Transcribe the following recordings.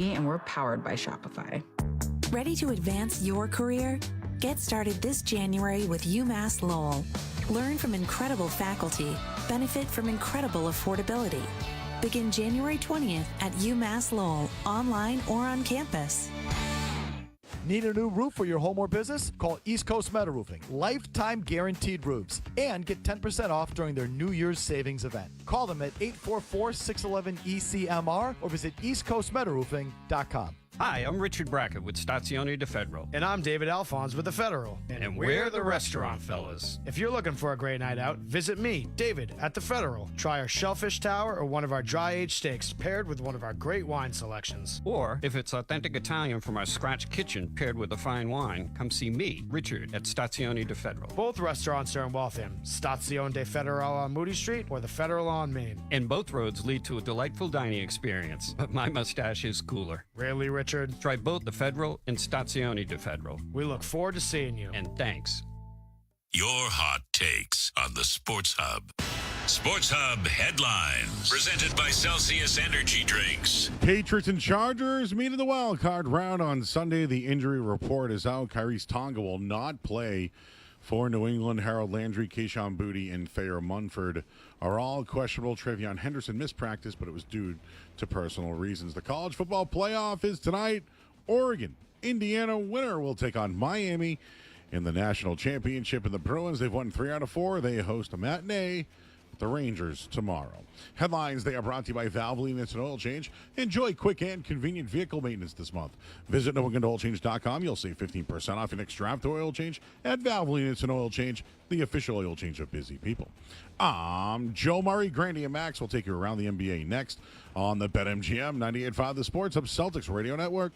and we're powered by Shopify. Ready to advance your career? Get started this January with UMass Lowell. Learn from incredible faculty, benefit from incredible affordability. Begin January 20th at UMass Lowell, online or on campus. Need a new roof for your home or business? Call East Coast Metal Roofing. Lifetime guaranteed roofs. And get 10% off during their New Year's savings event. Call them at 844-611-ECMR or visit eastcoastmetalroofing.com. Hi, I'm Richard Brackett with Stazione De Federal. And I'm David Alphonse with The Federal. And we're the restaurant fellas. If you're looking for a great night out, visit me, David, at The Federal. Try our shellfish tower or one of our dry-aged steaks paired with one of our great wine selections. Or, if it's authentic Italian from our scratch kitchen paired with a fine wine, come see me, Richard, at Stazione De Federal. Both restaurants are in Waltham, Stazione De Federal on Moody Street or The Federal on Main. And both roads lead to a delightful dining experience, but my mustache is cooler. Really, Richard? Try both The Federal and Stazione De Federal. We look forward to seeing you. And thanks. Your hot takes on the Sports Hub. Sports Hub headlines presented by Celsius Energy Drinks. Patriots and Chargers meet in the wild card round on Sunday. The injury report is out. Kyrie's Tonga will not play for New England. Harold Landry, Keyshawn Boutte, and Thayer Munford are all questionable. Travion Henderson missed practice, but it was due to personal reasons. The college football playoff is tonight. Oregon, Indiana winner will take on Miami in the national championship. And the Bruins, they've won 3 out of 4. They host a matinee with the Rangers tomorrow. Headlines, they are brought to you by Valvoline Instant Oil Change. Enjoy quick and convenient vehicle maintenance this month. Visit NewEnglandOilChange.com. You'll save 15% off your next draft oil change at Valvoline Instant Oil Change, the official oil change of busy people. I'm Joe Murray. Grandy and Max will take you around the NBA next on the BetMGM 98.5 The Sports Hub Celtics Radio Network.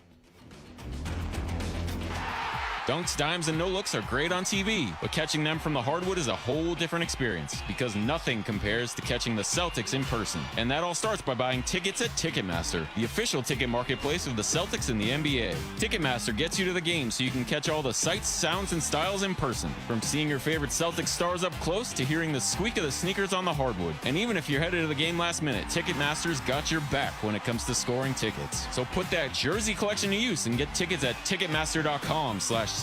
Dunks, dimes, and no-looks are great on TV, but catching them from the hardwood is a whole different experience because nothing compares to catching the Celtics in person. And that all starts by buying tickets at Ticketmaster, the official ticket marketplace of the Celtics and the NBA. Ticketmaster gets you to the game so you can catch all the sights, sounds, and styles in person. From seeing your favorite Celtics stars up close to hearing the squeak of the sneakers on the hardwood. And even if you're headed to the game last minute, Ticketmaster's got your back when it comes to scoring tickets. So put that jersey collection to use and get tickets at Ticketmaster.com/Celtics.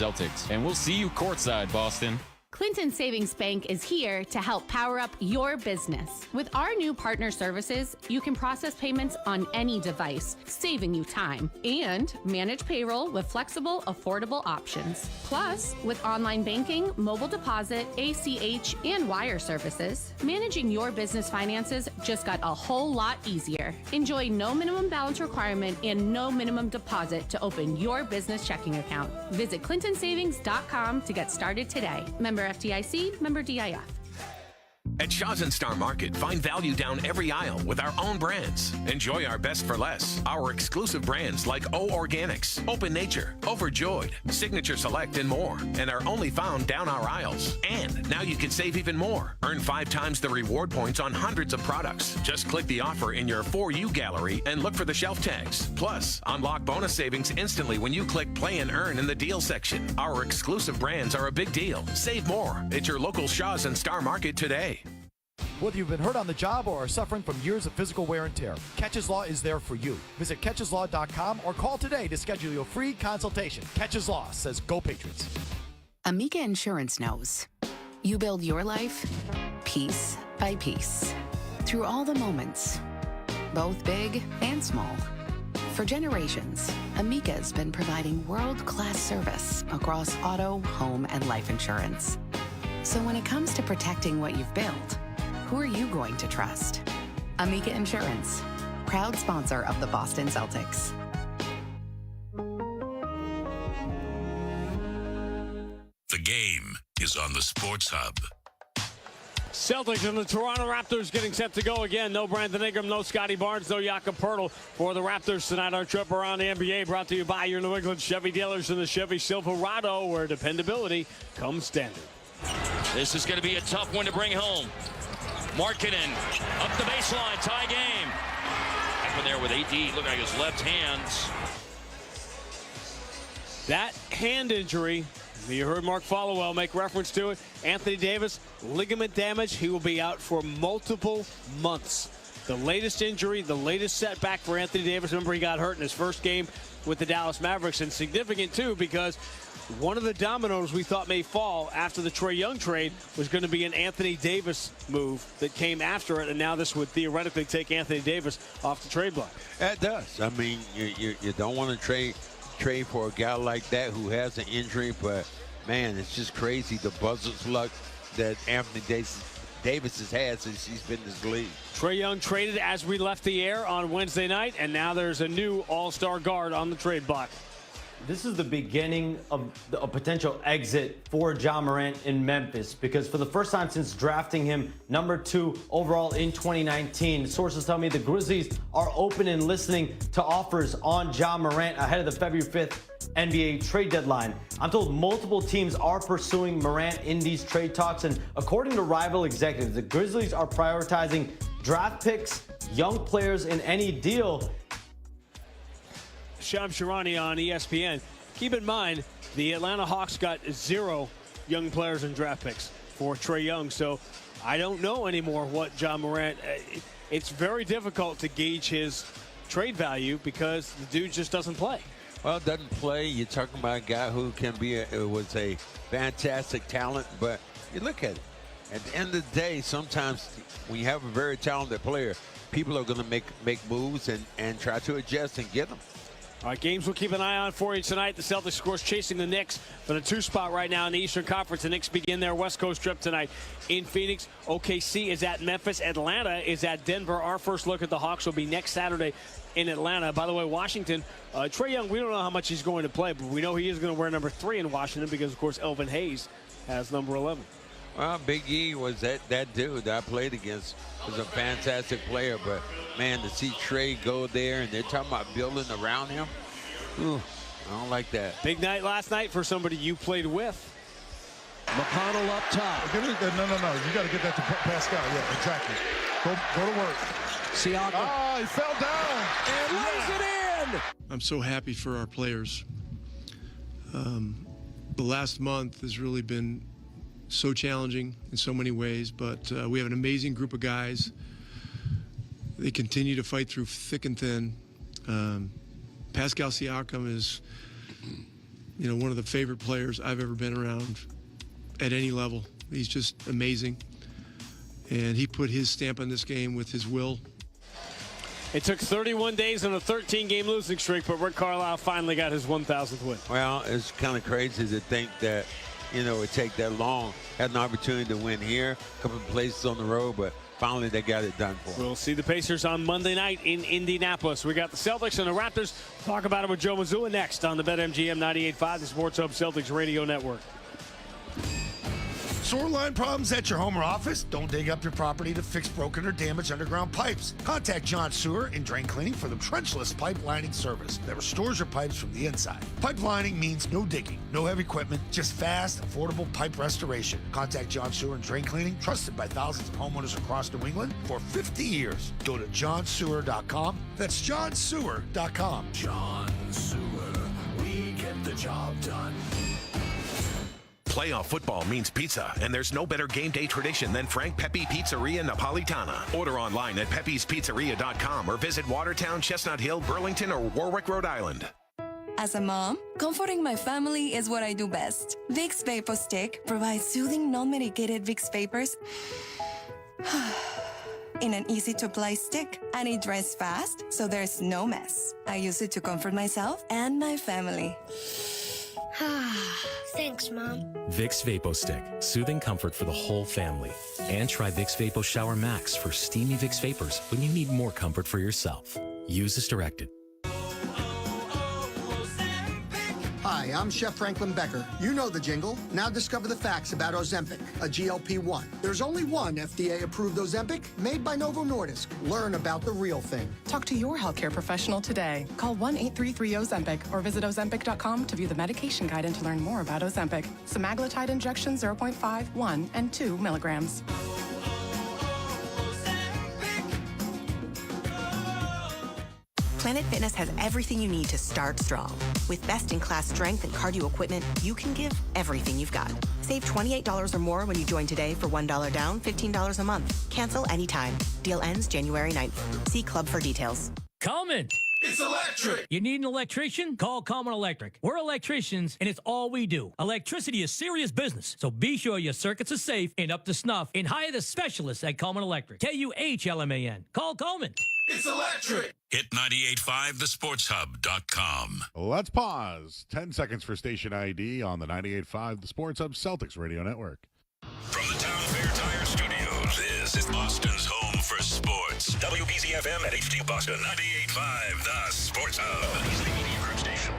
And we'll see you courtside, Boston. Clinton Savings Bank is here to help power up your business. With our new partner services, you can process payments on any device, saving you time, and manage payroll with flexible, affordable options. Plus, with online banking, mobile deposit, ACH, and wire services, managing your business finances just got a whole lot easier. Enjoy no minimum balance requirement and no minimum deposit to open your business checking account. Visit ClintonSavings.com to get started today. Member FDIC, member DIF. At Shaw's and Star Market, find value down every aisle with our own brands. Enjoy our best for less. Our exclusive brands like O Organics, Open Nature, Overjoyed, Signature Select, and more, and are only found down our aisles. And now you can save even more. Earn 5 times the reward points on hundreds of products. Just click the offer in your For You gallery and look for the shelf tags. Plus, unlock bonus savings instantly when you click Play and Earn in the Deal section. Our exclusive brands are a big deal. Save more at your local Shaw's and Star Market today. Whether you've been hurt on the job or are suffering from years of physical wear and tear, Catches Law is there for you. Visit CatchesLaw.com or call today to schedule your free consultation. Catches Law says go Patriots. Amica Insurance knows. You build your life piece by piece through all the moments, both big and small. For generations, Amica's been providing world-class service across auto, home, and life insurance. So when it comes to protecting what you've built, who are you going to trust? Amica Insurance, proud sponsor of the Boston Celtics. The game is on the Sports Hub. Celtics and the Toronto Raptors getting set to go again. No Brandon Ingram, no Scotty Barnes, no Jakob Poeltl for the Raptors tonight. Our trip around the NBA brought to you by your New England Chevy dealers and the Chevy Silverado, where dependability comes standard. This is going to be a tough one to bring home. Markkanen up the baseline, tie game. Up there with AD, look like his left hands. That hand injury, you heard Mark Followell make reference to it. Anthony Davis, ligament damage. He will be out for multiple months. the latest injury, the latest setback for Anthony Davis. Remember, he got hurt in his first game with the Dallas Mavericks, and significant too because one of the dominoes we thought may fall after the Trae Young trade was going to be an Anthony Davis move that came after it, and now this would theoretically take Anthony Davis off the trade block. It does. I mean, you don't want to trade for a guy like that who has an injury, but man, it's just crazy the buzzard's luck that Anthony Davis has had since he's been in this league. Trae Young traded as we left the air on Wednesday night, and now there's a new all-star guard on the trade block. This is the beginning of a potential exit for Ja Morant in Memphis, because for the first time since drafting him #2 overall in 2019, sources tell me the Grizzlies are open and listening to offers on Ja Morant ahead of the February 5th NBA trade deadline. I'm told multiple teams are pursuing Morant in these trade talks, and according to rival executives, the Grizzlies are prioritizing draft picks, young players in any deal. Shams Charania on ESPN. Keep in mind, the Atlanta Hawks got 0 young players and draft picks for Trae Young, so I don't know anymore what Ja Morant. It's very difficult to gauge his trade value because the dude just doesn't play. Well, doesn't play. You're talking about a guy who can be was a fantastic talent, but you look at it. At the end of the day, sometimes when you have a very talented player, people are going to make moves and try to adjust and get them. All right, games we'll keep an eye on for you tonight. The Celtics, of course, chasing the Knicks for the 2 spot right now in the Eastern Conference. The Knicks begin their West Coast trip tonight in Phoenix. OKC is at Memphis. Atlanta is at Denver. Our first look at the Hawks will be next Saturday in Atlanta. By the way, Washington, Trae Young, we don't know how much he's going to play, but we know he is going to wear #3 in Washington because, of course, Elvin Hayes has #11. Well, Big E was that dude that I played against. Was a fantastic player, but man, to see Trae go there and they're talking about building around him, ooh, I don't like that. Big night last night for somebody you played with. McConnell up top. No. You got to get that to Pascal. Yeah, exactly. Go to work. Siakam. Ah, he fell down and lays it in. I'm so happy for our players. The last month has really been so challenging in so many ways, but we have an amazing group of guys. They continue to fight through thick and thin. Pascal Siakam is, one of the favorite players I've ever been around at any level. He's just amazing, and he put his stamp on this game with his will. It took 31 days and a 13-game losing streak, but Rick Carlisle finally got his 1,000th win. Well, it's kind of crazy to think that it take that long. Had an opportunity to win here, a couple of places on the road, but finally they got it done for them. We'll see the Pacers on Monday night in Indianapolis. We got the Celtics and the Raptors. Talk about it with Joe Mazzulla next on the BetMGM 98.5, the Sports Hub Celtics Radio Network. Sewer line problems at your home or office? Don't dig up your property to fix broken or damaged underground pipes. Contact John Sewer and Drain Cleaning for the trenchless pipe lining service that restores your pipes from the inside. Pipe lining means no digging, no heavy equipment, just fast, affordable pipe restoration. Contact John Sewer and Drain Cleaning, trusted by thousands of homeowners across New England for 50 years. Go to johnsewer.com. That's johnsewer.com. John Sewer, we get the job done. Playoff football means pizza, and there's no better game day tradition than Frank Pepe Pizzeria Napolitana. Order online at pepespizzeria.com or visit Watertown, Chestnut Hill, Burlington, or Warwick, Rhode Island. As a mom, comforting my family is what I do best. Vicks Vapor Stick provides soothing, non-medicated Vicks Vapors in an easy-to-apply stick, and it dries fast, so there's no mess. I use it to comfort myself and my family. Thanks, Mom. Vicks Vapo Stick, soothing comfort for the whole family. And try Vicks Vapo Shower Max for steamy Vicks Vapors when you need more comfort for yourself. Use as directed. Hi, I'm Chef Franklin Becker. You know the jingle. Now discover the facts about Ozempic, a GLP-1. There's only one FDA-approved Ozempic made by Novo Nordisk. Learn about the real thing. Talk to your healthcare professional today. Call 1-833-OZEMPIC or visit Ozempic.com to view the medication guide and to learn more about Ozempic. Semaglutide injection 0.5, 1, and 2 milligrams. Planet Fitness has everything you need to start strong. With best-in-class strength and cardio equipment, you can give everything you've got. Save $28 or more when you join today for $1 down, $15 a month. Cancel anytime. Deal ends January 9th. See Club for details. Coleman. It's electric. You need an electrician? Call Coleman Electric. We're electricians, and it's all we do. Electricity is serious business, so be sure your circuits are safe and up to snuff, and hire the specialists at Coleman Electric. KUHLMAN. Call Coleman. It's electric. Hit 98.5 thesportshub.com. Let's pause. 10 seconds for station ID on the 98.5 The Sports Hub Celtics Radio Network. From the Town Fair Tire Studios, this is Boston's home for sports. WBZ-FM at HD Boston, 98.5 The Sports Hub. He's the media group station.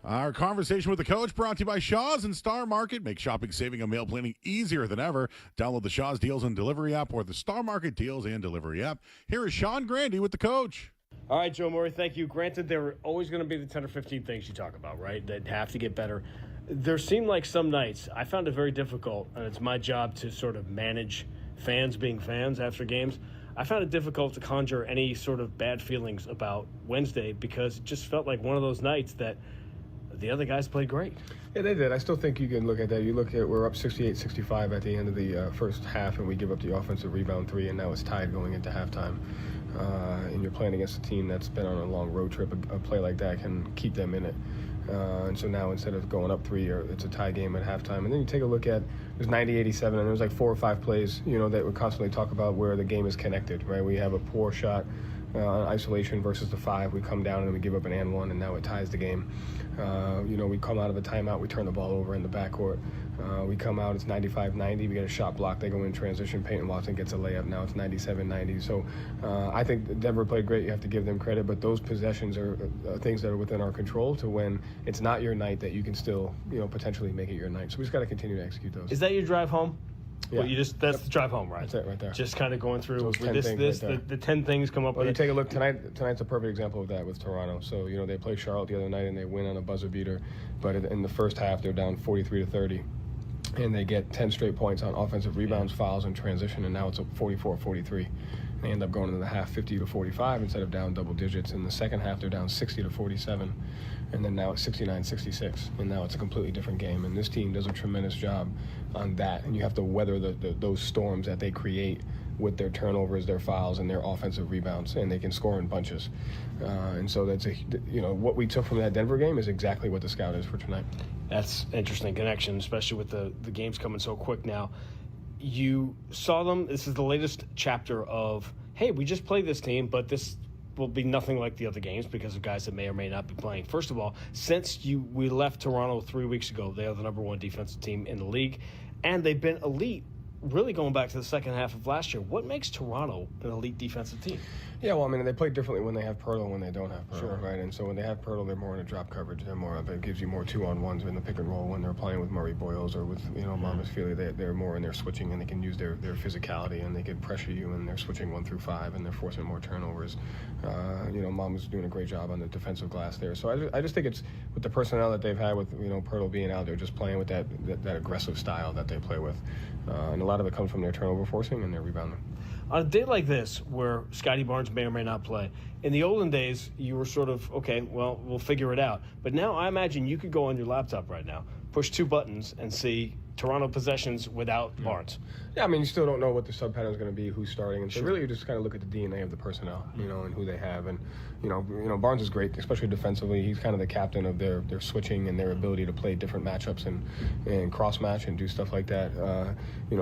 Our conversation with the coach brought to you by Shaw's and Star Market. Make shopping, saving, and meal planning easier than ever. Download the Shaw's Deals and Delivery app or the Star Market Deals and Delivery app. Here is Sean Grandy with the coach. All right, Joe Murray, thank you. Granted, there are always going to be the 10 or 15 things you talk about, right, that have to get better. There seemed like some nights, I found it very difficult, and it's my job to sort of manage fans being fans after games. I found it difficult to conjure any sort of bad feelings about Wednesday because it just felt like one of those nights that the other guys played great. Yeah, they did. I still think you can look at that. You look at, we're up 68-65 at the end of the first half, and we give up the offensive rebound 3, and now it's tied going into halftime. And you're playing against a team that's been on a long road trip. A play like that can keep them in it. And so now instead of going up 3, it's a tie game at halftime. And then you take a look at, there's 90-87, and there's like 4 or 5 plays, that we constantly talk about where the game is connected, right? We have a poor shot on isolation versus the 5. We come down and we give up an and 1, and now it ties the game. We come out of a timeout, we turn the ball over in the backcourt. We come out, it's 95-90, we get a shot block, they go in transition, Peyton Watson gets a layup, now it's 97-90. So I think Denver played great, you have to give them credit, but those possessions are things that are within our control to when it's not your night that you can still, potentially make it your night. So we just got to continue to execute those. Is that your drive home? Yeah. Well, that's the drive home, right? That's it right there. Just kind of going through the 10 things come up Well, with. you take a look tonight's a perfect example of that with Toronto. So, they played Charlotte the other night and they win on a buzzer beater, but in the first half they're down 43-30. And they get 10 straight points on offensive rebounds, fouls, and transition, and now it's a 44-43. They end up going into the half 50-45 instead of down double digits. In the second half, they're down 60-47, and then now it's 69-66, and now it's a completely different game. And this team does a tremendous job on that, and you have to weather those storms that they create with their turnovers, their fouls, and their offensive rebounds, and they can score in bunches. And so that's what we took from that Denver game is exactly what the scout is for tonight. That's interesting connection, especially with the games coming so quick now. You saw them. This is the latest chapter of, hey, we just played this team, but this will be nothing like the other games because of guys that may or may not be playing. First of all, since we left Toronto 3 weeks ago, they are the number 1 defensive team in the league, and they've been elite really going back to the second half of last year. What makes Toronto an elite defensive team? Yeah, well, they play differently when they have Pirtle and when they don't have Pirtle, Sure. right? And so when they have Pirtle, they're more in a drop coverage. They're more of it gives you more 2-on-1s in the pick and roll. When they're playing with Murray Boyles or with Mamas Feely, they're more in their switching and they can use their physicality and they can pressure you and they're switching 1 through 5 and they're forcing more turnovers. Mama's doing a great job on the defensive glass there. So I just think it's with the personnel that they've had with Pirtle being out there, just playing with that aggressive style that they play with, and a lot of it comes from their turnover forcing and their rebounding. On a day like this, where Scotty Barnes may or may not play, in the olden days, you were sort of, okay, well, we'll figure it out. But now I imagine you could go on your laptop right now, push 2 buttons, and see Toronto possessions without Barnes. Yeah, you still don't know what the sub pattern is going to be, who's starting, and so really you just kind of look at the DNA of the personnel, and who they have, and Barnes is great, especially defensively. He's kind of the captain of their switching and their ability to play different matchups and cross match and do stuff like that.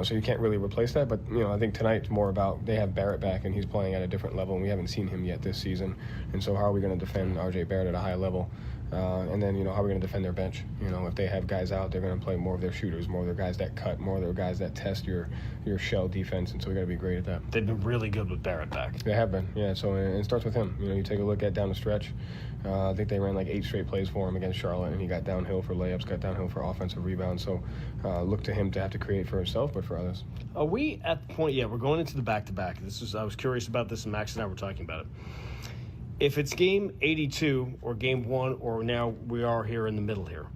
So you can't really replace that, but I think tonight's more about they have Barrett back and he's playing at a different level, and we haven't seen him yet this season, and so how are we going to defend RJ Barrett at a high level? And then, how are we going to defend their bench? If they have guys out, they're going to play more of their shooters, more of their guys that cut, more of their guys that test your shell defense, and so we got to be great at that. They've been really good with Barrett back. They have been, yeah. So it starts with him. You take a look at down the stretch. I think they ran like 8 straight plays for him against Charlotte, and he got downhill for layups, got downhill for offensive rebounds. So look to him to have to create for himself, but for others. Are we at the point? Yeah, we're going into the back-to-back. I was curious about this, and Max and I were talking about it. If it's game 82 or game 1, or now we are here in the middle here,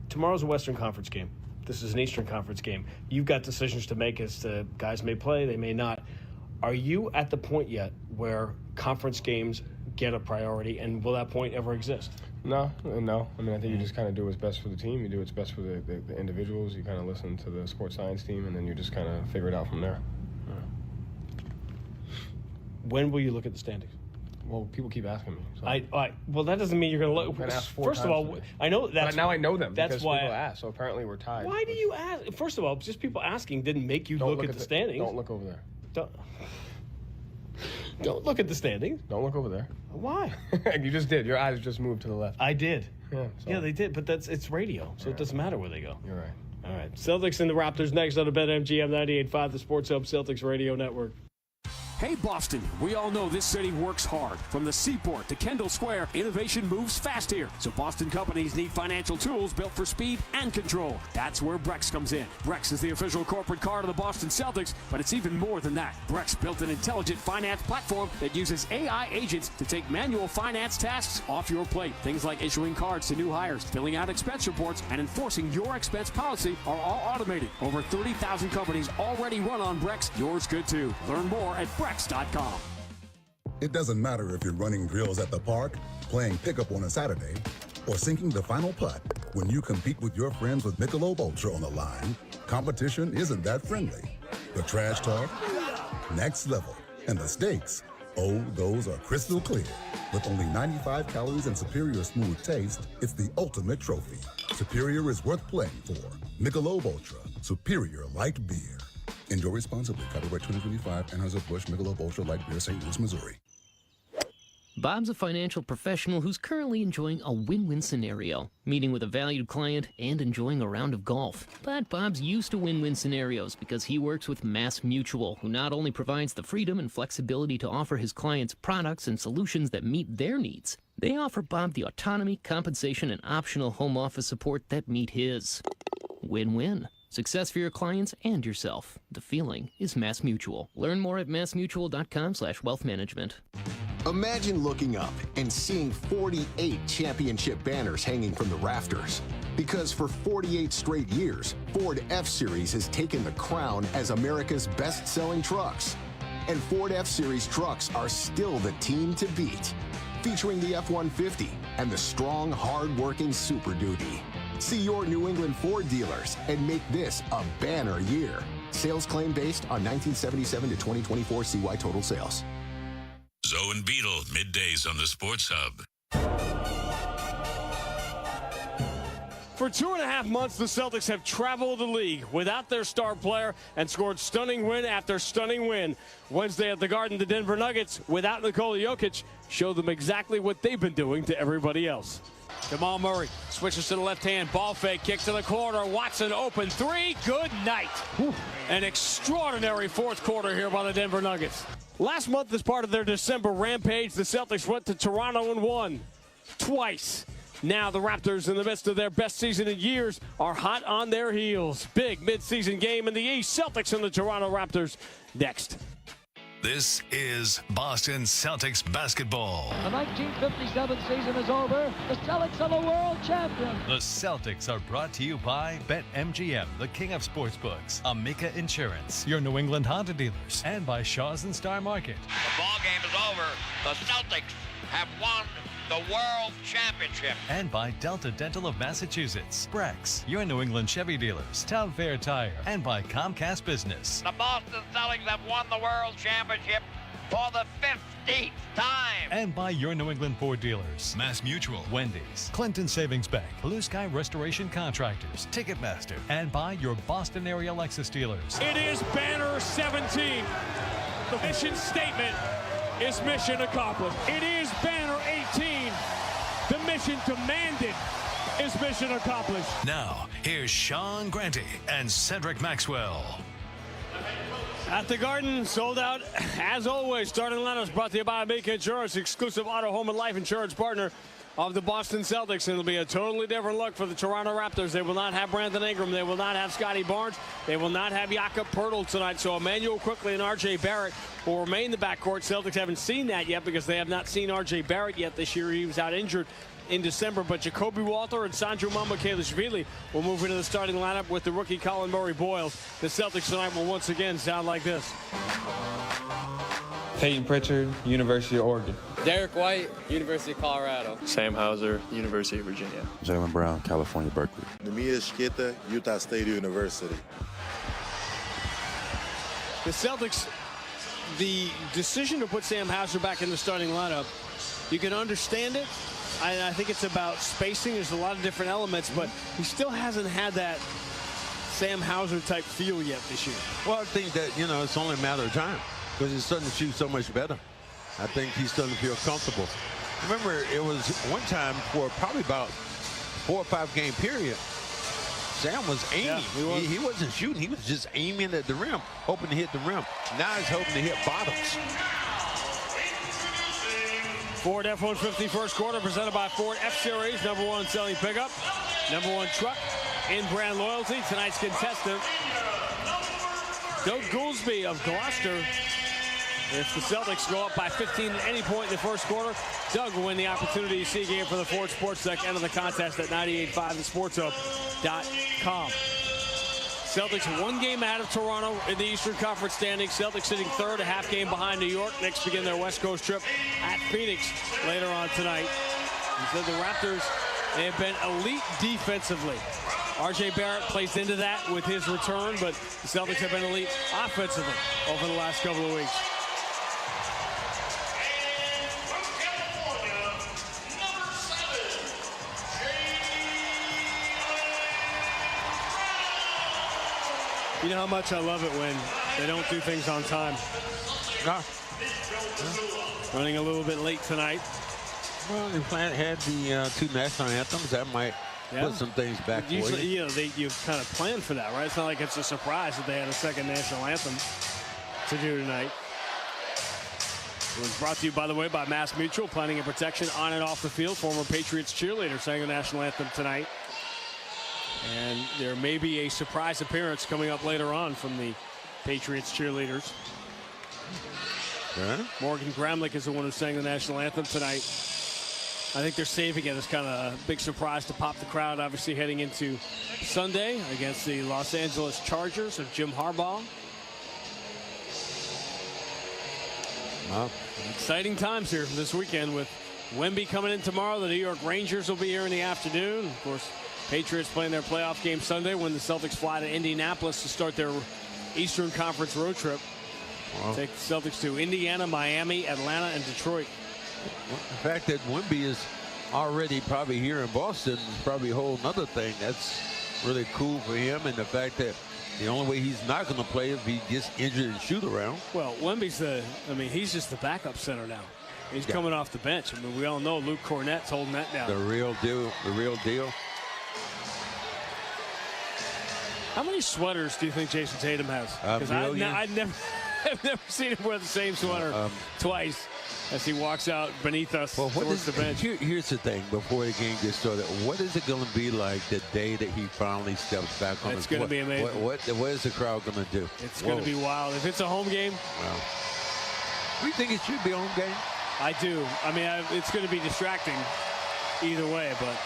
tomorrow's a Western Conference game. This is an Eastern Conference game. You've got decisions to make as to guys may play, they may not. Are you at the point yet where conference games get a priority, and will that point ever exist? No. I mean, I think you just kind of do what's best for the team. You do what's best for the individuals. You kind of listen to the sports science team, and then you just kind of figure it out from there. When will you look at the standings? Well, people keep asking me. So. Well, that doesn't mean you're going to look. First of all, I know that. Now I know them. That's because why people ask. So apparently we're tied. Why do you ask? First of all, just people asking didn't make you look at the standings. Don't look over there. Don't look at the standings. Don't look over there. Why? You just did. Your eyes just moved to the left. I did. Yeah, they did. But it's radio, so it doesn't matter where they go. You're right. All right. Celtics and the Raptors next on the BetMGM 98.5, the Sports Hub Celtics Radio Network. Hey, Boston, we all know this city works hard. From the Seaport to Kendall Square, innovation moves fast here. So Boston companies need financial tools built for speed and control. That's where Brex comes in. Brex is the official corporate card of the Boston Celtics, but it's even more than that. Brex built an intelligent finance platform that uses AI agents to take manual finance tasks off your plate. Things like issuing cards to new hires, filling out expense reports, and enforcing your expense policy are all automated. Over 30,000 companies already run on Brex. Yours could too. Learn more at Brex.com. It doesn't matter if you're running drills at the park, playing pickup on a Saturday, or sinking the final putt. When you compete with your friends with Michelob Ultra on the line, competition isn't that friendly. The trash talk, next level, and the stakes, oh, those are crystal clear. With only 95 calories and superior smooth taste, it's the ultimate trophy. Superior is worth playing for. Michelob Ultra, superior light beer. Enjoy responsibly. Copyright 2025, Anheuser-Busch Michelob Ultra Light Beer, St. Louis, Missouri. Bob's a financial professional who's currently enjoying a win-win scenario, meeting with a valued client and enjoying a round of golf. But Bob's used to win-win scenarios because he works with Mass Mutual, who not only provides the freedom and flexibility to offer his clients products and solutions that meet their needs, they offer Bob the autonomy, compensation, and optional home office support that meet his. Win-win. Success for your clients and yourself. The feeling is Mass Mutual. Learn more at massmutual.com/wealthmanagement. Imagine looking up and seeing 48 championship banners hanging from the rafters. Because for 48 straight years, Ford F-Series has taken the crown as America's best-selling trucks. And Ford F-Series trucks are still the team to beat. Featuring the F-150 and the strong, hard-working Super Duty. See your New England Ford dealers and make this a banner year. Sales claim based on 1977 to 2024 CY total sales. Zoe and Beetle, middays on the Sports Hub. For 2.5 months, the Celtics have traveled the league without their star player and scored stunning win after stunning win. Wednesday at the Garden, the Denver Nuggets, without Nikola Jokic, showed them exactly what they've been doing to everybody else. Jamal Murray switches to the left hand, ball fake, kick to the corner, Watson open three, good night. An extraordinary fourth quarter here by the Denver Nuggets. Last month, as part of their December rampage, the Celtics went to Toronto and won twice. Now the Raptors, in the midst of their best season in years, are hot on their heels. Big midseason game in the East. Celtics and the Toronto Raptors next. This is Boston Celtics basketball. The 1957 season is over. The Celtics are the world champions. The Celtics are brought to you by BetMGM, the king of sportsbooks, Amica Insurance, your New England Honda dealers, and by Shaw's and Star Market. The ball game is over. The Celtics have won the World Championship. And by Delta Dental of Massachusetts, Brex, your New England Chevy dealers, Town Fair Tire, and by Comcast Business. The Boston Celtics have won the World Championship for the 15th time. And by your New England Ford dealers, Mass Mutual, Wendy's, Clinton Savings Bank, Blue Sky Restoration Contractors, Ticketmaster, and by your Boston area Lexus dealers. It is banner 17. The mission statement is mission accomplished. It is banner 18. The mission demanded is mission accomplished. Now, here's Sean Grante and Cedric Maxwell. At the Garden, sold out as always. Starting lineups brought to you by Amica Insurance, exclusive auto, home, and life insurance partner of the Boston Celtics. It'll be a totally different look for the Toronto Raptors. They will not have Brandon Ingram. They will not have Scotty Barnes. They will not have Jakob Poeltl tonight. So Emmanuel Quickly and R.J. Barrett will remain in the backcourt. Celtics haven't seen that yet because they have not seen R.J. Barrett yet this year. He was out injured in December, but Jacoby Walter and Sandro Mamukelashvili will move into the starting lineup with the rookie Colin Murray-Boyles. The Celtics tonight will once again sound like this. Peyton Pritchard, University of Oregon. Derek White, University of Colorado. Sam Hauser, University of Virginia. Jaylen Brown, California, Berkeley. Nemia Shkita, Utah State University. The Celtics, the decision to put Sam Hauser back in the starting lineup, you can understand it. I think it's about spacing. There's a lot of different elements, but he still hasn't had that Sam Hauser type feel yet this year. Well, I think that, it's only a matter of time because he's starting to shoot so much better. I think he's starting to feel comfortable. Remember, it was one time for probably about 4 or 5 game period, Sam was aiming. Yeah, he wasn't shooting. He was just aiming at the rim, hoping to hit the rim. Now he's hoping to hit bottoms. Ford F-150 first quarter presented by Ford F-Series, #1 selling pickup, #1 truck in brand loyalty. Tonight's contestant, Doug Goolsby of Gloucester. If the Celtics go up by 15 at any point in the first quarter, Doug will win the opportunity to see a game for the Ford Sports Deck. End of the contest at 98.5thesportshub.com. Celtics 1 game out of Toronto in the Eastern Conference standings. Celtics sitting 3rd, a half game behind New York. Next begin their West Coast trip at Phoenix later on tonight. He said the Raptors, they have been elite defensively. R.J. Barrett plays into that with his return, but the Celtics have been elite offensively over the last couple of weeks. You know how much I love it when they don't do things on time. Running a little bit late tonight. Well, if I had the 2 national anthems, that might put some things back Usually, for you. You kind of plan for that, right? It's not like it's a surprise that they had a second national anthem to do tonight. It was brought to you, by the way, by Mass Mutual, planning and protection on and off the field. Former Patriots cheerleader sang the national anthem tonight. And there may be a surprise appearance coming up later on from the Patriots cheerleaders. Morgan Gramlich is the one who sang the national anthem tonight. I think they're saving it as kind of a big surprise to pop the crowd, obviously heading into Sunday against the Los Angeles Chargers of Jim Harbaugh. Wow. Exciting times here this weekend with Wemby coming in tomorrow. The New York Rangers will be here in the afternoon. Of course, Patriots playing their playoff game Sunday when the Celtics fly to Indianapolis to start their Eastern Conference road trip. Wow. Take the Celtics to Indiana, Miami, Atlanta, and Detroit. The fact that Wemby is already probably here in Boston is probably a whole nother thing. That's really cool for him. And the fact that the only way he's not going to play if he gets injured and shoot around. Well, Wemby's he's just the backup center now. He's coming off the bench. I mean, we all know Luke Cornett's holding that down. The real deal. The real deal. How many sweaters do you think Jason Tatum has? Because I've never seen him wear the same sweater twice as he walks out beneath us towards the bench. Here's the thing before the game gets started. What is it going to be like the day that he finally steps back on the court? It's going to be amazing. What is the crowd going to do? It's going to be wild. If it's a home game. Wow. Do you think it should be a home game? I do. I mean, it's going to be distracting either way, but.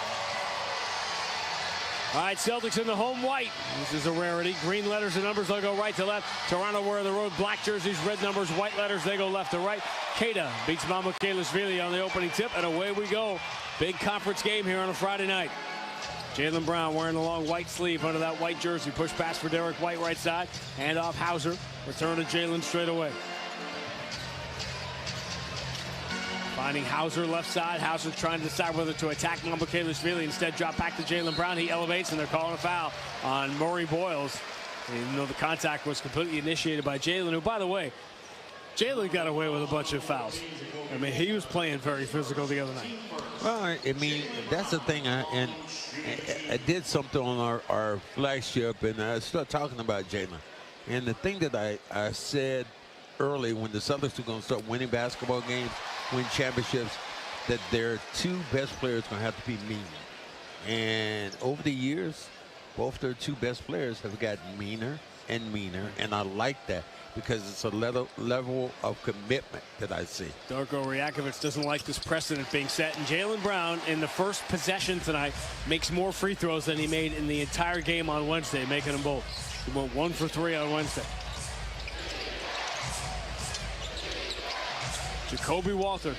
All right, Celtics in the home white. This is a rarity. Green letters and numbers, they'll go right to left. Toronto wear the road black jerseys, red numbers, white letters, they go left to right. Keita beats Mamukelashvili on the opening tip, and away we go. Big conference game here on a Friday night. Jaylen Brown wearing the long white sleeve under that white jersey. Push pass for Derek White right side. Hand off Hauser. Return to Jaylen straight away. Finding Hauser left side. Hauser trying to decide whether to attack Mamukelashvili. Instead, drop back to Jaylen Brown. He elevates, and they're calling a foul on Murray Boyles. Even though the contact was completely initiated by Jaylen, who, by the way, Jaylen got away with a bunch of fouls. I mean, he was playing very physical the other night. Well, I mean, that's the thing. I did something on our flagship, and I started talking about Jaylen. And the thing that I said early when the Celtics are going to start winning basketball games, win championships, that their 2 best players are going to have to be mean. And over the years, both their 2 best players have gotten meaner and meaner, and I like that because it's a level of commitment that I see. Darko Rajakovic doesn't like this precedent being set, and Jaylen Brown in the first possession tonight makes more free throws than he made in the entire game on Wednesday, making them both. He went 1 for 3 on Wednesday. Jacoby Walter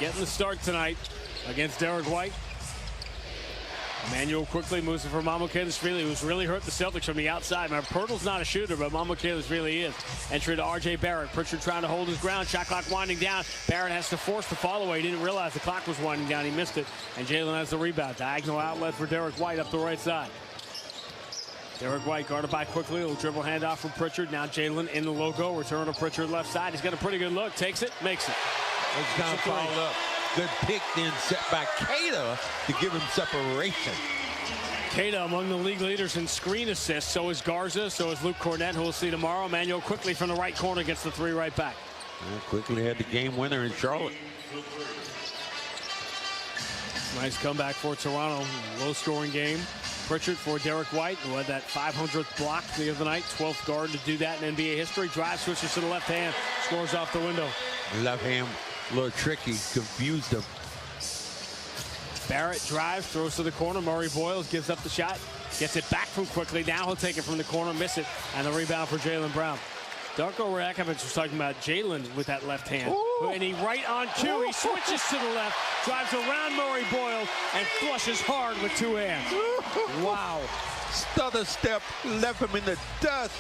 getting the start tonight against Derek White. Emmanuel quickly moves it for Mamukelashvili, who's really hurt the Celtics from the outside. Now, Pirtle's not a shooter, but Mamukelashvili is. Entry to R.J. Barrett. Pritchard trying to hold his ground. Shot clock winding down. Barrett has to force the fall away. He didn't realize the clock was winding down. He missed it. And Jalen has the rebound. Diagonal outlet for Derek White up the right side. Derek White guarded by quickly. A little dribble handoff from Pritchard. Now Jalen in the logo. Return to Pritchard left side. He's got a pretty good look. Takes it. Makes it. It's kind of fouled up. Good pick then set by Keita to give him separation. Keita among the league leaders in screen assists. So is Garza. So is Luke Cornett, who we'll see tomorrow. Emmanuel quickly from the right corner gets the three right back. Quickly had the game winner in Charlotte. Nice comeback for Toronto. Low scoring game. Pritchard for Derek White, who had that 500th block the other night. 12th guard to do that in NBA history. Drive, switches to the left hand. Scores off the window. Left hand, a little tricky. Confused him. Barrett drives, throws to the corner. Murray Boyles gives up the shot. Gets it back from quickly. Now he'll take it from the corner, miss it. And the rebound for Jaylen Brown. Darko Rajakovic was talking about Jalen with that left hand. Ooh. And he right on cue. He switches to the left, drives around Murray Boyles, and flushes hard with two hands. Wow. Stutter step, left him in the dust.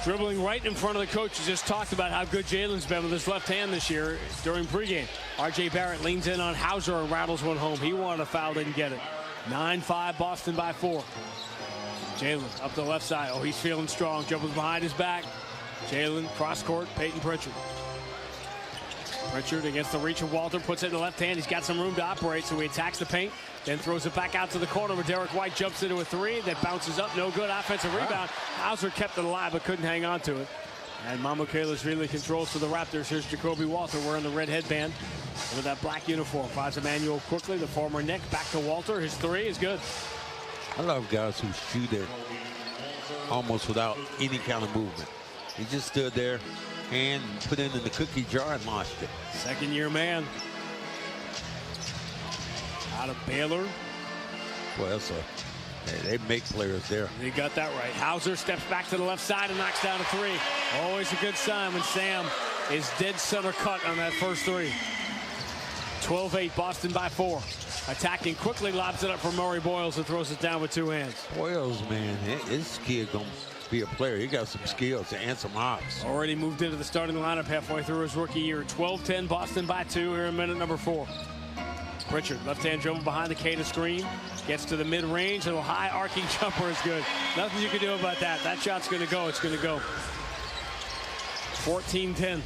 Dribbling right in front of the coach. He just talked about how good Jalen's been with his left hand this year during pregame. R.J. Barrett leans in on Hauser and rattles one home. He wanted a foul, didn't get it. 9-5, Boston by 4. Jalen up the left side. Oh, he's feeling strong. Dribbles behind his back. Jalen, cross court, Peyton Pritchard. Pritchard against the reach of Walter, puts it in the left hand. He's got some room to operate, so he attacks the paint, then throws it back out to the corner where Derek White jumps into a three that bounces up. No good. Offensive rebound. Hauser kept it alive but couldn't hang on to it. And Mamukelashvili controls for the Raptors. Here's Jacoby Walter wearing the red headband with that black uniform. Finds Emmanuel quickly, the former Knick. Back to Walter. His three is good. I love guys who shoot it almost without any kind of movement. He just stood there and put it in the cookie jar and launched it. Second-year man. Out of Baylor. Well, that's they make players there. They got that right. Hauser steps back to the left side and knocks down a three. Always a good sign when Sam is dead center cut on that first three. 12-8, Boston by 4. Attacking quickly, lobs it up for Murray Boyles and throws it down with two hands. Boyles, man, his kid gonna be a player. He got some skills and some hops. Already moved into the starting lineup halfway through his rookie year. 12-10, Boston by 2 here in minute number 4. Pritchard, left-hand dribble behind the Keita screen. Gets to the mid-range. A little high arcing jumper is good. Nothing you can do about that. That shot's going to go. It's going to go. 14-10.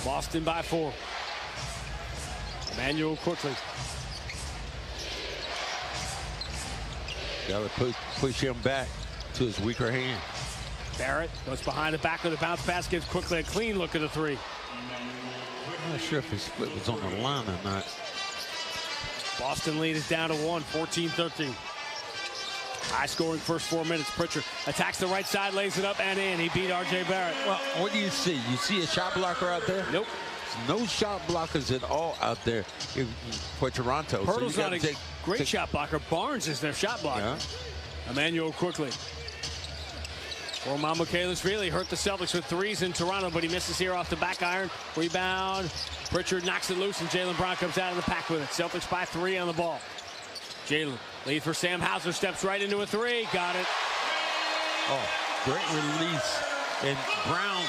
Boston by 4. Emmanuel quickly. Got to push him back to his weaker hand. Barrett goes behind the back with a bounce pass. Gives quickly a clean look at the three. I'm not sure if his split was on the line or not. Boston lead is down to 1, 14-13. High-scoring first 4 minutes. Pritchard attacks the right side, lays it up and in. He beat R.J. Barrett. Well, what do you see? You see a shot blocker out there? Nope. No shot blockers at all out there for Toronto. Pirtle's not a great shot blocker. Barnes is their shot blocker. Yeah. Emmanuel quickly. Or Mamukelashvili hurt the Celtics with threes in Toronto, but he misses here off the back iron. Rebound. Pritchard knocks it loose, and Jaylen Brown comes out of the pack with it. Celtics by 3 on the ball. Jalen, lead for Sam Hauser, steps right into a three. Got it. Oh, great release. And Brown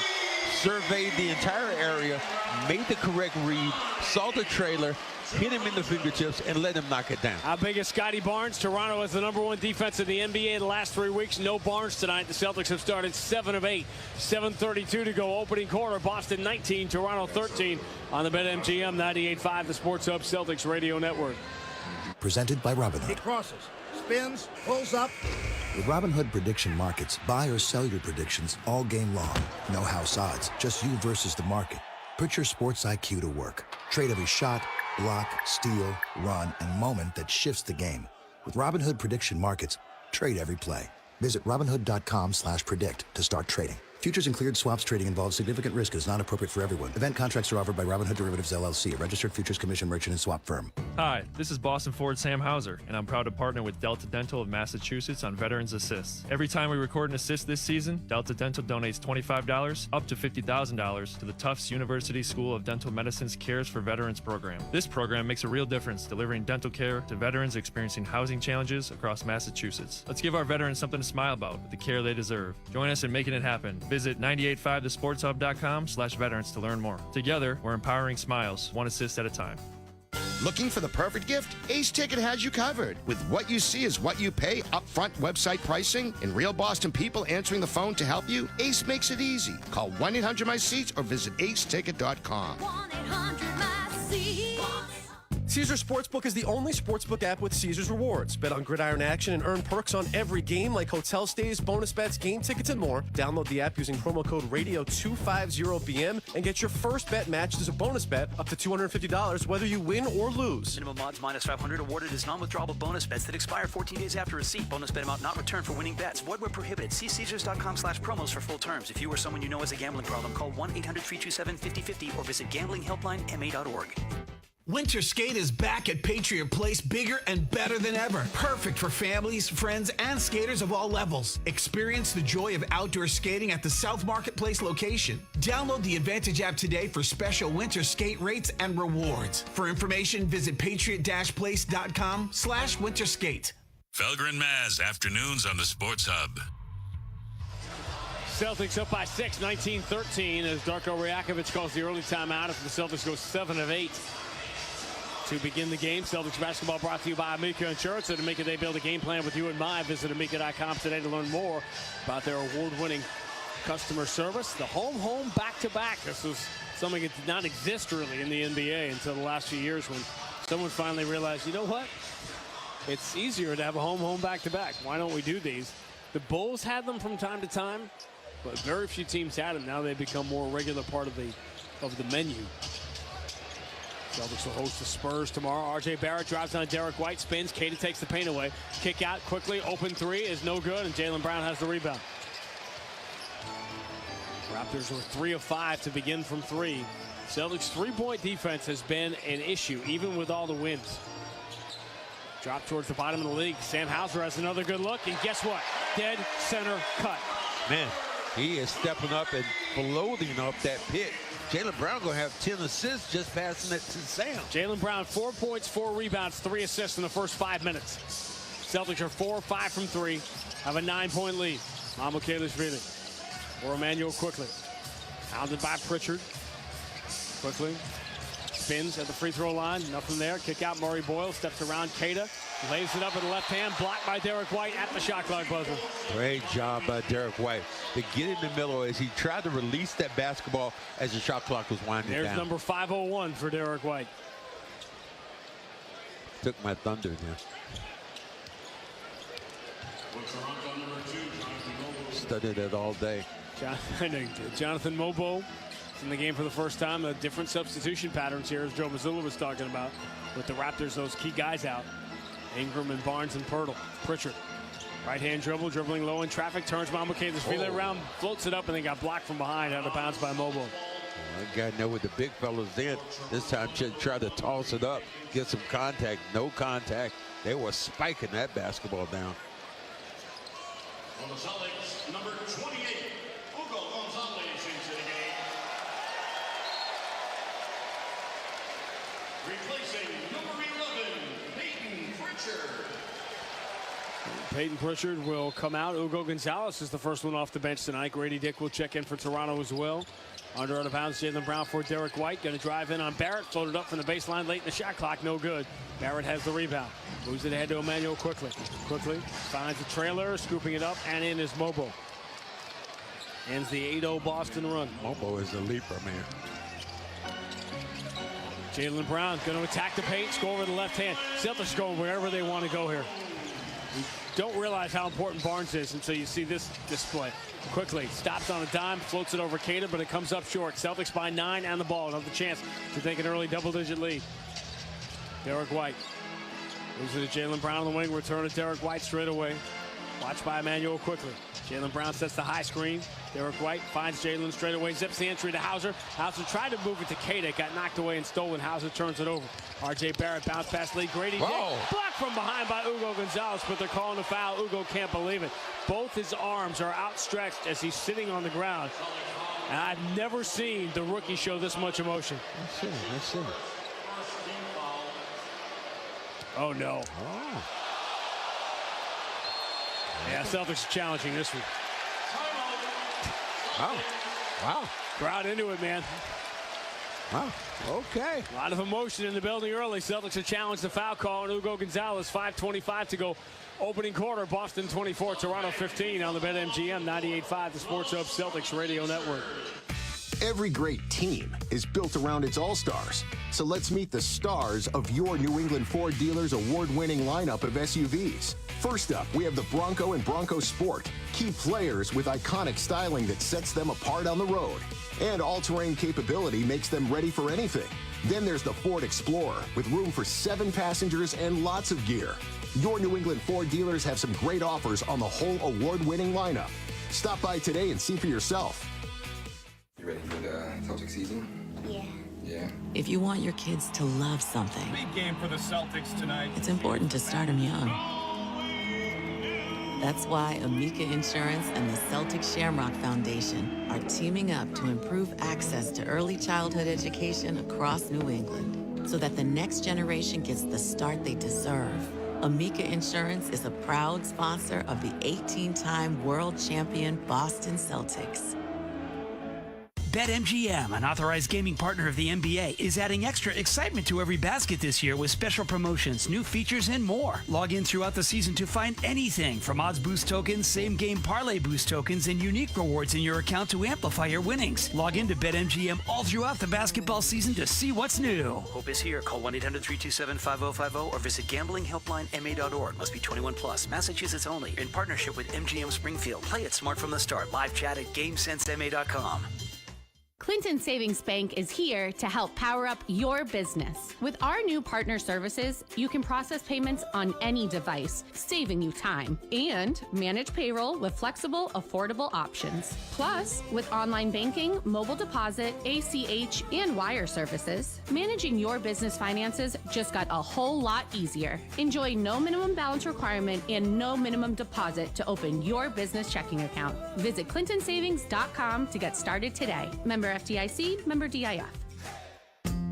surveyed the entire area, made the correct read, saw the trailer, hit him in the fingertips, and let him knock it down. How big is Scotty Barnes? Toronto has the #1 defense in the NBA in the last 3 weeks. No Barnes tonight. The Celtics have started 7 of 8. 7:32 to go. Opening quarter. Boston 19, Toronto 13 on the BetMGM 98.5, the Sports Hub Celtics Radio Network. Presented by Robinhood. He crosses, spins, pulls up. With Robinhood Prediction Markets, buy or sell your predictions all game long. No house odds, just you versus the market. Put your sports IQ to work. Trade every shot, block, steal, run, and moment that shifts the game. With Robinhood Prediction Markets, trade every play. Visit Robinhood.com/predict to start trading. Futures and cleared swaps trading involves significant risk and is not appropriate for everyone. Event contracts are offered by Robinhood Derivatives LLC, a registered futures commission merchant and swap firm. Hi, this is Boston Ford Sam Hauser, and I'm proud to partner with Delta Dental of Massachusetts on Veterans Assist. Every time we record an assist this season, Delta Dental donates $25 up to $50,000 to the Tufts University School of Dental Medicine's Cares for Veterans program. This program makes a real difference, delivering dental care to veterans experiencing housing challenges across Massachusetts. Let's give our veterans something to smile about with the care they deserve. Join us in making it happen. Visit 985thesportshub.com/veterans to learn more. Together, we're empowering smiles, one assist at a time. Looking for the perfect gift? Ace Ticket has you covered. With what you see is what you pay, upfront website pricing, and real Boston people answering the phone to help you, Ace makes it easy. Call 1-800-MY-SEATS or visit aceticket.com. 1-800-MY-SEATS. Caesars Sportsbook is the only sportsbook app with Caesars Rewards. Bet on gridiron action and earn perks on every game like hotel stays, bonus bets, game tickets, and more. Download the app using promo code RADIO250BM and get your first bet matched as a bonus bet up to $250 whether you win or lose. Minimum odds minus 500 awarded as non-withdrawable bonus bets that expire 14 days after receipt. Bonus bet amount not returned for winning bets. Void where prohibited. See Caesars.com/promos for full terms. If you or someone you know has a gambling problem, call 1-800-327-5050 or visit gamblinghelplinema.org. Winter Skate is back at Patriot Place, bigger and better than ever. Perfect for families, friends, and skaters of all levels. Experience the joy of outdoor skating at the South Marketplace location. Download the Advantage app today for special winter skate rates and rewards. For information, visit patriot-place.com/winterskate. Felger and Maz, afternoons on the Sports Hub. Celtics up by 6, 19-13, as Darko Rajakovic calls the early timeout as the Celtics go 7 of 8. To begin the game, Celtics basketball brought to you by Amica Insurance. And to make it, they build a game plan with you in mind. Visit Amica.com today to learn more about their award-winning customer service. The home back-to-back. This was something that did not exist really in the NBA until the last few years when someone finally realized, you know what? It's easier to have a home back-to-back. Why don't we do these? The Bulls had them from time to time, but very few teams had them. Now they become more a regular part of the menu. Celtics will host the Spurs tomorrow. R.J. Barrett drives on Derek White, spins. Katie takes the paint away. Kick out quickly. Open three is no good, and Jaylen Brown has the rebound. Raptors were 3 of 5 to begin from 3. Celtics' three-point defense has been an issue, even with all the wins. Drop towards the bottom of the league. Sam Hauser has another good look, and guess what? Dead center cut. Man, he is stepping up and floating up that pit. Jaylen Brown going to have 10 assists just passing it to Sam. Jaylen Brown, 4 points, 4 rebounds, 3 assists in the first 5 minutes. Celtics are 4 of 5 from 3, have a 9-point lead. Mamukelashvili or Emmanuel quickly. Hounded by Pritchard. Quickly. Spins at the free throw line. Nothing there. Kick out. Murray Boyle steps around Keita. Lays it up with the left hand. Blocked by Derek White at the shot clock buzzer. Great job by Derek White to get in the middle as he tried to release that basketball as the shot clock was winding down. There's number 501 for Derek White. Took my thunder there. Studied it all day. Jonathan Mobo in the game for the first time. A different substitution patterns here, as Joe Mazzulla was talking about, with the Raptors, those key guys out. Ingram and Barnes and Pirtle. Pritchard. Right-hand dribble, dribbling low in traffic, turns Mamukelashvili around, floats it up, and then got blocked from behind, out of bounds by Mobo. That guy know with the big fellas in. This time tried to toss it up, get some contact. No contact. They were spiking that basketball down. On the Celtics, number 28, Hugo Gonzalez into the game. Replacing number 11, Peyton Pritchard. Peyton Pritchard will come out. Hugo Gonzalez is the first one off the bench tonight. Grady Dick will check in for Toronto as well. Under out of bounds, Jaylen Brown for Derek White. Going to drive in on Barrett. Floated up from the baseline late in the shot clock. No good. Barrett has the rebound. Moves it ahead to Emmanuel quickly. Finds the trailer. Scooping it up. And in is Mobo. Ends the 8-0 Boston run. Mobo is a leaper, man. Jaylen Brown going to attack the paint. Score with the left hand. Celtics go wherever they want to go here. You don't realize how important Barnes is until you see this display. Quickly stops on a dime, floats it over Keita, but it comes up short. Celtics by 9 and the ball. Another chance to take an early double-digit lead. Derek White moves it to Jaylen Brown on the wing. Return to Derek White straight away. Watch by Emmanuel quickly. Jaylen Brown sets the high screen. Derek White finds Jaylen straight away, zips the entry to Hauser. Hauser tried to move it to Kade, got knocked away and stolen. Hauser turns it over. R.J. Barrett bounce pass lead. Grady Dick blocked from behind by Hugo Gonzalez, but they're calling a foul. Hugo can't believe it. Both his arms are outstretched as he's sitting on the ground. And I've never seen the rookie show this much emotion. Let's see. Oh, no. Yeah, Celtics are challenging this one. Wow. Crowd into it, man. Wow. Okay. A lot of emotion in the building early. Celtics have challenged the foul call, and Hugo Gonzalez, 5:25 to go. Opening quarter, Boston 24, Toronto 15 on the BetMGM 98.5, the Sports Hub Celtics Radio Network. Every great team is built around its all-stars. So let's meet the stars of your New England Ford dealers' award-winning lineup of SUVs. First up, we have the Bronco and Bronco Sport. Key players with iconic styling that sets them apart on the road. And all-terrain capability makes them ready for anything. Then there's the Ford Explorer with room for 7 passengers and lots of gear. Your New England Ford dealers have some great offers on the whole award-winning lineup. Stop by today and see for yourself. You ready for the Celtics season? Yeah. If you want your kids to love something, Big game for the Celtics tonight. it's important to start them young. That's why Amica Insurance and the Celtic Shamrock Foundation are teaming up to improve access to early childhood education across New England so that the next generation gets the start they deserve. Amica Insurance is a proud sponsor of the 18-time world champion Boston Celtics. BetMGM, an authorized gaming partner of the NBA, is adding extra excitement to every basket this year with special promotions, new features, and more. Log in throughout the season to find anything from odds boost tokens, same-game parlay boost tokens, and unique rewards in your account to amplify your winnings. Log in to BetMGM all throughout the basketball season to see what's new. Hope is here. Call 1-800-327-5050 or visit gamblinghelplinema.org. Must be 21 plus. Massachusetts only. In partnership with MGM Springfield. Play it smart from the start. Live chat at GameSenseMA.com. Clinton Savings Bank is here to help power up your business. With our new partner services, you can process payments on any device, saving you time, and manage payroll with flexible, affordable options. Plus, with online banking, mobile deposit, ACH, and wire services, managing your business finances just got a whole lot easier. Enjoy no minimum balance requirement and no minimum deposit to open your business checking account. Visit clintonsavings.com to get started today. Member FDIC, member DIF.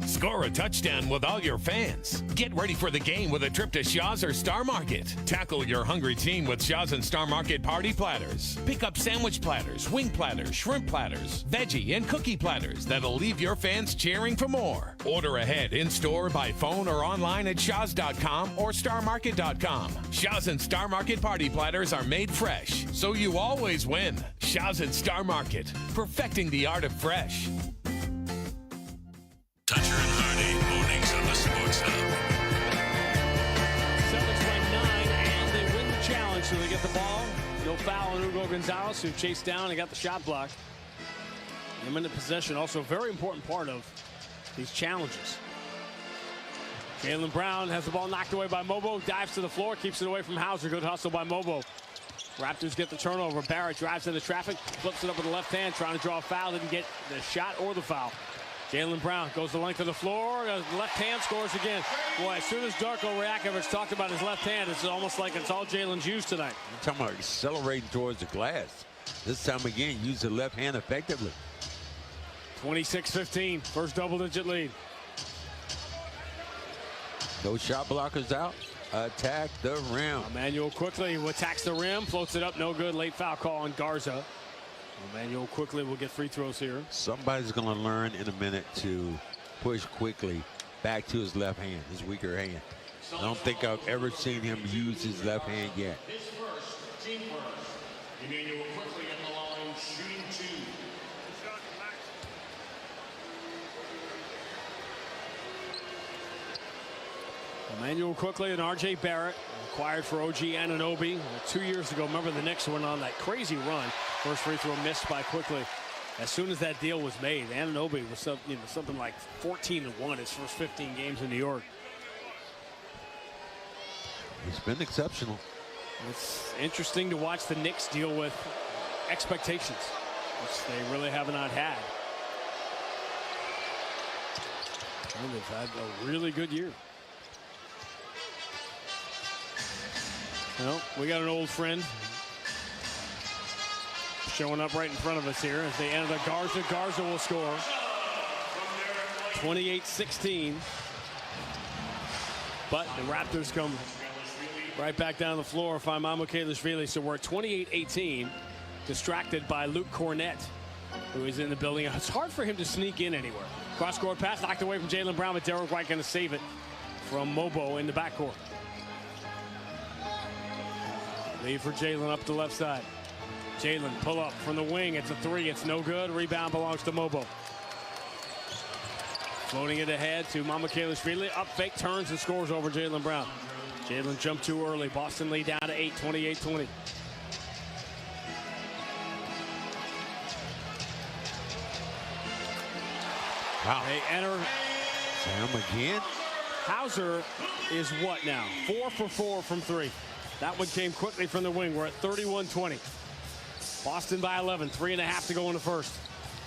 Score a touchdown with all your fans. Get ready for the game with a trip to Shaw's or Star Market. Tackle your hungry team with Shaw's and Star Market party platters. Pick up sandwich platters, wing platters, shrimp platters, veggie and cookie platters that'll leave your fans cheering for more. Order ahead in-store, by phone, or online at shaws.com or starmarket.com. Shaw's and Star Market party platters are made fresh, so you always win. Shaw's and Star Market, perfecting the art of fresh. Toucher and Hardy, mornings on the Sports Hub. Celtics by 9, and they win the challenge, so they get the ball. No foul on Hugo Gonzalez, who chased down and got the shot block. A minute possession, also a very important part of these challenges. Jaylen Brown has the ball knocked away by Mobo, dives to the floor, keeps it away from Hauser. Good hustle by Mobo. Raptors get the turnover. Barrett drives into traffic, flips it up with the left hand, trying to draw a foul. Didn't get the shot or the foul. Jaylen Brown goes the length of the floor. Left hand scores again. Boy, as soon as Darko Rajakovic talked about his left hand, it's almost like it's all Jaylen's used tonight. You're talking about accelerating towards the glass. This time again, use the left hand effectively. 26-15, first double-digit lead. No shot blockers out. Attack the rim. Emmanuel quickly attacks the rim, floats it up, no good. Late foul call on Garza. Emmanuel quickly will get free throws here. Somebody's going to learn in a minute to push quickly back to his left hand, his weaker hand. I don't think I've ever seen him use his left hand yet. His first team first. Emmanuel quickly at the line, shooting 2. Emmanuel quickly and R.J. Barrett acquired for OG Anunoby 2 years ago. Remember, the Knicks went on that crazy run. First free throw missed by quickly. As soon as that deal was made, Anunoby was something like 14-1 his first 15 games in New York. He's been exceptional. It's interesting to watch the Knicks deal with expectations, which they really have not had. And they've had a really good year. Well, we got an old friend showing up right in front of us here as they enter the Garza. Garza will score. 28-16. But the Raptors come right back down the floor, find Mamukelashvili. So we're at 28-18, distracted by Luke Cornett, who is in the building. It's hard for him to sneak in anywhere. Cross-court pass knocked away from Jaylen Brown, but Derek White going to save it from Mobo in the backcourt. Lead for Jaylen up the left side. Jaylen pull up from the wing. It's a three. It's no good. Rebound belongs to Mobo. Floating it ahead to Mamukelashvili. Up fake, turns and scores over Jaylen Brown. Jaylen jumped too early. Boston lead down to 8, 28-20. Wow. They enter. Sam again. Hauser is what now? 4 for 4 from 3. That one came quickly from the wing. We're at 31-20. Boston by 11. 3.5 to go in the first.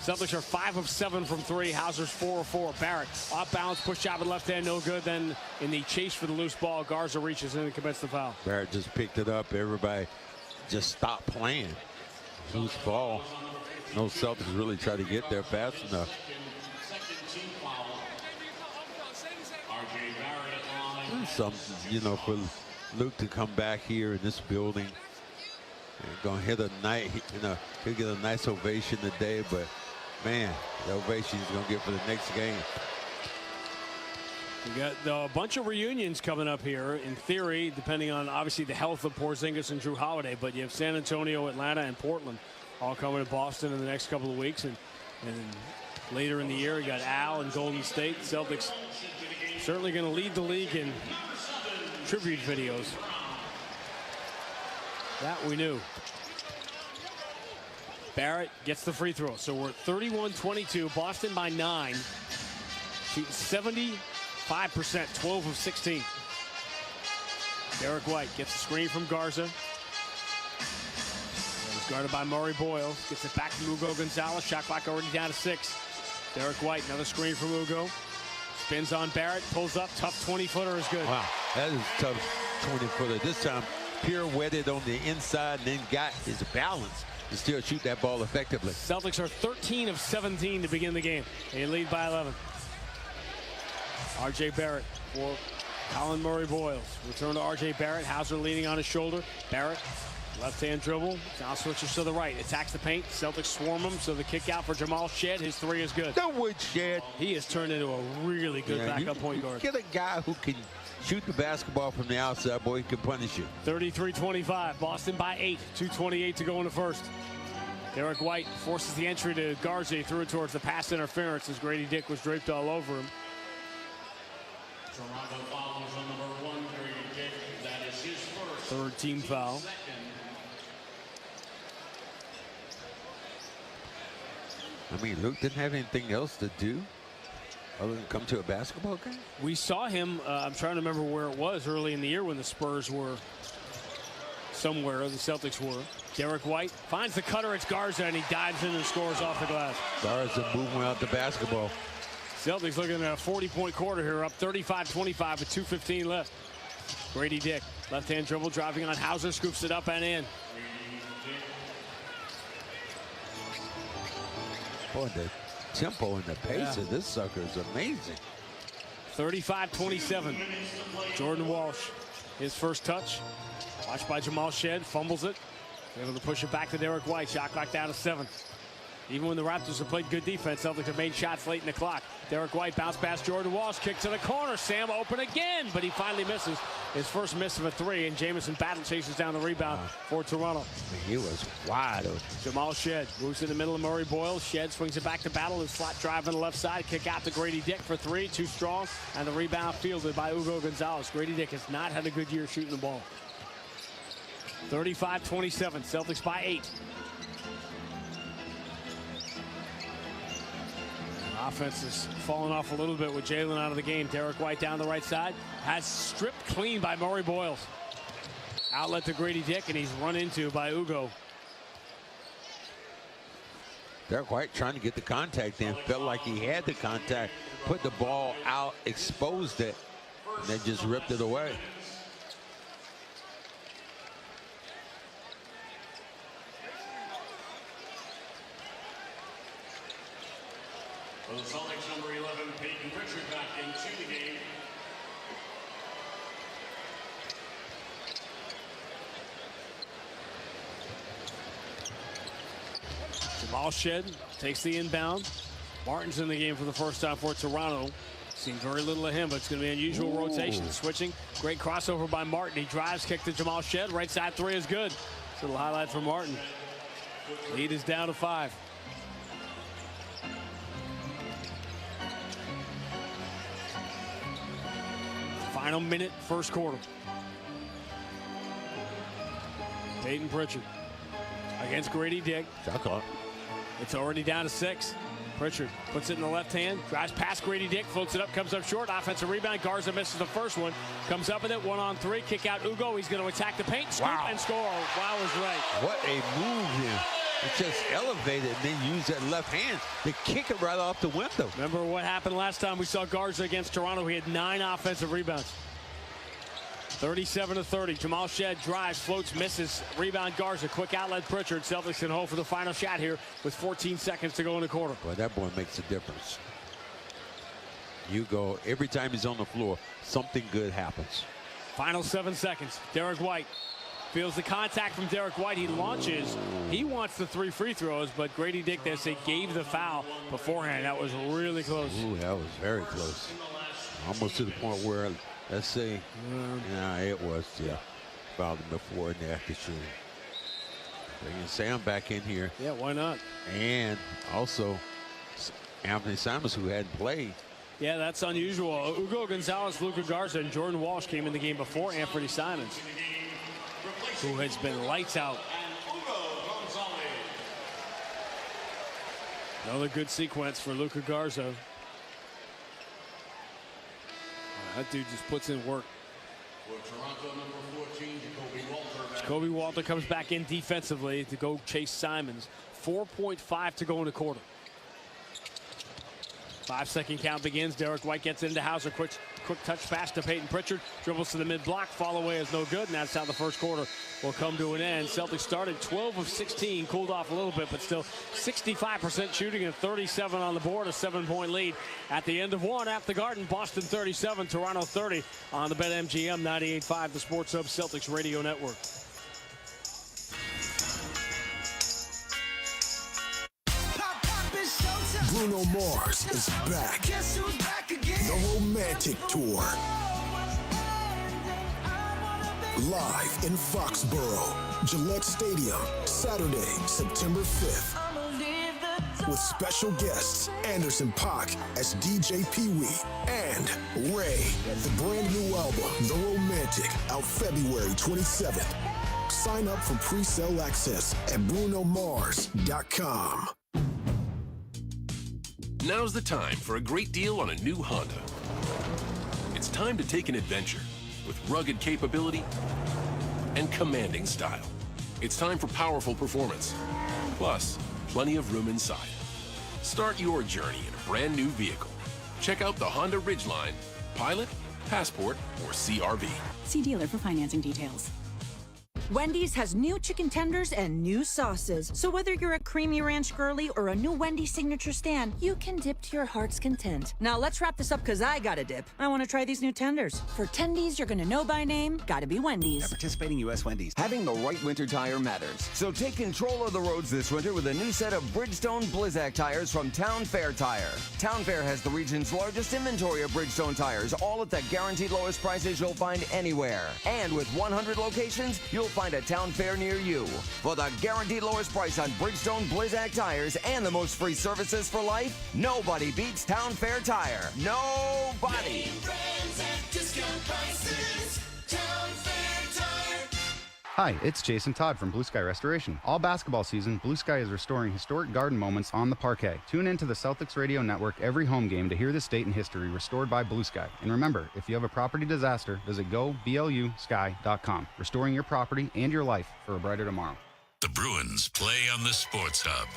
Celtics are 5 of 7 from 3. Hauser's 4 of 4. Barrett off balance, push shot with left hand, no good. Then in the chase for the loose ball, Garza reaches in and commits the foul. Barrett just picked it up. Everybody just stopped playing. Loose ball. No Celtics really try to get there fast enough. Something, you know, for Luke to come back here in this building and gonna hit a night, you know, he'll get a nice ovation today, but man, the ovation he's gonna get for the next game. We got a bunch of reunions coming up here, in theory, depending on obviously the health of Porzingis and Drew Holiday, but you have San Antonio, Atlanta, and Portland all coming to Boston in the next couple of weeks, and later in the year, you got Al and Golden State. Celtics certainly going to lead the league in tribute videos. That we knew. Barrett gets the free throw. So we're at 31-22. Boston by 9. Shooting 75%, 12 of 16. Derek White gets a screen from Garza. He's guarded by Murray Boyles. Gets it back to Ugo Gonzalez. Shot clock already down to 6. Derek White, another screen from Ugo. Spins on Barrett, pulls up, tough 20-footer is good. Wow, that is a tough 20-footer. This time, pirouetted on the inside and then got his balance to still shoot that ball effectively. Celtics are 13 of 17 to begin the game. They lead by 11. R.J. Barrett for Colin Murray Boyles. Return to R.J. Barrett. Hauser leaning on his shoulder. Barrett, left-hand dribble. Now switches to the right. Attacks the paint. Celtics swarm him, so the kick out for Jamal Shed. His three is good. No wood, Shed. He has turned into a really good backup point guard. Get a guy who can shoot the basketball from the outside, boy, he can punish you. 33-25. Boston by 8. 2:28 to go in the first. Derek White forces the entry to Garza. He threw it towards the pass interference as Grady Dick was draped all over him. Third team foul. I mean, Luke didn't have anything else to do other than come to a basketball game. We saw him, I'm trying to remember where it was early in the year when the Spurs were somewhere, the Celtics were. Derek White finds the cutter, it's Garza, and he dives in and scores off the glass. Garza moving out the basketball. Celtics looking at a 40-point quarter here, up 35-25 with 2:15 left. Grady Dick, left-hand dribble, driving on Hauser, scoops it up and in. Boy, the tempo and the pace of this sucker is amazing. 35-27. Jordan Walsh, his first touch. Watched by Jamal Shed, fumbles it. Able to push it back to Derek White. Shot clock down to 7. Even when the Raptors have played good defense, Celtics have made shots late in the clock. Derek White bounce past Jordan Walsh, kick to the corner. Sam open again, but he finally misses his first miss of a 3, and Jamison Battle chases down the rebound for Toronto. He was wide open. Jamal Shed moves in the middle of Murray Boyles. Shed swings it back to Battle and slot drive on the left side. Kick out to Grady Dick for 3, too strong, and the rebound fielded by Ugo Gonzalez. Grady Dick has not had a good year shooting the ball. 35-27, Celtics by 8. Offense is falling off a little bit with Jaylen out of the game. Derek White down the right side. Has stripped clean by Murray Boyles. Outlet to Grady Dick, and he's run into by Ugo. Derek White trying to get the contact in. Felt like he had the contact. Put the ball out, exposed it, and then just ripped it away. For the Celtics, number 11, Peyton Pritchard back into the game. Jamal Shed takes the inbound. Martin's in the game for the first time for Toronto. Seen very little of him, but it's going to be unusual rotation. Switching. Great crossover by Martin. He drives, kick to Jamal Shed. Right side three is good. It's a little highlight for Martin. Lead is down to 5. Final minute, first quarter. Peyton Pritchard against Grady Dick. It's already down to 6. Pritchard puts it in the left hand, drives past Grady Dick, floats it up, comes up short. Offensive rebound. Garza misses the first one. Comes up with it, 1-on-3. Kick out Ugo. He's going to attack the paint, scoop, and score. Wow is right. What a move here. It just elevated and then used that left hand to kick it right off the window. Remember what happened last time we saw Garza against Toronto? He had 9 offensive rebounds. 37-30. Jamal Shed drives, floats, misses. Rebound Garza. Quick outlet Pritchard. Celtics in hole for the final shot here with 14 seconds to go in the quarter. Boy, that boy makes a difference. Ugo, every time he's on the floor, something good happens. Final 7 seconds. Derek White feels the contact from Derek White. He launches. He wants the 3 free throws, but Grady Dick, they say, gave the foul beforehand. That was really close. Ooh, that was very close. Almost to the point where, let's see, it was, fouled him before and after shooting. Bringing Sam back in here. Yeah, why not? And also Anthony Simons, who hadn't played. Yeah, that's unusual. Ugo Gonzalez, Luka Garza, and Jordan Walsh came in the game before Anthony Simons, who has been lights out. Another good sequence for Luka Garza. That dude just puts in work. Jacoby Walter comes back in defensively to go chase Simons. 4.5 to go in the quarter. 5-second count begins. Derek White gets into Hauser. Quick touch pass to Peyton Pritchard. Dribbles to the mid-block. Fall away is no good, and that's how the first quarter will come to an end. Celtics started 12 of 16. Cooled off a little bit, but still 65% shooting and 37 on the board. A 7-point lead at the end of one at the Garden. Boston 37, Toronto 30 on the BetMGM 98.5, the Sports Hub Celtics Radio Network. Bruno Mars is back. The Romantic Tour. Live in Foxborough, Gillette Stadium, Saturday, September 5th. With special guests, Anderson .Paak as DJ Pee-wee and Ray. The brand new album, The Romantic, out February 27th. Sign up for pre-sale access at BrunoMars.com. Now's the time for a great deal on a new Honda. It's time to take an adventure with rugged capability and commanding style. It's time for powerful performance, plus plenty of room inside. Start your journey in a brand new vehicle. Check out the Honda Ridgeline, Pilot, Passport, or CR-V. See dealer for financing details. Wendy's has new chicken tenders and new sauces. So whether you're a creamy ranch girly or a new Wendy's signature stand, you can dip to your heart's content. Now let's wrap this up because I gotta dip. I want to try these new tenders. For tendies you're gonna know by name, gotta be Wendy's. At participating U.S. Wendy's. Having the right winter tire matters. So take control of the roads this winter with a new set of Bridgestone Blizzak tires from Town Fair Tire. Town Fair has the region's largest inventory of Bridgestone tires, all at the guaranteed lowest prices you'll find anywhere. And with 100 locations, you'll find a Town Fair near you. For the guaranteed lowest price on Bridgestone Blizzak tires and the most free services for life, nobody beats Town Fair Tire. Nobody. Hi, it's Jason Todd from Blue Sky Restoration. All basketball season, Blue Sky is restoring historic garden moments on the parquet. Tune in to the Celtics Radio Network every home game to hear this date in history restored by Blue Sky. And remember, if you have a property disaster, visit goblusky.com. Restoring your property and your life for a brighter tomorrow. The Bruins play on the Sports Hub.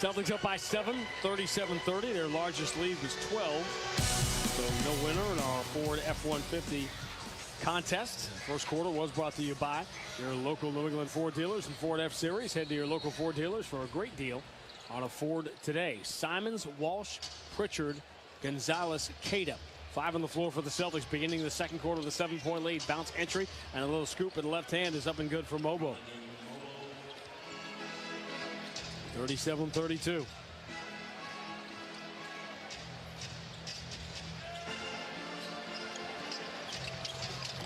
Celtics up by 7, 37-30. Their largest lead was 12. So no winner in our Ford F-150 contest. First quarter was brought to you by your local New England Ford dealers and Ford F-Series. Head to your local Ford dealers for a great deal on a Ford today. Simons, Walsh, Pritchard, Gonzalez, Queta. 5 on the floor for the Celtics beginning the second quarter with a 7-point lead. Bounce entry and a little scoop in the left hand is up and good for Mobo. 37-32.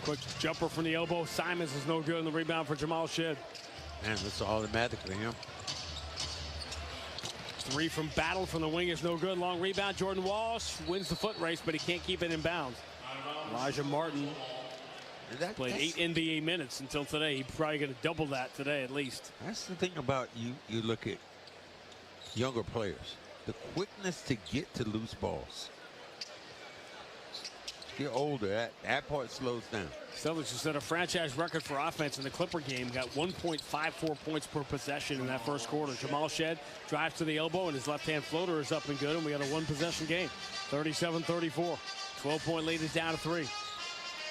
Quick jumper from the elbow. Simons is no good in the rebound for Jamal Shead. Man, that's automatic for him. 3 from Battle from the wing is no good. Long rebound. Jordan Walsh wins the foot race, but he can't keep it in bounds. Elijah Martin played 8 NBA minutes until today. He's probably going to double that today at least. That's the thing about you look at younger players. The quickness to get to loose balls. Get older, that part slows down. Celtics just set a franchise record for offense in the Clipper game. Got 1.54 points per possession in that first quarter. Jamal Shead drives to the elbow, and his left-hand floater is up and good, and we got a one-possession game. 37-34. 12-point lead is down to 3.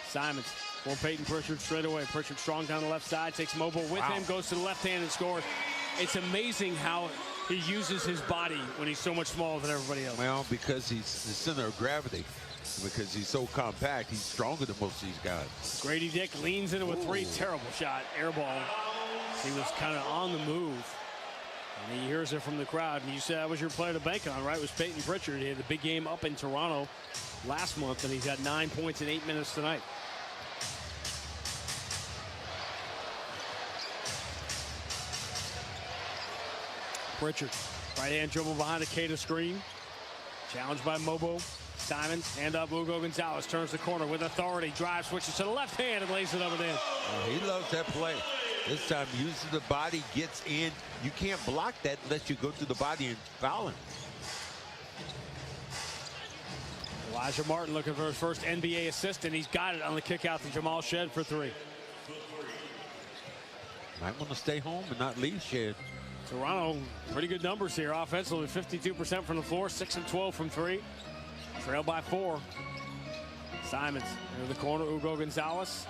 Simons for Peyton Pritchard straight away. Pritchard strong down the left side, takes Mobile with him, goes to the left hand and scores. It's amazing how he uses his body when he's so much smaller than everybody else. Well, because he's the center of gravity. Because he's so compact, he's stronger than most of these guys. Grady Dick leans into a 3. Terrible shot. Air ball. He was kind of on the move. And he hears it from the crowd. And you said that was your player to bank on, right? It was Peyton Pritchard. He had the big game up in Toronto last month, and he's got 9 points in 8 minutes tonight. Pritchard. Right hand dribble behind a Queta screen. Challenged by Mobo. Simons, hand up, Hugo Gonzalez turns the corner with authority, drives, switches to the left hand and lays it up and in. He loves that play. This time uses the body, gets in. You can't block that unless you go to the body and foul him. Elijah Martin looking for his first NBA assist, and he's got it on the kick out to Jamal Shead for 3. Might want to stay home and not leave Shead. Toronto, pretty good numbers here offensively. 52% from the floor, 6 and 12 from 3. Trailed by 4. Simons into the corner. Hugo Gonzalez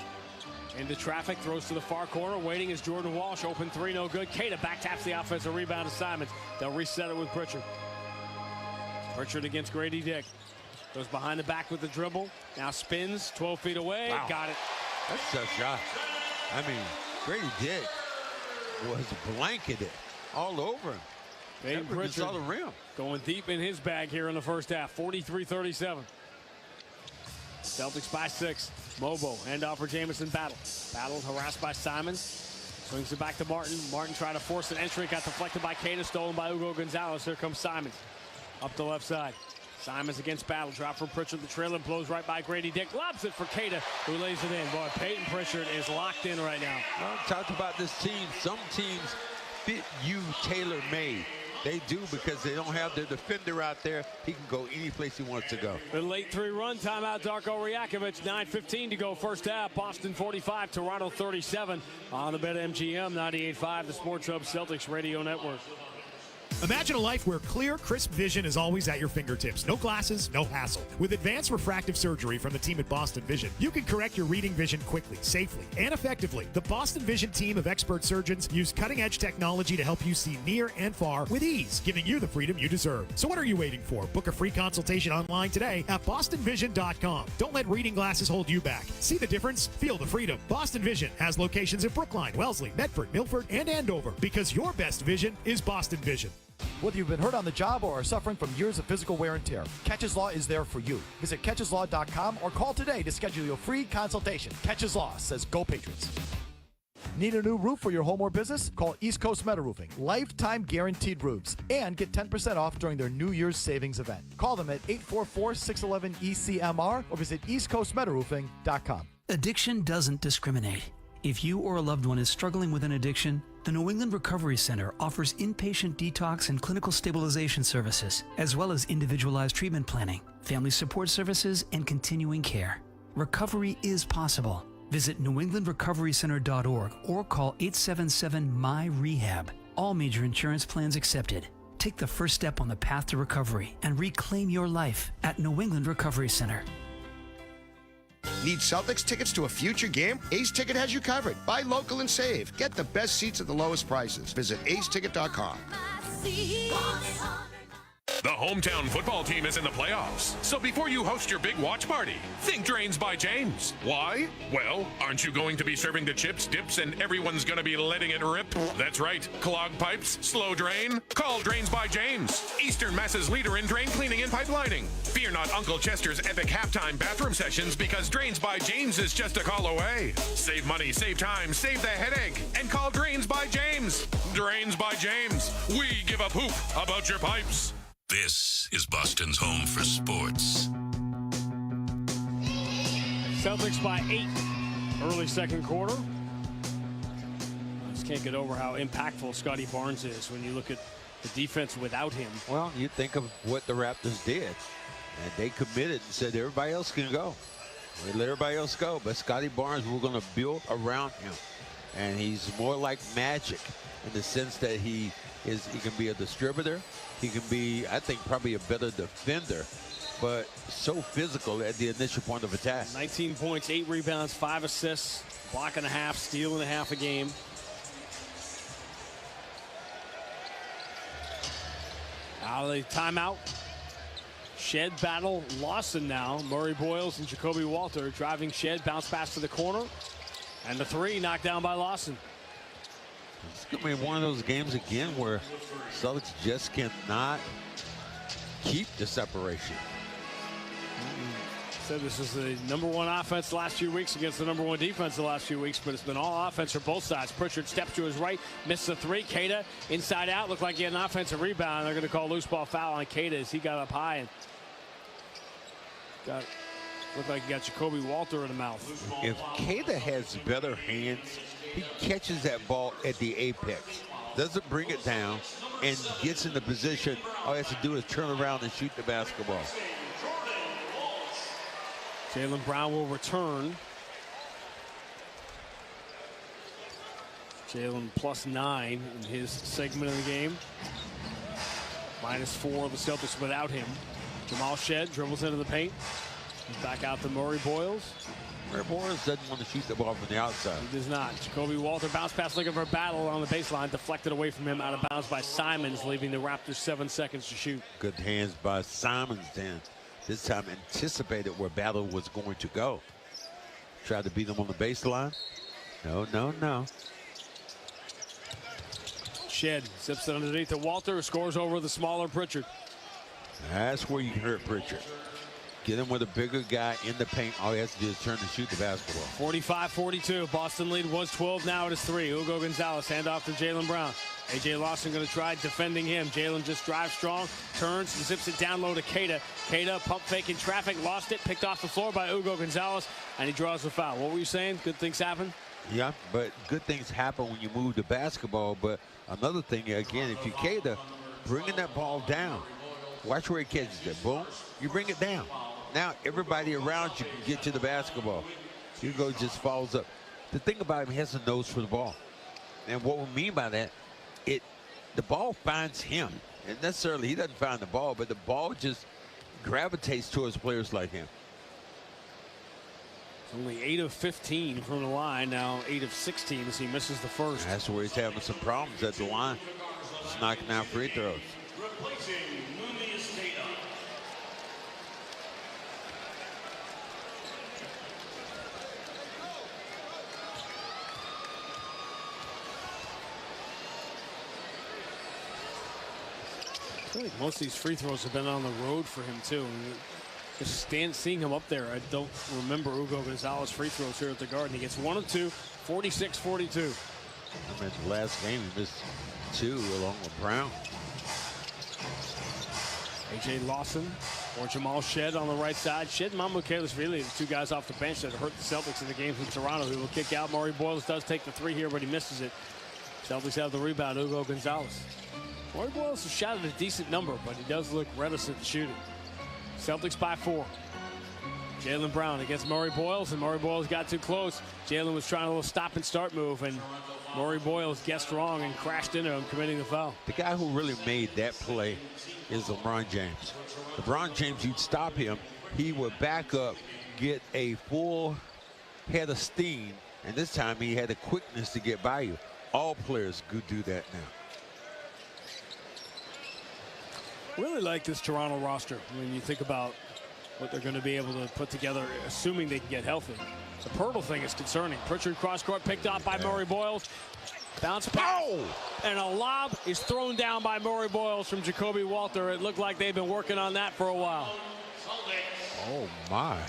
into traffic, throws to the far corner. Waiting is Jordan Walsh. Open 3, no good. Queta back taps the offensive rebound to Simons. They'll reset it with Pritchard. Pritchard against Grady Dick. Goes behind the back with the dribble. Now spins 12 feet away. Wow. Got it. That's a tough shot. I mean, Grady Dick was blanketed all over him. Peyton Pritchard saw the rim. Going deep in his bag here in the first half. 43-37. Celtics by 6. Mobo, handoff for Jamison Battle. Battle harassed by Simons. Swings it back to Martin. Martin tried to force an entry. Got deflected by Queta. Stolen by Hugo Gonzalez. Here comes Simons. Up the left side. Simons against Battle. Drop from Pritchard. The trailer blows right by Grady Dick. Lobs it for Queta, who lays it in. Boy, Peyton Pritchard is locked in right now. Well, talked about this team. Some teams fit you tailor-made. They do because they don't have their defender out there. He can go any place he wants to go. The late 3-run timeout, Darko Rajakovic. 9:15 to go first half. Boston 45, Toronto 37 on the BetMGM 98.5, the Sports Hub Celtics Radio Network. Imagine a life where clear, crisp vision is always at your fingertips. No glasses, no hassle. With advanced refractive surgery from the team at Boston Vision, you can correct your reading vision quickly, safely, and effectively. The Boston Vision team of expert surgeons use cutting-edge technology to help you see near and far with ease, giving you the freedom you deserve. So what are you waiting for? Book a free consultation online today at bostonvision.com. Don't let reading glasses hold you back. See the difference? Feel the freedom. Boston Vision has locations in Brookline, Wellesley, Medford, Milford, and Andover, because your best vision is Boston Vision. Whether you've been hurt on the job or are suffering from years of physical wear and tear, Catches Law is there for you. Visit catcheslaw.com or call today to schedule your free consultation. Catches Law says go Patriots. Need a new roof for your home or business? Call East Coast Metal Roofing. Lifetime guaranteed roofs. And get 10% off during their New Year's savings event. Call them at 844-611-ECMR or visit eastcoastmetalroofing.com. Addiction doesn't discriminate. If you or a loved one is struggling with an addiction, the New England Recovery Center offers inpatient detox and clinical stabilization services, as well as individualized treatment planning, family support services, and continuing care. Recovery is possible. Visit newenglandrecoverycenter.org or call 877-MY-REHAB. All major insurance plans accepted. Take the first step on the path to recovery and reclaim your life at New England Recovery Center. Need Celtics tickets to a future game? Ace Ticket has you covered. Buy local and save. Get the best seats at the lowest prices. Visit aceticket.com. The hometown football team is in the playoffs, so before you host your big watch party, think Drains by James. Why? Well, aren't you going to be serving the chips, dips, and everyone's going to be letting it rip? That's right. Clogged pipes, slow drain? Call Drains by James, Eastern Mass's leader in drain cleaning and pipelining. Fear not Uncle Chester's epic halftime bathroom sessions, because Drains by James is just a call away. Save money, save time, save the headache, and call Drains by James. Drains by James. We give a poop about your pipes. This is Boston's home for sports. Celtics by 8, early second quarter. Just can't get over how impactful Scotty Barnes is when you look at the defense without him. Well, you think of what the Raptors did, and they committed and said everybody else can go. We let everybody else go, but Scotty Barnes, we're going to build around him, and he's more like Magic in the sense that he can be a distributor. He can be, I think, probably a better defender, but so physical at the initial point of attack. 19 points, 8 rebounds, 5 assists, block and a half, steal and a half a game. Out of the timeout. Shed battle Lawson now. Murray Boyles and Jacoby Walter driving Shed, bounce pass to the corner. And the 3 knocked down by Lawson. It's going to be one of those games again where Celtics just cannot keep the separation. Said this is the #1 offense the last few weeks against the #1 defense the last few weeks, but it's been all offense for both sides. Pritchard steps to his right, misses a 3. Queta inside out, looked like he had an offensive rebound. They're going to call loose ball foul on Queta as he got up high and looked like he got Jacoby Walter in the mouth. If Queta has better hands, he catches that ball at the apex, doesn't bring it down, and gets in the position. All he has to do is turn around and shoot the basketball. Jaylen Brown will return. Jaylen +9 in his segment of the game. -4 the Celtics without him. Jamal Shed dribbles into the paint. Back out to Murray Boyles. Murray Boyles doesn't want to shoot the ball from the outside. He does not. Jacoby Walter bounce pass looking for a battle on the baseline. Deflected away from him, out of bounds by Simons, leaving the Raptors 7 seconds to shoot. Good hands by Simons then. This time anticipated where battle was going to go. Tried to beat him on the baseline. No. Shed zips it underneath to Walter, who scores over the smaller Pritchard. That's where you can hurt Pritchard. Get him with a bigger guy in the paint. All he has to do is turn and shoot the basketball. 45-42. Boston lead was 12. Now it is 3. Hugo Gonzalez handoff to Jaylen Brown. A.J. Lawson going to try defending him. Jaylen just drives strong, turns and zips it down low to Queta. Queta pump fake in traffic, lost it, picked off the floor by Hugo Gonzalez, and he draws the foul. What were you saying? Good things happen? Yeah, but good things happen when you move the basketball. But another thing, again, if you Queta, bringing that ball down. Watch where he catches it. Boom. You bring it down. Now everybody around you can get to the basketball. Hugo just falls up. The thing about him, he has a nose for the ball. And what we mean by that, the ball finds him. And necessarily he doesn't find the ball, but the ball just gravitates towards players like him. Only 8 of 15 from the line, now 8 of 16 as he misses the first. That's where he's having some problems at the line. Just knocking out free throws. I feel like most of these free throws have been on the road for him too. Just seeing him up there, I don't remember Hugo Gonzalez free throws here at the Garden. He gets 1 of 2, 46-42. I mean, the last game he missed 2 along with Brown. A.J. Lawson Or Jamal Shedd on the right side. Shedd and Mamukelashvili, the two guys off the bench that hurt the Celtics in the game from Toronto, who will kick out. Murray Boyles does take the three here, but he misses it. Celtics have the rebound, Hugo Gonzalez. Murray Boyles has shot at a decent number, but he does look reticent to shoot it. Celtics by 4. Jaylen Brown against Murray Boyles, and Murray Boyles got too close. Jaylen was trying a little stop and start move, and Murray Boyles guessed wrong and crashed into him, committing the foul. The guy who really made that play is LeBron James. LeBron James, you'd stop him, he would back up, get a full head of steam, and this time he had the quickness to get by you. All players could do that now. Really like this Toronto roster when you think about what they're going to be able to put together, assuming they can get healthy. The Pirtle thing is concerning. Pritchard cross court picked off by Murray Boyles. Bounce pass. And a lob is thrown down by Murray Boyles from Jacoby Walter. It looked like they've been working on that for a while. Oh, my.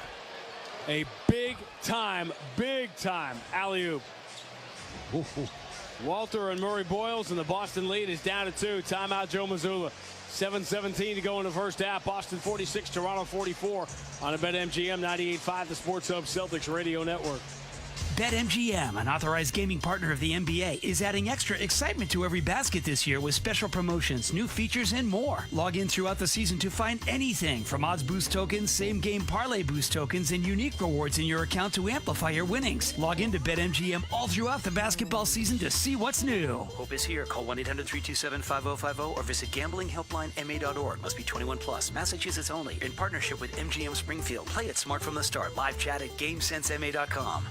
A big time alley-oop. Walter and Murray Boyles, and the Boston lead is down to 2. Timeout, Joe Mazzulla. 7:17 to go in the first half. Boston 46, Toronto 44 on a BetMGM 98.5, the Sports Hub Celtics Radio Network. BetMGM, an authorized gaming partner of the NBA, is adding extra excitement to every basket this year with special promotions, new features, and more. Log in throughout the season to find anything from odds boost tokens, same-game parlay boost tokens, and unique rewards in your account to amplify your winnings. Log in to BetMGM all throughout the basketball season to see what's new. Hope is here. Call 1-800-327-5050 or visit gamblinghelplinema.org. Must be 21 plus. Massachusetts only. In partnership with MGM Springfield. Play it smart from the start. Live chat at GameSenseMA.com.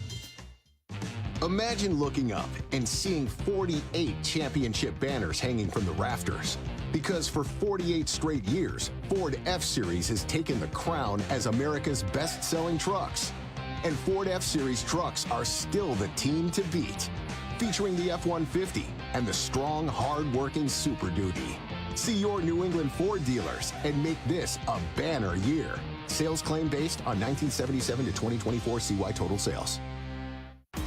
Imagine looking up and seeing 48 championship banners hanging from the rafters. Because for 48 straight years, Ford F-Series has taken the crown as America's best-selling trucks. And Ford F-Series trucks are still the team to beat. Featuring the F-150 and the strong, hard-working Super Duty. See your New England Ford dealers and make this a banner year. Sales claim based on 1977 to 2024 CY total sales.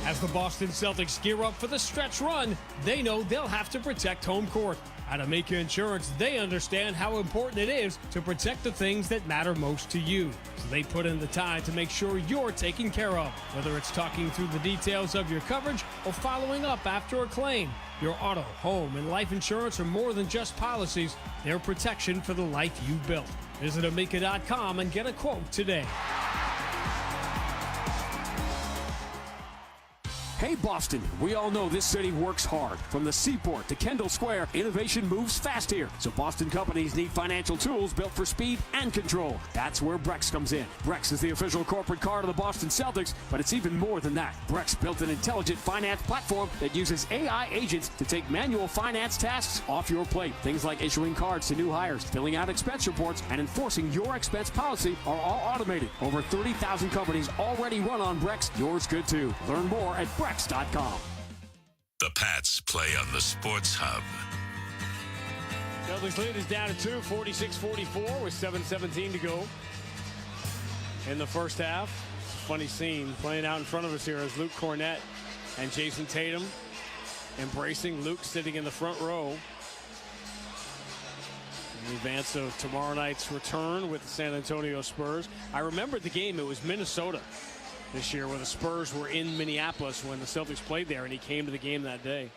As the Boston Celtics gear up for the stretch run, they know they'll have to protect home court. At Amica Insurance, they understand how important it is to protect the things that matter most to you. So they put in the time to make sure you're taken care of. Whether it's talking through the details of your coverage or following up after a claim, your auto, home, and life insurance are more than just policies. They're protection for the life you built. Visit Amica.com and get a quote today. Hey Boston, we all know this city works hard. From the Seaport to Kendall Square, innovation moves fast here. So Boston companies need financial tools built for speed and control. That's where Brex comes in. Brex is the official corporate card of the Boston Celtics, but it's even more than that. Brex built an intelligent finance platform that uses AI agents to take manual finance tasks off your plate. Things like issuing cards to new hires, filling out expense reports, and enforcing your expense policy are all automated. Over 30,000 companies already run on Brex. Yours could too. Learn more at Brex.com. The Pats play on the Sports Hub. Celtics lead is down to 2, 46-44 with 7:17 to go in the first half. Funny scene playing out in front of us here as Luke Cornett and Jason Tatum embracing. Luke sitting in the front row in advance of tomorrow night's return with the San Antonio Spurs. I remembered the game. It was Minnesota this year where the Spurs were in Minneapolis when the Celtics played there, and he came to the game that day.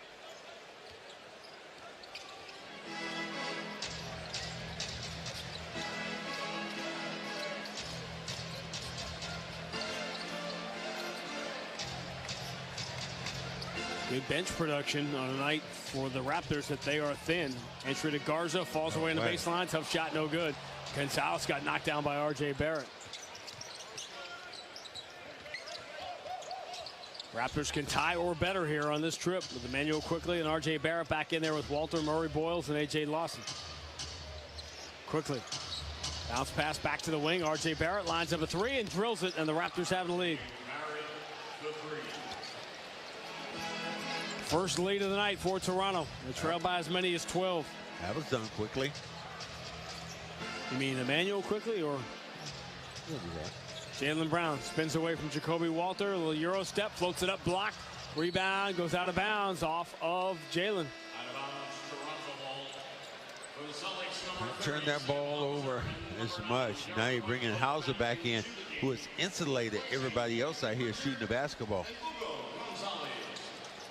Good bench production on a night for the Raptors that they are thin. Entry to Garza, falls away in the baseline. Tough shot, no good. Gonzalez got knocked down by R.J. Barrett. Raptors can tie or better here on this trip with Emmanuel Quickly and R.J. Barrett back in there with Walter, Murray Boyles, and A.J. Lawson. Quickly. Bounce pass back to the wing. R.J. Barrett lines up a three and drills it, and the Raptors have the lead. First lead of the night for Toronto. They trail by as many as 12. That was done quickly. You mean Emmanuel Quickly or? Jaylen Brown spins away from Jacoby Walter. A little Euro step, floats it up, block. Rebound, goes out of bounds off of Jaylen. Turn that ball over as much. Now you're bringing Hauser back in, who has insulated everybody else out here shooting the basketball.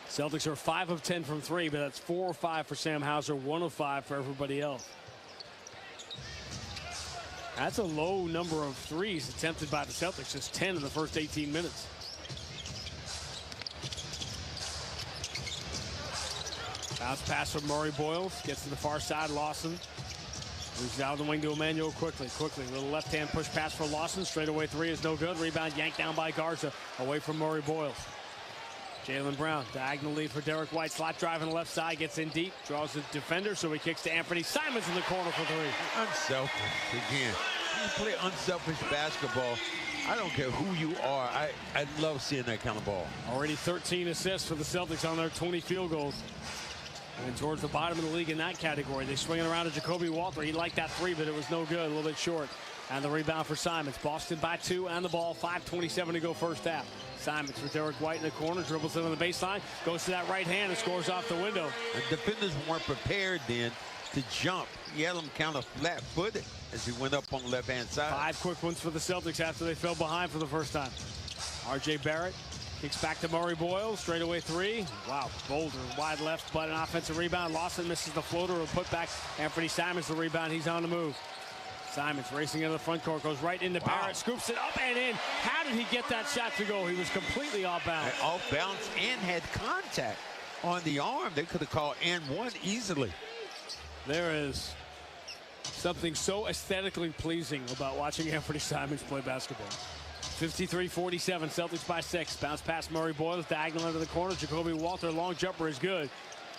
Celtics are 5 of 10 from 3, but that's 4 of 5 for Sam Hauser, 1 of 5 for everybody else. That's a low number of threes attempted by the Celtics, just 10 in the first 18 minutes. Bounce pass from Murray Boyles, gets to the far side. Lawson moves out of the wing to Emmanuel quickly. A little left-hand push pass for Lawson. Straightaway three is no good. Rebound yanked down by Garza, away from Murray Boyles. Jaylen Brown, diagonal lead for Derek White. Slot drive on the left side, gets in deep, draws the defender, so he kicks to Anthony Simons in the corner for three. Unselfish again. You play unselfish basketball. I don't care who you are. I love seeing that kind of ball. Already 13 assists for the Celtics on their 20 field goals. And towards the bottom of the league in that category. They swing it around to Jacoby Walter. He liked that three, but it was no good, a little bit short. And the rebound for Simons. Boston by 2 and the ball. 5:27 to go first half. Simons for Derek White in the corner, dribbles in on the baseline, goes to that right hand and scores off the window. The defenders weren't prepared then to jump. He had them kind of flat-footed as he went up on the left-hand side. 5 quick ones for the Celtics after they fell behind for the first time. R.J. Barrett kicks back to Murray Boyles, straightaway three. Wow, Boulder wide left, but an offensive rebound. Lawson misses the floater, or put back. Anthony Simons the rebound. He's on the move. Simons racing into the front court, goes right into Barrett, scoops it up and in. How did he get that shot to go? He was completely off balance. Off balance and had contact on the arm. They could have called and one easily. There is something so aesthetically pleasing about watching Anthony Simons play basketball. 53-47, Celtics by 6. Bounce past Murray Boyles, diagonal into the corner. Jacoby Walter, long jumper is good.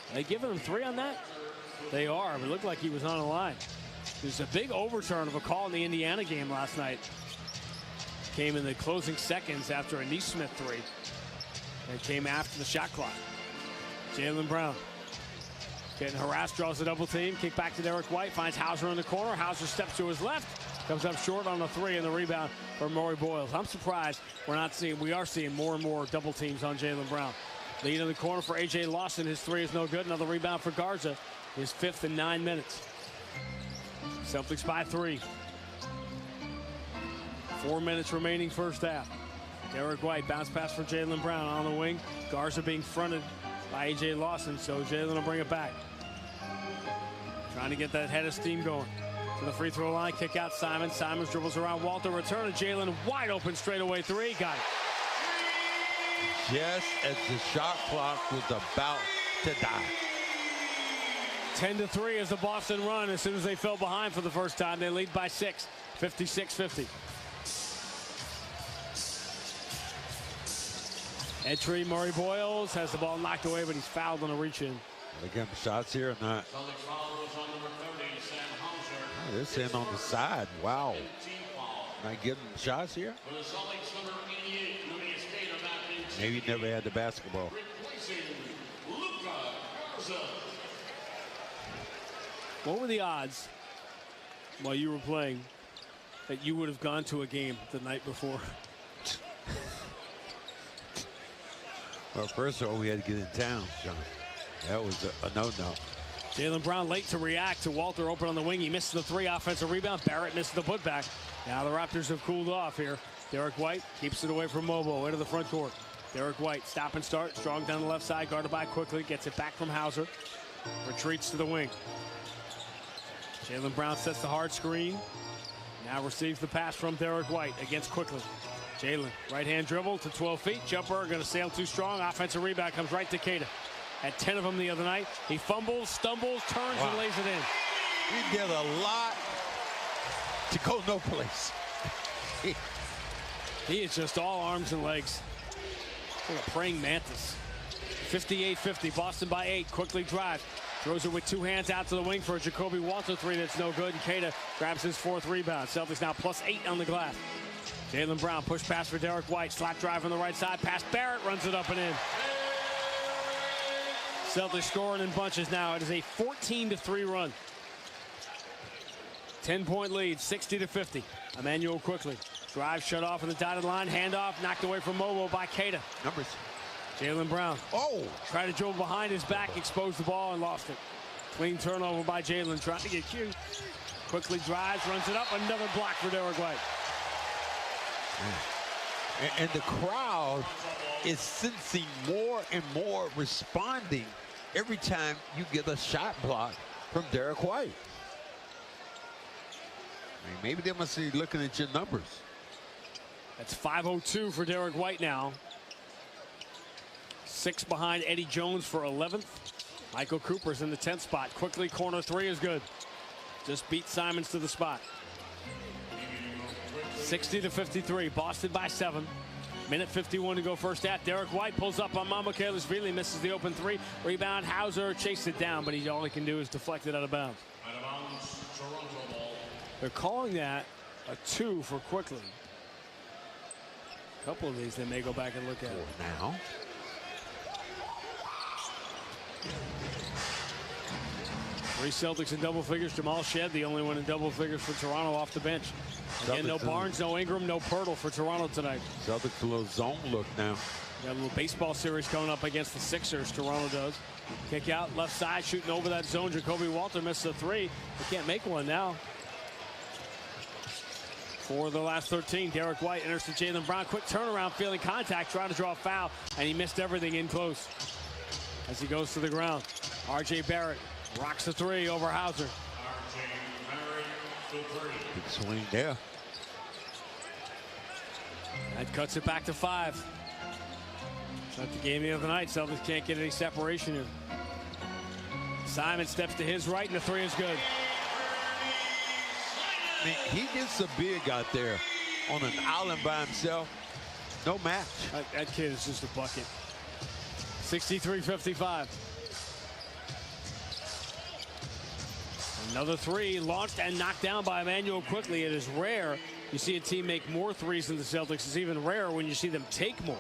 Are they giving him 3 on that? They are, but it looked like he was on the line. There's a big overturn of a call in the Indiana game last night. Came in the closing seconds after a Neesmith three. And came after the shot clock. Jaylen Brown getting harassed, draws a double team. Kick back to Derek White, finds Hauser in the corner. Hauser steps to his left, comes up short on the three, and the rebound for Murray Boyles. I'm surprised we are seeing more and more double teams on Jaylen Brown. Lead in the corner for A.J. Lawson. His three is no good. Another rebound for Garza. His 5th in 9 minutes. Celtics by 3. 4 minutes remaining first half. Derek White, bounce pass for Jaylen Brown on the wing. Garza being fronted by A.J. Lawson, so Jaylen will bring it back. Trying to get that head of steam going. To the free throw line, kick out Simons. Simons dribbles around Walter, return to Jaylen, wide open straightaway three, got it. Just as the shot clock was about to die. 10-3 is the Boston run. As soon as they fell behind for the first time, they lead by 6, 56-50. Entry, Murray Boyles has the ball knocked away, but he's fouled on a reach-in. They give him shots here or not? Oh, they're sitting on the side. Wow. Not giving him shots here? Maybe he never had the basketball. What were the odds while you were playing that you would have gone to a game the night before? Well, first of all, we had to get in town, John. That was a no-no. Jaylen Brown late to react to Walter open on the wing. He misses the three, offensive rebound. Barrett misses the putback. Now the Raptors have cooled off here. Derek White keeps it away from Mobo into the front court. Derek White, stop and start. Strong down the left side, guarded by quickly. Gets it back from Hauser. Retreats to the wing. Jaylen Brown sets the hard screen. Now receives the pass from Derek White against Quickly. Jaylen, right-hand dribble to 12 feet. Jumper, going to sail too strong. Offensive rebound comes right to Keita. Had 10 of them the other night. He fumbles, stumbles, turns, and lays it in. He did a lot to go no place. He is just all arms and legs. Like a praying mantis. 58-50, Boston by 8. Quickly drives. Throws it with 2 hands out to the wing for a Jacoby Walter three that's no good. And Keita grabs his 4th rebound. Celtics now +8 on the glass. Jaylen Brown, push pass for Derek White. Slap drive on the right side. Pass Barrett, runs it up and in. Celtics scoring in bunches now. It is a 14-3 run. 10-point lead, 60-50. Emmanuel Quickly. Drive shut off at the dotted line. Handoff knocked away from Mobo by Keita. Numbers. Jaylen Brown. Oh! Tried to dribble behind his back, exposed the ball, and lost it. Clean turnover by Jalen, trying to get cute. Quickly drives, runs it up. Another block for Derek White. And the crowd is sensing more and more responding every time you get a shot block from Derek White. I mean, maybe they must be looking at your numbers. That's 5:02 for Derek White now. 6 behind Eddie Jones for 11th. Michael Cooper's in the 10th spot. Quickly, corner three is good. Just beat Simons to the spot. 60-53. Boston by 7. Minute 51 to go first half. Derek White pulls up on Mamukelashvili, misses the open three. Rebound, Hauser chases it down, but all he can do is deflect it out of bounds. They're calling that a 2 for Quickly. A couple of these they may go back and look at. Now. Three Celtics in double figures. Jamal Shed, the only one in double figures for Toronto off the bench. Again, no Barnes, no Ingram, no Pirtle for Toronto tonight. Celtics a little zone look now. Got a little baseball series coming up against the Sixers. Toronto does. Kick out, left side, shooting over that zone. Jacoby Walter misses a three. They can't make one now. For the last 13, Derek White enters to Jaylen Brown. Quick turnaround, feeling contact, trying to draw a foul, and he missed everything in close as he goes to the ground. R.J. Barrett rocks the three over Hauser. Big swing there. That cuts it back to 5. Not the game of the night. Celtics can't get any separation here. Simon steps to his right, and the three is good. I mean, he gets a big out there on an island by himself. No match. That kid is just a bucket. 63-55. Another three launched and knocked down by Emmanuel Quickly. It is rare you see a team make more threes than the Celtics. It's even rarer when you see them take more.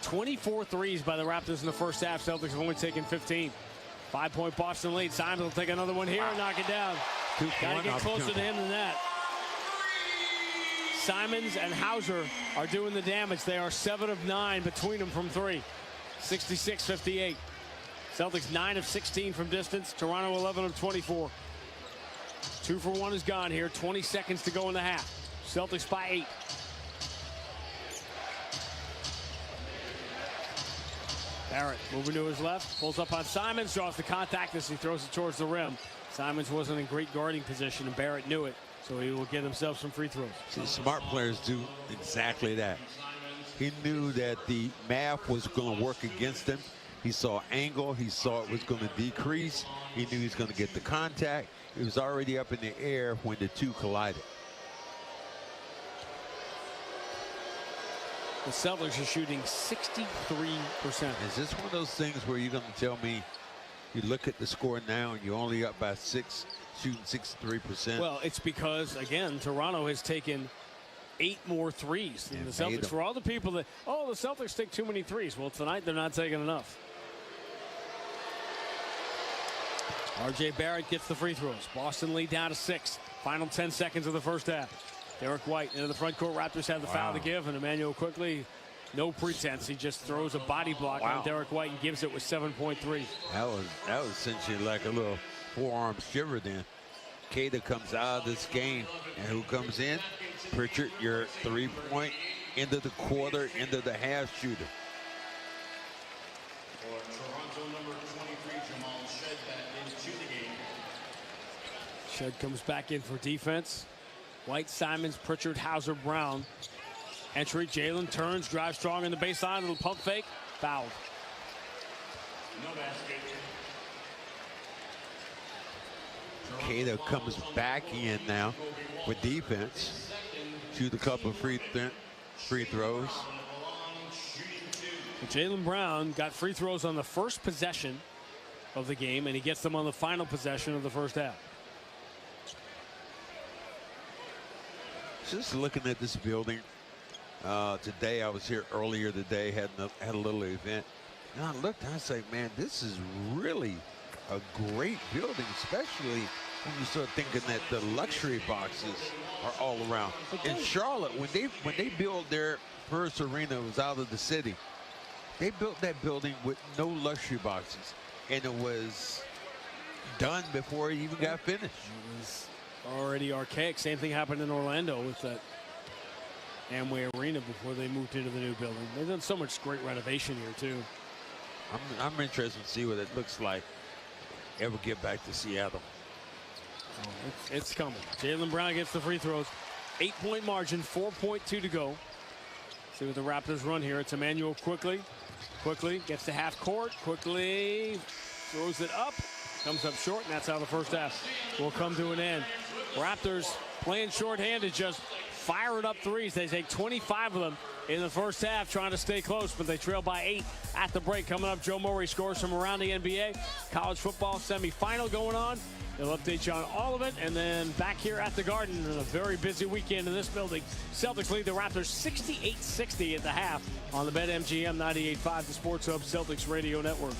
24 threes by the Raptors in the first half. Celtics have only taken 15. 5-point Boston lead. Simons will take another one here and knock it down. Got to get closer to him than that. Simons and Hauser are doing the damage. They are 7 of 9 between them from three. 66-58. Celtics 9 of 16 from distance. Toronto 11 of 24. 2 for 1 is gone here. 20 seconds to go in the half. Celtics by 8. Barrett moving to his left, pulls up on Simons, draws the contact as he throws it towards the rim. Simons wasn't in great guarding position, and Barrett knew it, so he will get himself some free throws. See, smart players do exactly that. He knew that the math was going to work against him. He saw angle. He saw it was going to decrease. He knew he was going to get the contact. It was already up in the air when the two collided. The Celtics are shooting 63%. Is this one of those things where you're going to tell me you look at the score now and you're only up by 6, shooting 63%? Well, it's because, again, Toronto has taken 8 more threes than the Celtics. For all the people that, oh, the Celtics take too many threes. Well, tonight they're not taking enough. R.J. Barrett gets the free throws. Boston lead down to 6. Final 10 seconds of the first half. Derek White into the front court. Raptors have the foul to give, and Emmanuel Quickly, no pretense. He just throws a body block on Derek White and gives it with 7.3. That was essentially like a little forearm shiver then. Cada comes out of this game, and who comes in? Pritchard, your 3-point, end of the quarter, end of the half shooter. Toronto number 23, Jamal Shed back into the game. Shed comes back in for defense. White, Simons, Pritchard, Hauser, Brown. Entry, Jalen turns, drives strong in the baseline, little pump fake, fouled. No basket. Cada comes back in now with defense. Shoot a couple of free throws. Jaylen Brown got free throws on the first possession of the game, and he gets them on the final possession of the first half. Just looking at this building today, I was here earlier today, had a little event, and I looked and I say, man, this is really a great building, especially when you start thinking that the luxury boxes are all around. In Charlotte, when they built their first arena, it was out of the city. They built that building with no luxury boxes, and it was done before he even got finished. It was already archaic. Same thing happened in Orlando with that Amway Arena before they moved into the new building. They've done so much great renovation here, too. I'm interested to see what it looks like ever get back to Seattle. Oh, it's coming. Jaylen Brown gets the free throws. 8-point margin, 4.2 to go. See what the Raptors run here. It's Emmanuel quickly gets to half court. Quickly throws it up. Comes up short, and that's how the first half will come to an end. Raptors playing shorthanded, just firing up threes. They take 25 of them in the first half, trying to stay close, but they trail by 8 at the break. Coming up, Joe Morey scores from around the NBA. College football semifinal going on. They'll update you on all of it. And then back here at the Garden, in a very busy weekend in this building, Celtics lead the Raptors 68-60 at the half on the BetMGM 98.5, the Sports Hub Celtics Radio Network.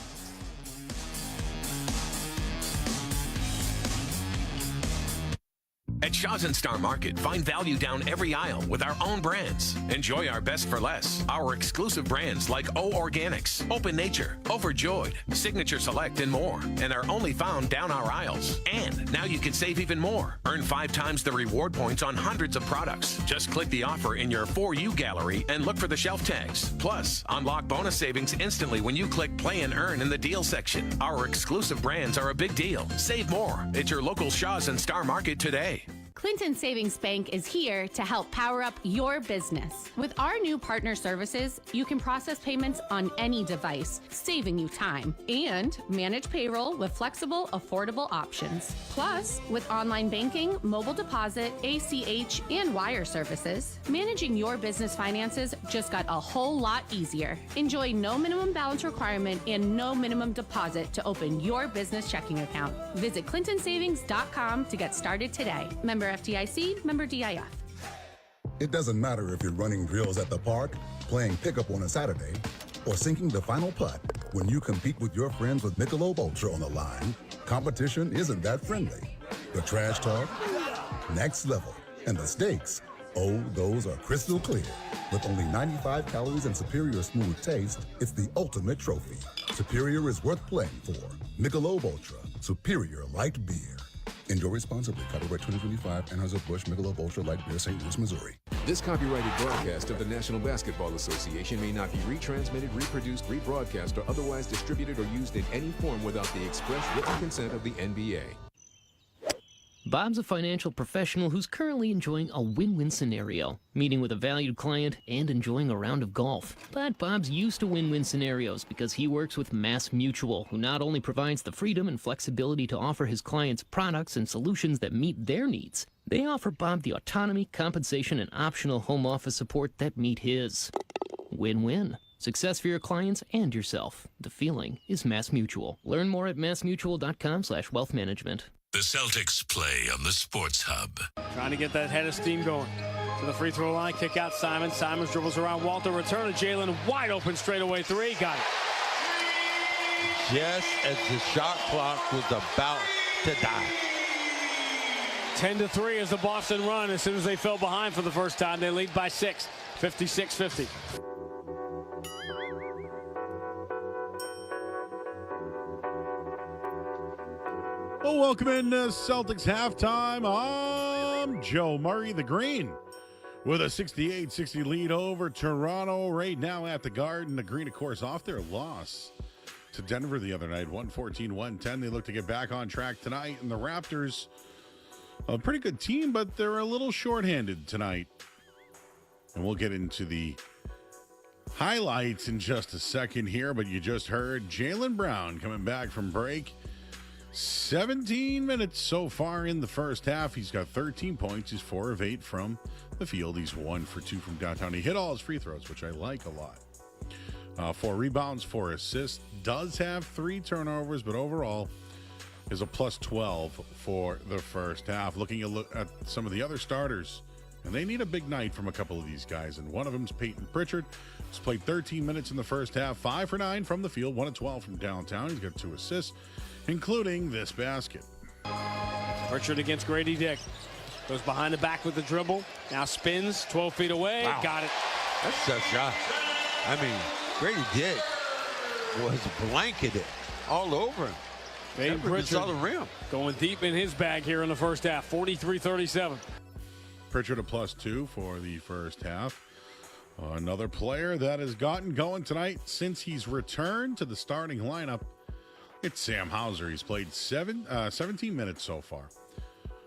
At Shaw's and Star Market, find value down every aisle with our own brands. Enjoy our best for less. Our exclusive brands like O Organics, Open Nature, Overjoyed, Signature Select, and more. And are only found down our aisles. And now you can save even more. Earn 5 times the reward points on hundreds of products. Just click the offer in your For You gallery and look for the shelf tags. Plus, unlock bonus savings instantly when you click Play and Earn in the deal section. Our exclusive brands are a big deal. Save more at your local Shaw's and Star Market today. Clinton Savings Bank is here to help power up your business. With our new partner services, you can process payments on any device, saving you time, and manage payroll with flexible, affordable options. Plus, with online banking, mobile deposit, ACH, and wire services, managing your business finances just got a whole lot easier. Enjoy no minimum balance requirement and no minimum deposit to open your business checking account. Visit clintonsavings.com to get started today. Member FDIC, member DIF. It doesn't matter if you're running drills at the park, playing pickup on a Saturday, or sinking the final putt. When you compete with your friends with Michelob Ultra on the line, competition isn't that friendly. The trash talk, next level, and the stakes, oh, those are crystal clear. With only 95 calories and superior smooth taste, it's the ultimate trophy. Superior is worth playing for. Michelob Ultra, superior light beer. Enjoy responsibly. Copyright 2025, Anheuser-Busch Michelob Ultra Light Beer, St. Louis, Missouri. This copyrighted broadcast of the National Basketball Association may not be retransmitted, reproduced, rebroadcast, or otherwise distributed or used in any form without the express written consent of the NBA. Bob's a financial professional who's currently enjoying a win-win scenario, meeting with a valued client and enjoying a round of golf. But Bob's used to win-win scenarios because he works with Mass Mutual, who not only provides the freedom and flexibility to offer his clients products and solutions that meet their needs, they offer Bob the autonomy, compensation, and optional home office support that meet his. Win-win. Success for your clients and yourself. The feeling is Mass Mutual. Learn more at massmutual.com/wealthmanagement. The Celtics play on the Sports Hub. Trying to get that head of steam going. To the free throw line, kick out Simon. Simons dribbles around Walter. Return to Jaylen. Wide open straightaway three. Got it. Just as the shot clock was about to die. 10-3 is the Boston run. As soon as they fell behind for the first time, they lead by 6, 56-50. Well, welcome in Celtics halftime. I'm Joe Murray, the Green, with a 68-60 lead over Toronto right now at the Garden. The Green, of course, off their loss to Denver the other night, 114-110. They look to get back on track tonight. And the Raptors, a pretty good team, but they're a little shorthanded tonight. And we'll get into the highlights in just a second here, but you just heard Jaylen Brown coming back from break. 17 minutes so far in the first half. He's got 13 points. He's 4 of 8 from the field. He's 1 for 2 from downtown. He hit all his free throws, which I like a lot. 4 rebounds, 4 assists. Does have 3 turnovers, but overall is a plus 12 for the first half. Looking at some of the other starters, and they need a big night from a couple of these guys, and one of them is Peyton Pritchard. He's played 13 minutes in the first half, 5 for 9 from the field, 1 of 12 from downtown. He's got 2 assists, including this basket. Pritchard against Grady Dick. Goes behind the back with the dribble. Now spins 12 feet away. Wow. Got it. That's a shot. I mean, Grady Dick was blanketed all over him. Peyton Pritchard saw the rim. Going deep in his bag here in the first half, 43-37. Pritchard a +2 for the first half. Another player that has gotten going tonight since he's returned to the starting lineup. It's Sam Hauser. He's played 17 minutes so far.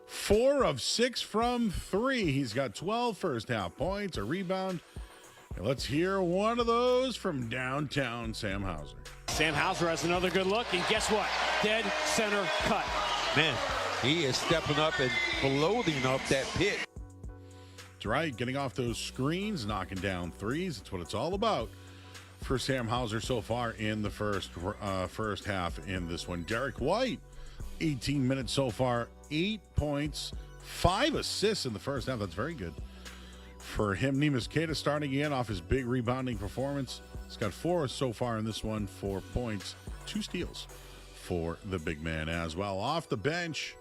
4 of 6 from 3. He's got 12 first half points, a rebound. And let's hear one of those from downtown Sam Hauser. Sam Hauser has another good look, and guess what? Dead center cut. Man, he is stepping up and floating up that pit. That's right, getting off those screens, knocking down threes. That's what it's all about for Sam Hauser so far in the first half in this one. Derek White, 18 minutes so far, 8 points, 5 assists in the first half. That's very good for him. Neemias Queta starting again off his big rebounding performance. He's got 4 so far in this one, 4 points, 2 steals for the big man as well. Off the bench,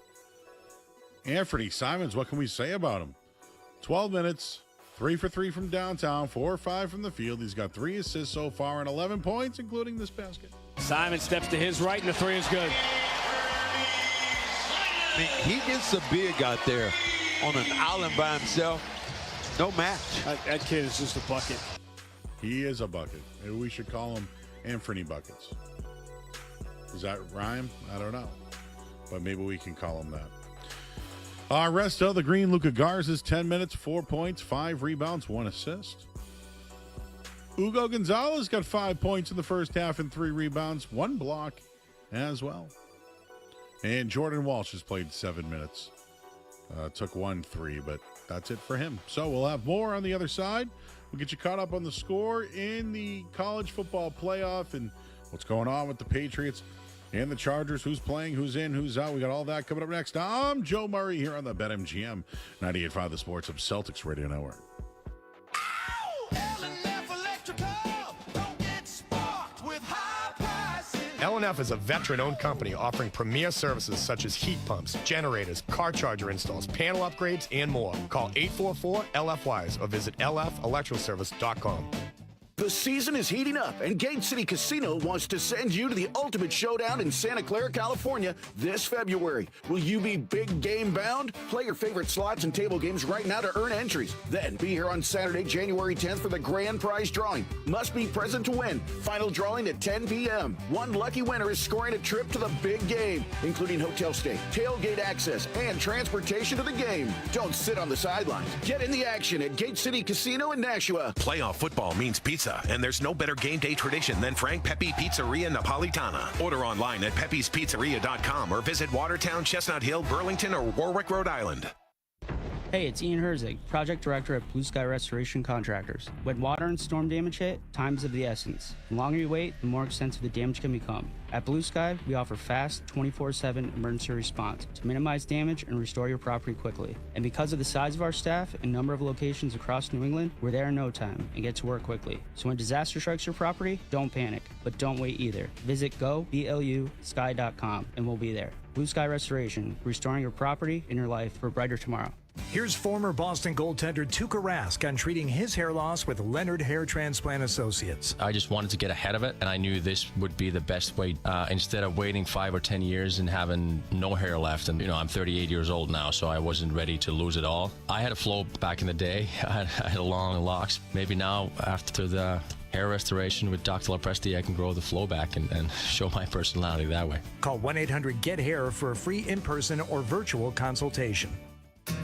Anthony Simons, what can we say about him? 12 minutes, 3 for 3 from downtown, 4 or 5 from the field. He's got 3 assists so far and 11 points, including this basket. Simon steps to his right, and the 3 is good. I mean, he gets a big out there on an island by himself. No match. That kid is just a bucket. He is a bucket. Maybe we should call him Anthony Buckets. Does that rhyme? I don't know. But maybe we can call him that. Rest of the Green, Luka Garza's 10 minutes, 4 points, 5 rebounds, 1 assist. Hugo Gonzalez got 5 points in the first half and 3 rebounds, 1 block as well. And Jordan Walsh has played 7 minutes. Took 1 3, but that's it for him. So we'll have more on the other side. We'll get you caught up on the score in the college football playoff and what's going on with the Patriots and the Chargers, who's playing, who's in, who's out. We got all that coming up next. I'm Joe Murray here on the BetMGM 98.5 The Sports of Celtics Radio Network. L&F is a veteran-owned company offering premier services such as heat pumps, generators, car charger installs, panel upgrades, and more. Call 844-LF-WISE or visit lfelectroservice.com. The season is heating up, and Gate City Casino wants to send you to the ultimate showdown in Santa Clara, California this February. Will you be big game bound? Play your favorite slots and table games right now to earn entries. Then be here on Saturday, January 10th for the grand prize drawing. Must be present to win. Final drawing at 10 p.m. One lucky winner is scoring a trip to the big game, including hotel stay, tailgate access, and transportation to the game. Don't sit on the sidelines. Get in the action at Gate City Casino in Nashua. Playoff football means pizza, and there's no better game day tradition than Frank Pepe Pizzeria Napolitana. Order online at pepespizzeria.com or visit Watertown, Chestnut Hill, Burlington, or Warwick, Rhode Island. Hey, it's Ian Herzig, Project Director at Blue Sky Restoration Contractors. When water and storm damage hit, time's of the essence. The longer you wait, the more extensive the damage can become. At Blue Sky, we offer fast, 24/7 emergency response to minimize damage and restore your property quickly. And because of the size of our staff and number of locations across New England, we're there in no time and get to work quickly. So when disaster strikes your property, don't panic, but don't wait either. Visit goblusky.com and we'll be there. Blue Sky Restoration, restoring your property and your life for a brighter tomorrow. Here's former Boston goaltender Tuukka Rask on treating his hair loss with Leonard Hair Transplant Associates. I just wanted to get ahead of it, and I knew this would be the best way instead of waiting 5 or 10 years and having no hair left. And, I'm 38 years old now, so I wasn't ready to lose it all. I had a flow back in the day. I had long locks. Maybe now, after the hair restoration with Dr. Lopresti, I can grow the flow back and show my personality that way. Call 1-800-GET-HAIR for a free in-person or virtual consultation.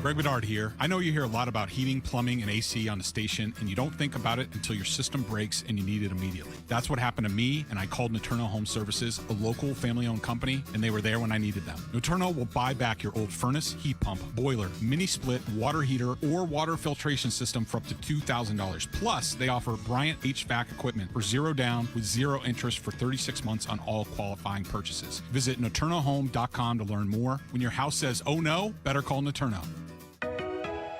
Greg Bedard here. I know you hear a lot about heating, plumbing, and AC on the station, and you don't think about it until your system breaks and you need it immediately. That's what happened to me, and I called Naterno Home Services, a local family-owned company, and they were there when I needed them. Naterno will buy back your old furnace, heat pump, boiler, mini split, water heater, or water filtration system for up to $2,000. Plus, they offer Bryant HVAC equipment for $0 down with 0 interest for 36 months on all qualifying purchases. Visit NaternoHome.com to learn more. When your house says, oh no, better call Naterno.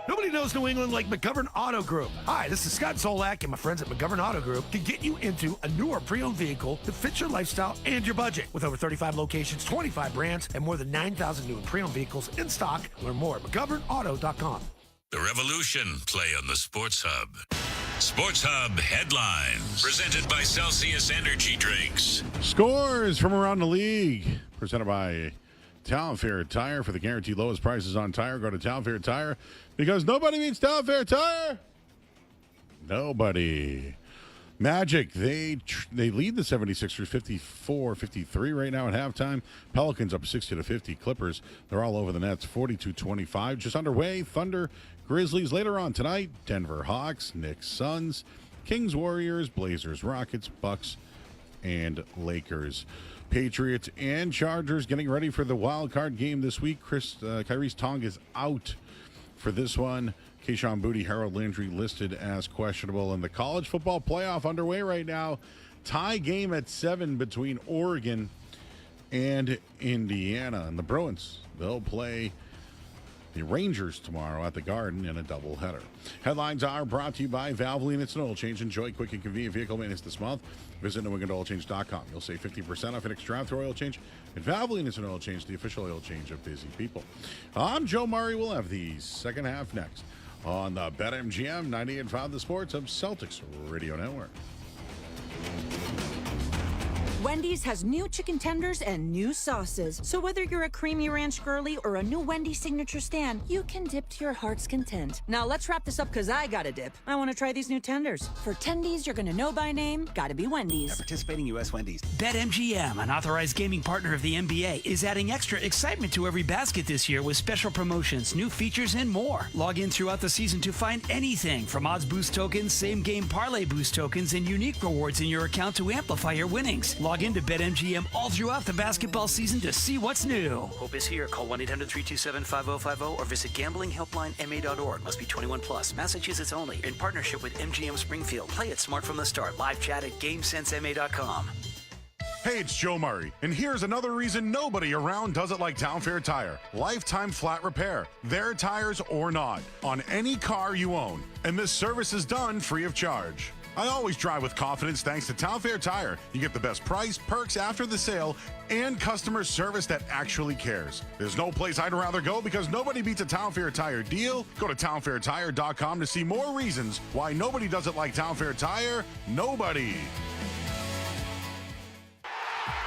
Nobody knows New England like McGovern Auto Group. Hi, this is Scott Zolak, and my friends at McGovern Auto Group can get you into a newer pre-owned vehicle that fits your lifestyle and your budget. With over 35 locations, 25 brands, and more than 9,000 new and pre-owned vehicles in stock. Learn more at McGovernAuto.com. The Revolution play on the Sports Hub. Sports Hub headlines presented by Celsius Energy Drinks. Scores from around the league presented by Town Fair Tire. For the guaranteed lowest prices on tire, go to Town Fair Tire, because nobody beats Town Fair Tire. Nobody. Magic, they lead the 76ers 54-53 right now at halftime. Pelicans up 60-50. Clippers, they're all over the Nets 42-25. Just underway. Thunder, Grizzlies later on tonight. Denver Hawks, Knicks, Suns, Kings, Warriors, Blazers, Rockets, Bucks, and Lakers. Patriots and Chargers getting ready for the wild card game this week. Kyrie's Tong is out for this one. Keyshawn Boutte, Harold Landry listed as questionable. And the college football playoff underway right now. Tie game at 7 between Oregon and Indiana. And the Bruins, they'll play the Rangers tomorrow at the Garden in a doubleheader. Headlines are brought to you by Valvoline. It's an oil change. Enjoy quick and convenient vehicle maintenance this month. Visit NewEnglandOilChange.com. You'll save 50% off an extra after oil change. And Valvoline is an oil change, the official oil change of busy people. I'm Joe Murray. We'll have the second half next on the BetMGM 98.5 The Sports of Celtics Radio Network. Wendy's has new chicken tenders and new sauces. So whether you're a creamy ranch girly or a new Wendy's signature stand, you can dip to your heart's content. Now let's wrap this up because I gotta dip. I want to try these new tenders. For tendies you're gonna know by name, gotta be Wendy's. At participating U.S. Wendy's. BetMGM, an authorized gaming partner of the NBA, is adding extra excitement to every basket this year with special promotions, new features, and more. Log in throughout the season to find anything from odds boost tokens, same game parlay boost tokens, and unique rewards in your account to amplify your winnings. Log into BetMGM all throughout the basketball season to see what's new. Hope is here. Call 1-800-327-5050 or visit gamblinghelplinema.org. Must be 21 plus. Massachusetts only. In partnership with MGM Springfield. Play it smart from the start. Live chat at GameSenseMA.com. Hey, it's Joe Murray, and here's another reason nobody around does it like Town Fair Tire. Lifetime flat repair, their tires or not, on any car you own. And this service is done free of charge. I always drive with confidence thanks to Town Fair Tire. You get the best price, perks after the sale, and customer service that actually cares. There's no place I'd rather go because nobody beats a Town Fair Tire deal. Go to townfairtire.com to see more reasons why nobody does it like Town Fair Tire. Nobody.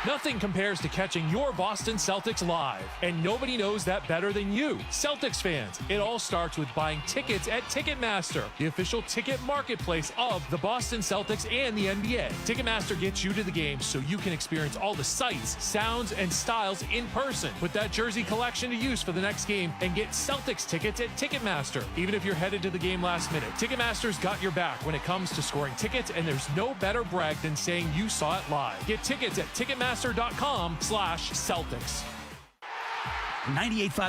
Nothing compares to catching your Boston Celtics live, and nobody knows that better than you, Celtics fans. It all starts with buying tickets at Ticketmaster, the official ticket marketplace of the Boston Celtics and the NBA. Ticketmaster gets you to the game so you can experience all the sights, sounds, and styles in person. Put that jersey collection to use for the next game and get Celtics tickets at Ticketmaster, even if you're headed to the game last minute. Ticketmaster's got your back when it comes to scoring tickets, and there's no better brag than saying you saw it live. Get tickets at Ticketmaster.com/Celtics. 98.5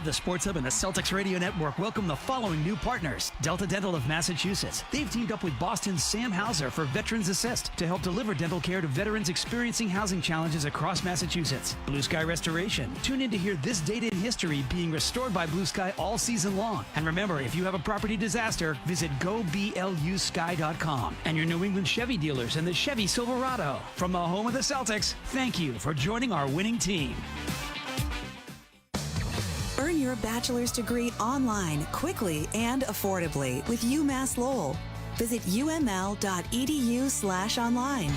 The Sports Hub and the Celtics Radio Network welcome the following new partners. Delta Dental of Massachusetts. They've teamed up with Boston's Sam Hauser for Veterans Assist to help deliver dental care to veterans experiencing housing challenges across Massachusetts. Blue Sky Restoration. Tune in to hear this date in history being restored by Blue Sky all season long. And remember, if you have a property disaster, visit GoBLUSky.com. And your New England Chevy dealers and the Chevy Silverado. From the home of the Celtics, thank you for joining our winning team. Earn your bachelor's degree online, quickly and affordably with UMass Lowell. Visit uml.edu/online.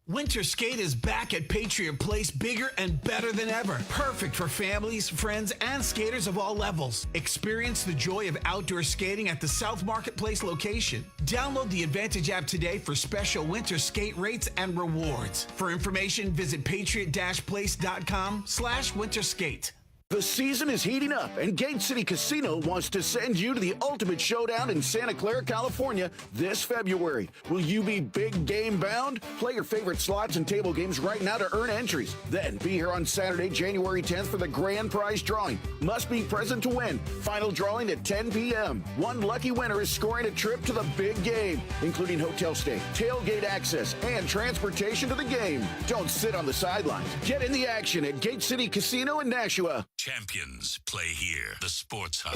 Winter Skate is back at Patriot Place, bigger and better than ever. Perfect for families, friends, and skaters of all levels. Experience the joy of outdoor skating at the South Marketplace location. Download the Advantage app today for special winter skate rates and rewards. For information, visit patriot-place.com/winterskate. The season is heating up, and Gate City Casino wants to send you to the ultimate showdown in Santa Clara, California this February. Will you be big game bound? Play your favorite slots and table games right now to earn entries. Then be here on Saturday, January 10th for the grand prize drawing. Must be present to win. Final drawing at 10 p.m. One lucky winner is scoring a trip to the big game, including hotel stay, tailgate access, and transportation to the game. Don't sit on the sidelines. Get in the action at Gate City Casino in Nashua. Champions play here. The Sports Hub.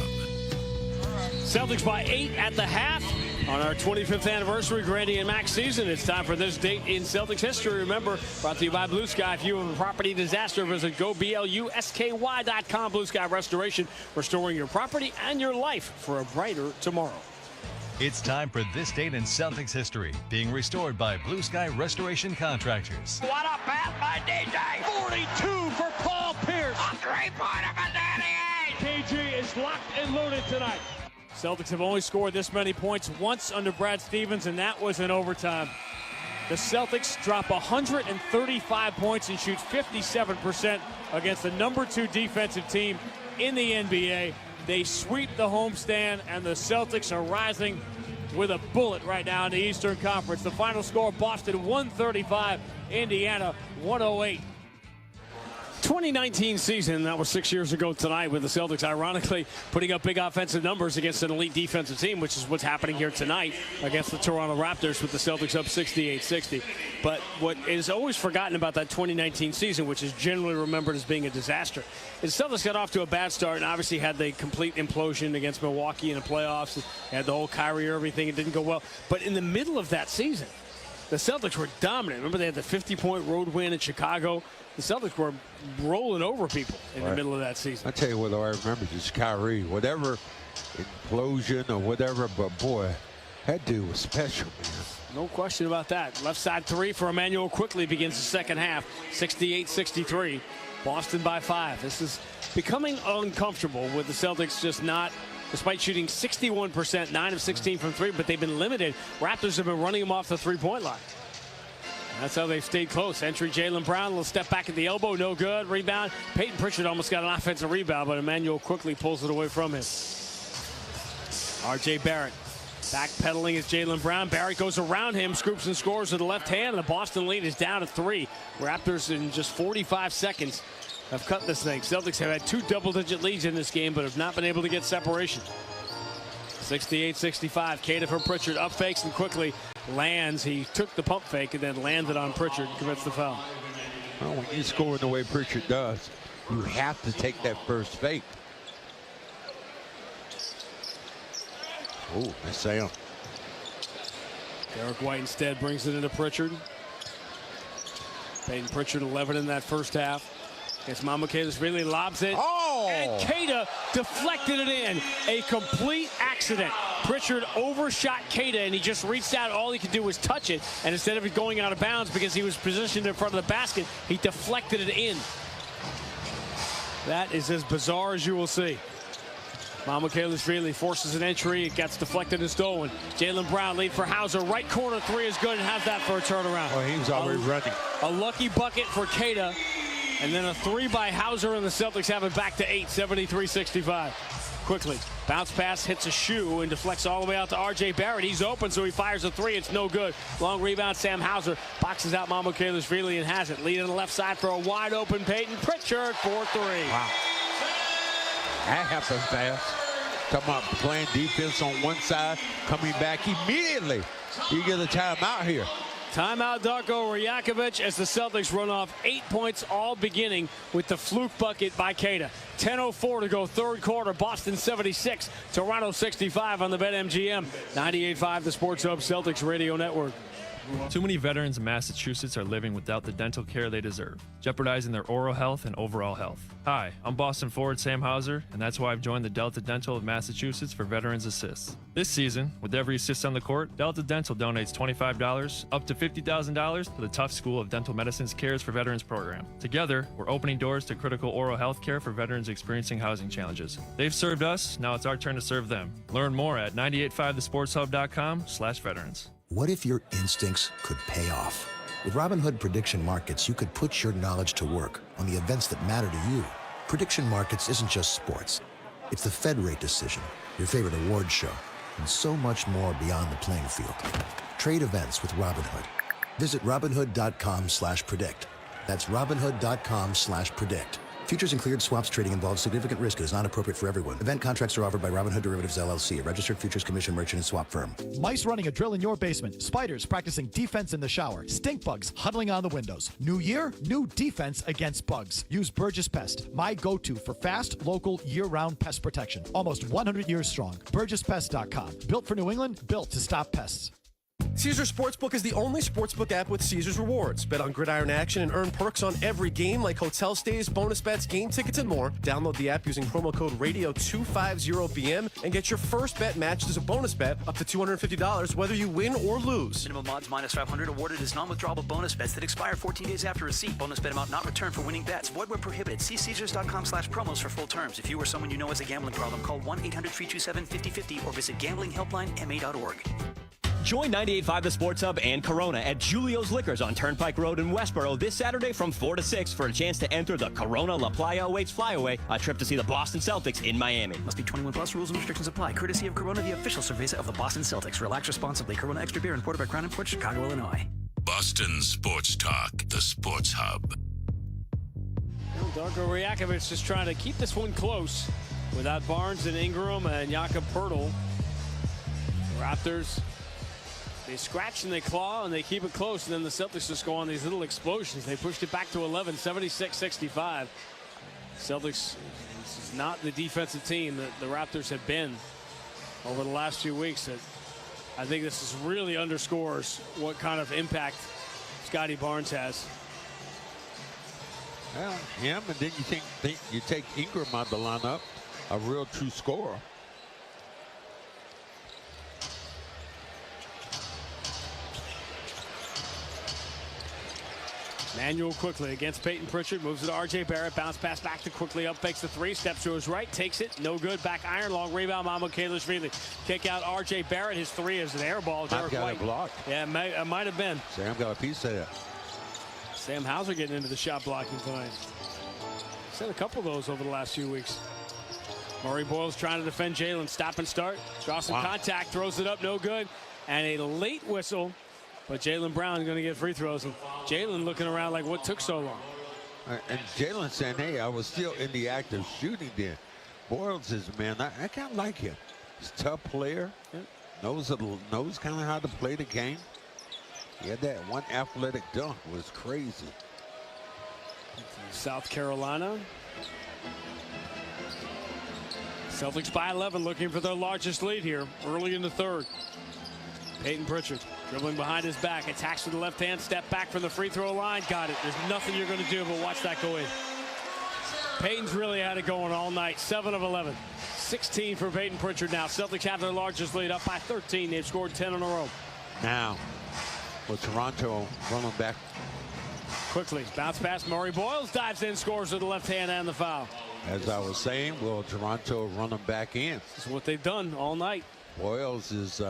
Celtics by 8 at the half. On our 25th anniversary, Grandy and Max season, it's time for this date in Celtics history. Remember, brought to you by Blue Sky. If you have a property disaster, visit GoBLUSky.com. Blue Sky Restoration, restoring your property and your life for a brighter tomorrow. It's time for this date in Celtics history, being restored by Blue Sky Restoration Contractors. What a pass by DJ! 42 for Three-pointer for Danny Ainge. KG is locked and loaded tonight. Celtics have only scored this many points once under Brad Stevens, and that was in overtime. The Celtics drop 135 points and shoot 57% against the number 2 defensive team in the NBA. They sweep the homestand, and the Celtics are rising with a bullet right now in the Eastern Conference. The final score, Boston 135, Indiana 108. 2019 season, that was 6 years ago tonight, with the Celtics ironically putting up big offensive numbers against an elite defensive team, which is what's happening here tonight against the Toronto Raptors, with the Celtics up 68-60. But what is always forgotten about that 2019 season, which is generally remembered as being a disaster, is the Celtics got off to a bad start and obviously had the complete implosion against Milwaukee in the playoffs. They had the whole Kyrie Irving thing. It didn't go well. But in the middle of that season, the Celtics were dominant. Remember, they had the 50-point road win in Chicago. The Celtics were rolling over people in the middle of that season. I tell you what, I remember just Kyrie, whatever implosion or whatever, but boy, that dude was special, man. No question about that. Left side three for Emmanuel quickly begins the second half, 68-63. Boston by 5. This is becoming uncomfortable with the Celtics just not, despite shooting 61%, 9 of 16 from 3, but they've been limited. Raptors have been running them off the three-point line. That's how they've stayed close. Entry, Jaylen Brown, a little step back at the elbow, no good. Rebound. Peyton Pritchard almost got an offensive rebound, but Emmanuel quickly pulls it away from him. R.J. Barrett backpedaling is Jaylen Brown. Barrett goes around him, scoops and scores with the left hand, and the Boston lead is down to 3. Raptors in just 45 seconds have cut this thing. Celtics have had 2 double-digit leads in this game, but have not been able to get separation. 68-65. Keita from Pritchard, up fakes and quickly lands. He took the pump fake and then landed on Pritchard, commits the foul. Well, when you score the way Pritchard does, you have to take that first fake. Oh, nice sound. Derek White instead brings it into Pritchard. Peyton Pritchard 11 in that first half. Guess Mamukel's really lobs it. Oh! And Keita deflected it in. A complete accident. Pritchard overshot Keita, and he just reached out. All he could do was touch it. And instead of it going out of bounds because he was positioned in front of the basket, he deflected it in. That is as bizarre as you will see. Mamukel's forces an entry. It gets deflected and stolen. Jaylen Brown lead for Hauser. Right corner 3 is good, and has that for a turnaround. Oh, he was already running. A lucky bucket for Keita. And then a 3 by Hauser, and the Celtics have it back to 8, 73-65. Quickly, bounce pass hits a shoe and deflects all the way out to R.J. Barrett. He's open, so he fires a 3. It's no good. Long rebound, Sam Hauser boxes out Mamukel's and has it. Lead on the left side for a wide open Peyton Pritchard for 3. Wow. That happened fast. Talking about playing defense on one side, coming back immediately. You get a timeout here. Timeout, Darko Rajakovic, as the Celtics run off 8 points, all beginning with the fluke bucket by Keita. 10:04 to go, third quarter. Boston 76, Toronto 65 on the BetMGM 98.5, the Sports Hub Celtics Radio Network. Too many veterans in Massachusetts are living without the dental care they deserve, jeopardizing their oral health and overall health. Hi, I'm Boston forward Sam Hauser, and that's why I've joined the Delta Dental of Massachusetts for Veterans Assists. This season, with every assist on the court, Delta Dental donates $25 up to $50,000 to the Tufts School of Dental Medicine's Cares for Veterans program. Together, we're opening doors to critical oral health care for veterans experiencing housing challenges. They've served us, now it's our turn to serve them. Learn more at 985thesportshub.com/veterans. What if your instincts could pay off? With Robinhood Prediction Markets, you could put your knowledge to work on the events that matter to you. Prediction Markets isn't just sports. It's the Fed rate decision, your favorite award show, and so much more beyond the playing field. Trade events with Robinhood. Visit Robinhood.com/predict. That's Robinhood.com/predict. Futures and cleared swaps trading involves significant risk and is not appropriate for everyone. Event contracts are offered by Robinhood Derivatives LLC, a registered futures commission merchant and swap firm. Mice running a drill in your basement. Spiders practicing defense in the shower. Stink bugs huddling on the windows. New year, new defense against bugs. Use Burgess Pest, my go-to for fast, local, year-round pest protection. Almost 100 years strong. BurgessPest.com. Built for New England, built to stop pests. Caesars Sportsbook is the only sportsbook app with Caesars Rewards. Bet on gridiron action and earn perks on every game like hotel stays, bonus bets, game tickets, and more. Download the app using promo code RADIO250BM and get your first bet matched as a bonus bet up to $250 whether you win or lose. Minimum odds minus 500 awarded as non-withdrawable bonus bets that expire 14 days after receipt. Bonus bet amount not returned for winning bets. Void where prohibited. See Caesars.com/promos for full terms. If you or someone you know has a gambling problem, call 1-800-327-5050 or visit gamblinghelplinema.org. Join 98.5 The Sports Hub and Corona at Julio's Liquors on Turnpike Road in Westboro this Saturday from 4 to 6 for a chance to enter the Corona La Playa Awaits Flyaway, a trip to see the Boston Celtics in Miami. Must be 21 plus. Rules and restrictions apply. Courtesy of Corona, the official cerveza of the Boston Celtics. Relax responsibly. Corona Extra Beer imported by Crown Imports, Chicago, Illinois. Boston Sports Talk, the Sports Hub. Darko Rajakovic just trying to keep this one close without Barnes and Ingram and Jakob Poeltl. Raptors, they scratch and they claw and they keep it close, and then the Celtics just go on these little explosions. They pushed it back to 11, 76-65. Celtics, this is not the defensive team that the Raptors have been over the last few weeks. I think this is really underscores what kind of impact Scotty Barnes has. Well, him, and then you take Ingram out of the lineup, a real true scorer. Manuel quickly against Peyton Pritchard, moves it to R.J. Barrett, bounce pass back to quickly, up fakes the three, steps to his right, takes it, no good, back iron, long rebound, Mamukelashvili. Kick out R.J. Barrett, his three is an air ball. I've got it blocked. Yeah, it might have been. Sam got a piece of that. Sam Hauser getting into the shot blocking tonight. He's had a couple of those over the last few weeks. Murray Boyles trying to defend Jalen, stop and start, draw some contact, throws it up, no good, and a late whistle. But Jaylen Brown is going to get free throws. And Jalen looking around like, what took so long? And Jalen saying, hey, I was still in the act of shooting then. Boyles is, man, I kind of like him. He's a tough player. Yeah. Knows kind of how to play the game. He had that one athletic dunk. It was crazy. South Carolina. Celtics by 11, looking for their largest lead here early in the third. Peyton Pritchard dribbling behind his back, attacks with the left hand, step back from the free throw line, got it. There's nothing you're going to do but watch that go in. Peyton's really had it going all night, 7 of 11. 16 for Peyton Pritchard now. Celtics have their largest lead, up by 13. They've scored 10 in a row. Now, with Toronto running back. Quickly, bounce pass, Murray Boyles dives in, scores with the left hand and the foul. As I was saying, will Toronto run them back in? This is what they've done all night. Boyles is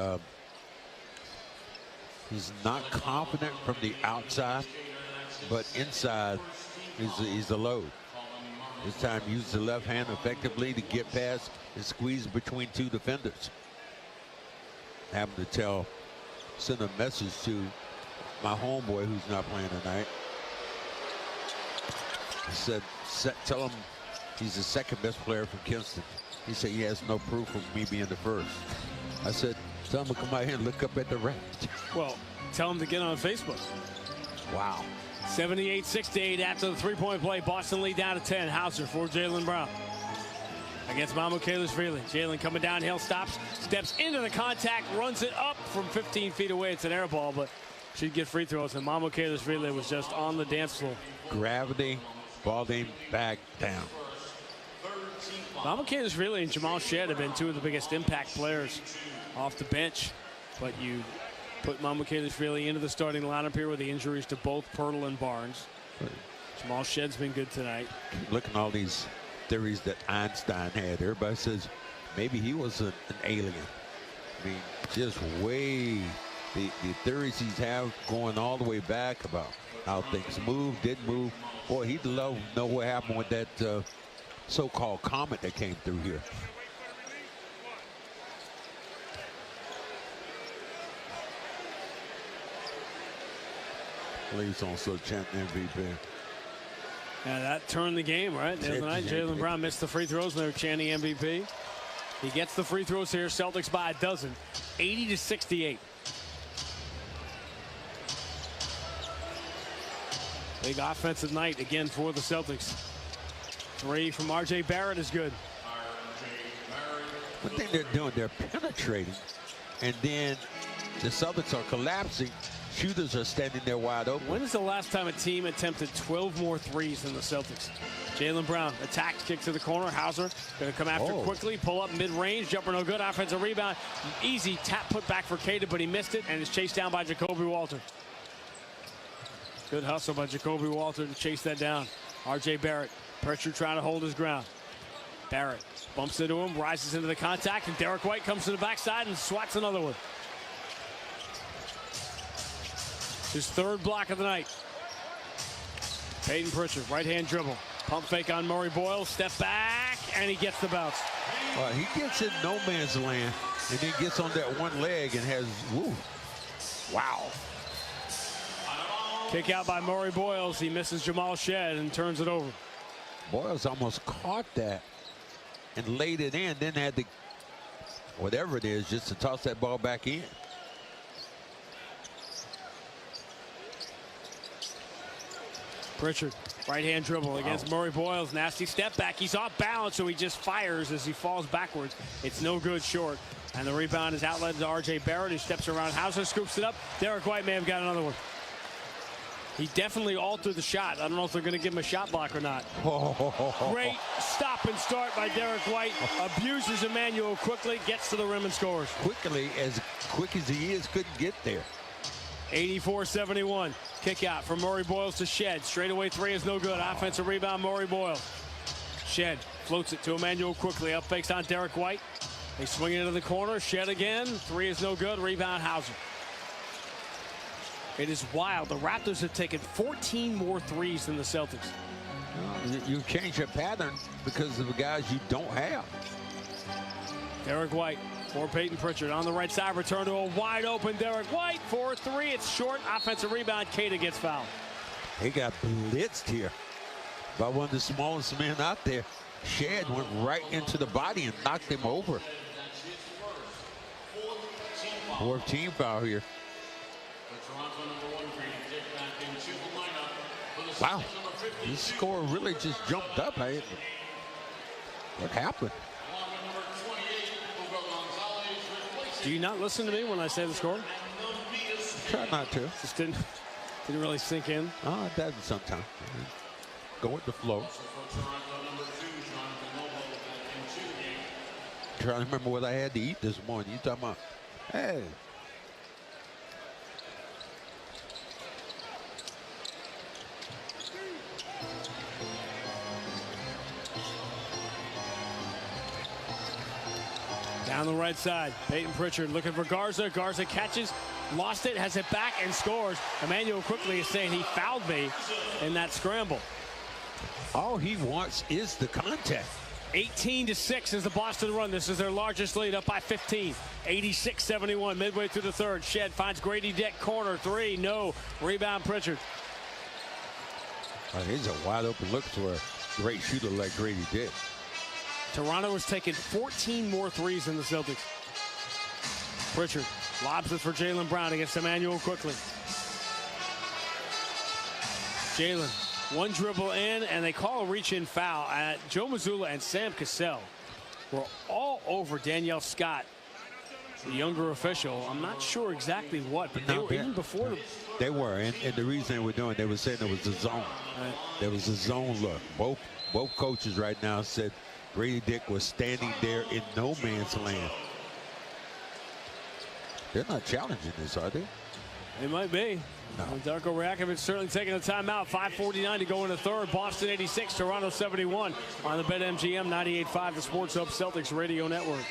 he's not confident from the outside, but inside he's a load. This time used the left hand effectively to get past and squeeze between two defenders. Having to send a message to my homeboy who's not playing tonight. I said, tell him he's the second best player from Kinston. He said he has no proof of me being the first. I said, tell him to come out here and look up at the ref. Well, tell him to get on Facebook. Wow. 78-68 after the three-point play. Boston lead down to 10. Hauser for Jaylen Brown. Against Mamukelashvili. Jalen coming downhill, stops, steps into the contact, runs it up from 15 feet away. It's an air ball, but she'd get free throws. And Mamukelashvili was just on the dance floor. Gravity, ball game back down. Mamukelashvili and Jamal Shead have been two of the biggest impact players off the bench. But you put Mamukelashvili into the starting lineup here with the injuries to both Poeltl and Barnes. Jamal Shead's been good tonight. Looking at all these theories that Einstein had. Everybody says maybe he was an alien. I mean, just way the theories he's have going all the way back about how things move, didn't move. Boy, he'd love to know what happened with that so-called comet that came through here. Please also chant MVP. And that turned the game, right? The other night, Jaylen Brown missed the free throws, and they were chanting MVP. He gets the free throws here. Celtics by a dozen, 80-68. Big offensive night again for the Celtics. Three from R.J. Barrett is good. One thing they're doing, they're penetrating, and then The Celtics are collapsing. Shooters are standing there wide open. When is the last time a team attempted 12 more threes than the Celtics? Jaylen Brown attacks, kick to the corner. Hauser going to come after quickly, pull up mid-range, jumper no good, offensive rebound. Easy tap put back for Cater, but he missed it and is chased down by Jacoby Walter. Good hustle by Jacoby Walter to chase that down. R.J. Barrett, pressure trying to hold his ground. Barrett bumps into him, rises into the contact, and Derek White comes to the backside and swats another one. His third block of the night. Peyton Pritchard, right-hand dribble. Pump fake on Murray Boyle, step back, and he gets the bounce. He gets in no man's land, and then gets on that one leg and has, woo. Wow. Kick out by Murray Boyles. He misses Jamal Shed and turns it over. Boyles almost caught that and laid it in, then had to, whatever it is, just to toss that ball back in. Pritchard, right-hand dribble against Murray Boyles. Nasty step back. He's off balance, so he just fires as he falls backwards. It's no good short. And the rebound is outlet to R.J. Barrett, who steps around. Hauser scoops it up. Derek White may have got another one. He definitely altered the shot. I don't know if they're going to give him a shot block or not. Great stop and start by Derek White. Abuses Emmanuel quickly, gets to the rim and scores. Quickly, as quick as he is, couldn't get there. 84-71. Kick out from Murray Boyles to Shed. Straightaway three is no good. Offensive rebound, Murray Boyles. Shed floats it to Emmanuel quickly. Up fakes on Derek White. They swing it into the corner. Shed again. Three is no good. Rebound Hauser. It is wild. The Raptors have taken 14 more threes than the Celtics. You change your pattern because of the guys you don't have. Derek White for Peyton Pritchard on the right side. Return to a wide open Derek White for three. It's short. Offensive rebound. Cater gets fouled. He got blitzed here by one of the smallest men out there. Shed went right into the body and knocked him over. Fourth team foul here. Wow, this score really just jumped up. What happened? Do you not listen to me when I say the score? Try not to. Just didn't really sink in. Oh, it doesn't sometimes. Go with the flow. Trying to remember what I had to eat this morning. You talking about, hey. Down the right side, Peyton Pritchard looking for Garza. Garza catches, lost it, has it back, and scores. Emmanuel quickly is saying he fouled me in that scramble. All he wants is the contact. 18-6 is the Boston run. This is their largest lead, up by 15. 86-71, midway through the third. Shed finds Grady Dick, corner three, no. Rebound Pritchard. Here's a wide open look for a great shooter like Grady Dick. Toronto has taken 14 more threes than the Celtics. Pritchard lobs it for Jaylen Brown against Emmanuel quickly. Jaylen, one dribble in, and they call a reach-in foul. Joe Mazzulla and Sam Cassell were all over Danielle Scott, the younger official. I'm not sure exactly what, but they were even before. They were, and the reason they were doing, they were saying there was a zone. Right. There was a zone look. Both coaches right now said Grady Dick was standing there in no man's land. They're not challenging this, are they? They might be. No. Darko Rajakovic certainly taking a timeout. 5:49 to go in the third. Boston 86, Toronto 71 on the BetMGM 98.5, the Sports Hub Celtics Radio Network.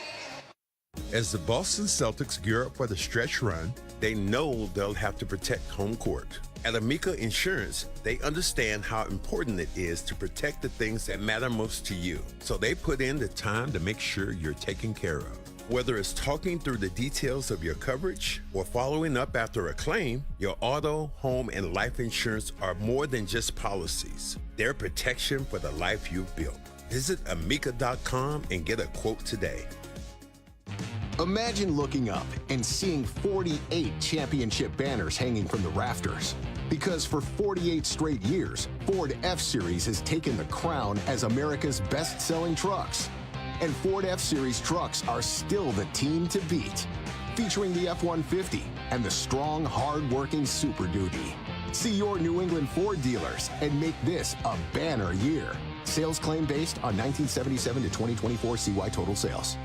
As the Boston Celtics gear up for the stretch run, they know they'll have to protect home court. At Amica Insurance, they understand how important it is to protect the things that matter most to you. So they put in the time to make sure you're taken care of. Whether it's talking through the details of your coverage or following up after a claim, your auto, home, and life insurance are more than just policies. They're protection for the life you've built. Visit amica.com and get a quote today. Imagine looking up and seeing 48 championship banners hanging from the rafters. Because for 48 straight years, Ford F-Series has taken the crown as America's best-selling trucks. And Ford F-Series trucks are still the team to beat. Featuring the F-150, and the strong, hard-working Super Duty. See your New England Ford dealers and make this a banner year. Sales claim based on 1977 to 2024 CY total sales.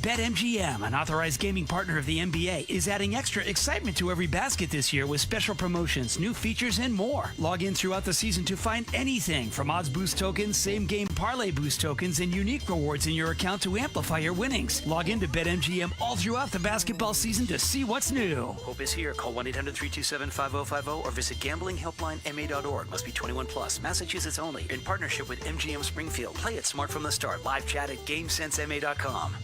BetMGM, an authorized gaming partner of the NBA, is adding extra excitement to every basket this year with special promotions, new features, and more. Log in throughout the season to find anything from odds boost tokens, same-game parlay boost tokens, and unique rewards in your account to amplify your winnings. Log in to BetMGM all throughout the basketball season to see what's new. Hope is here. Call 1-800-327-5050 or visit gamblinghelplinema.org. Must be 21 plus. Massachusetts only. In partnership with MGM Springfield. Play it smart from the start. Live chat at GameSenseMA.com.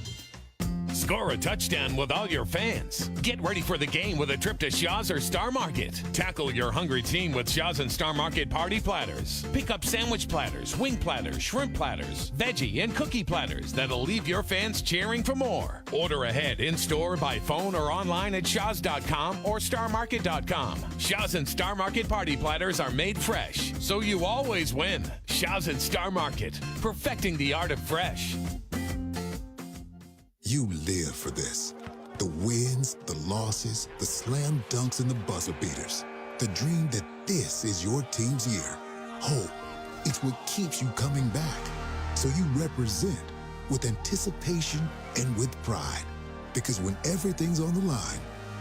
Score a touchdown with all your fans. Get ready for the game with a trip to Shaw's or Star Market. Tackle your hungry team with Shaw's and Star Market party platters. Pick up sandwich platters, wing platters, shrimp platters, veggie and cookie platters that'll leave your fans cheering for more. Order ahead in-store, by phone, or online at shaws.com or starmarket.com. Shaw's and Star Market party platters are made fresh, so you always win. Shaw's and Star Market, perfecting the art of fresh. You live for this. The wins, the losses, the slam dunks, and the buzzer beaters. The dream that this is your team's year. Hope, it's what keeps you coming back. So you represent with anticipation and with pride. Because when everything's on the line,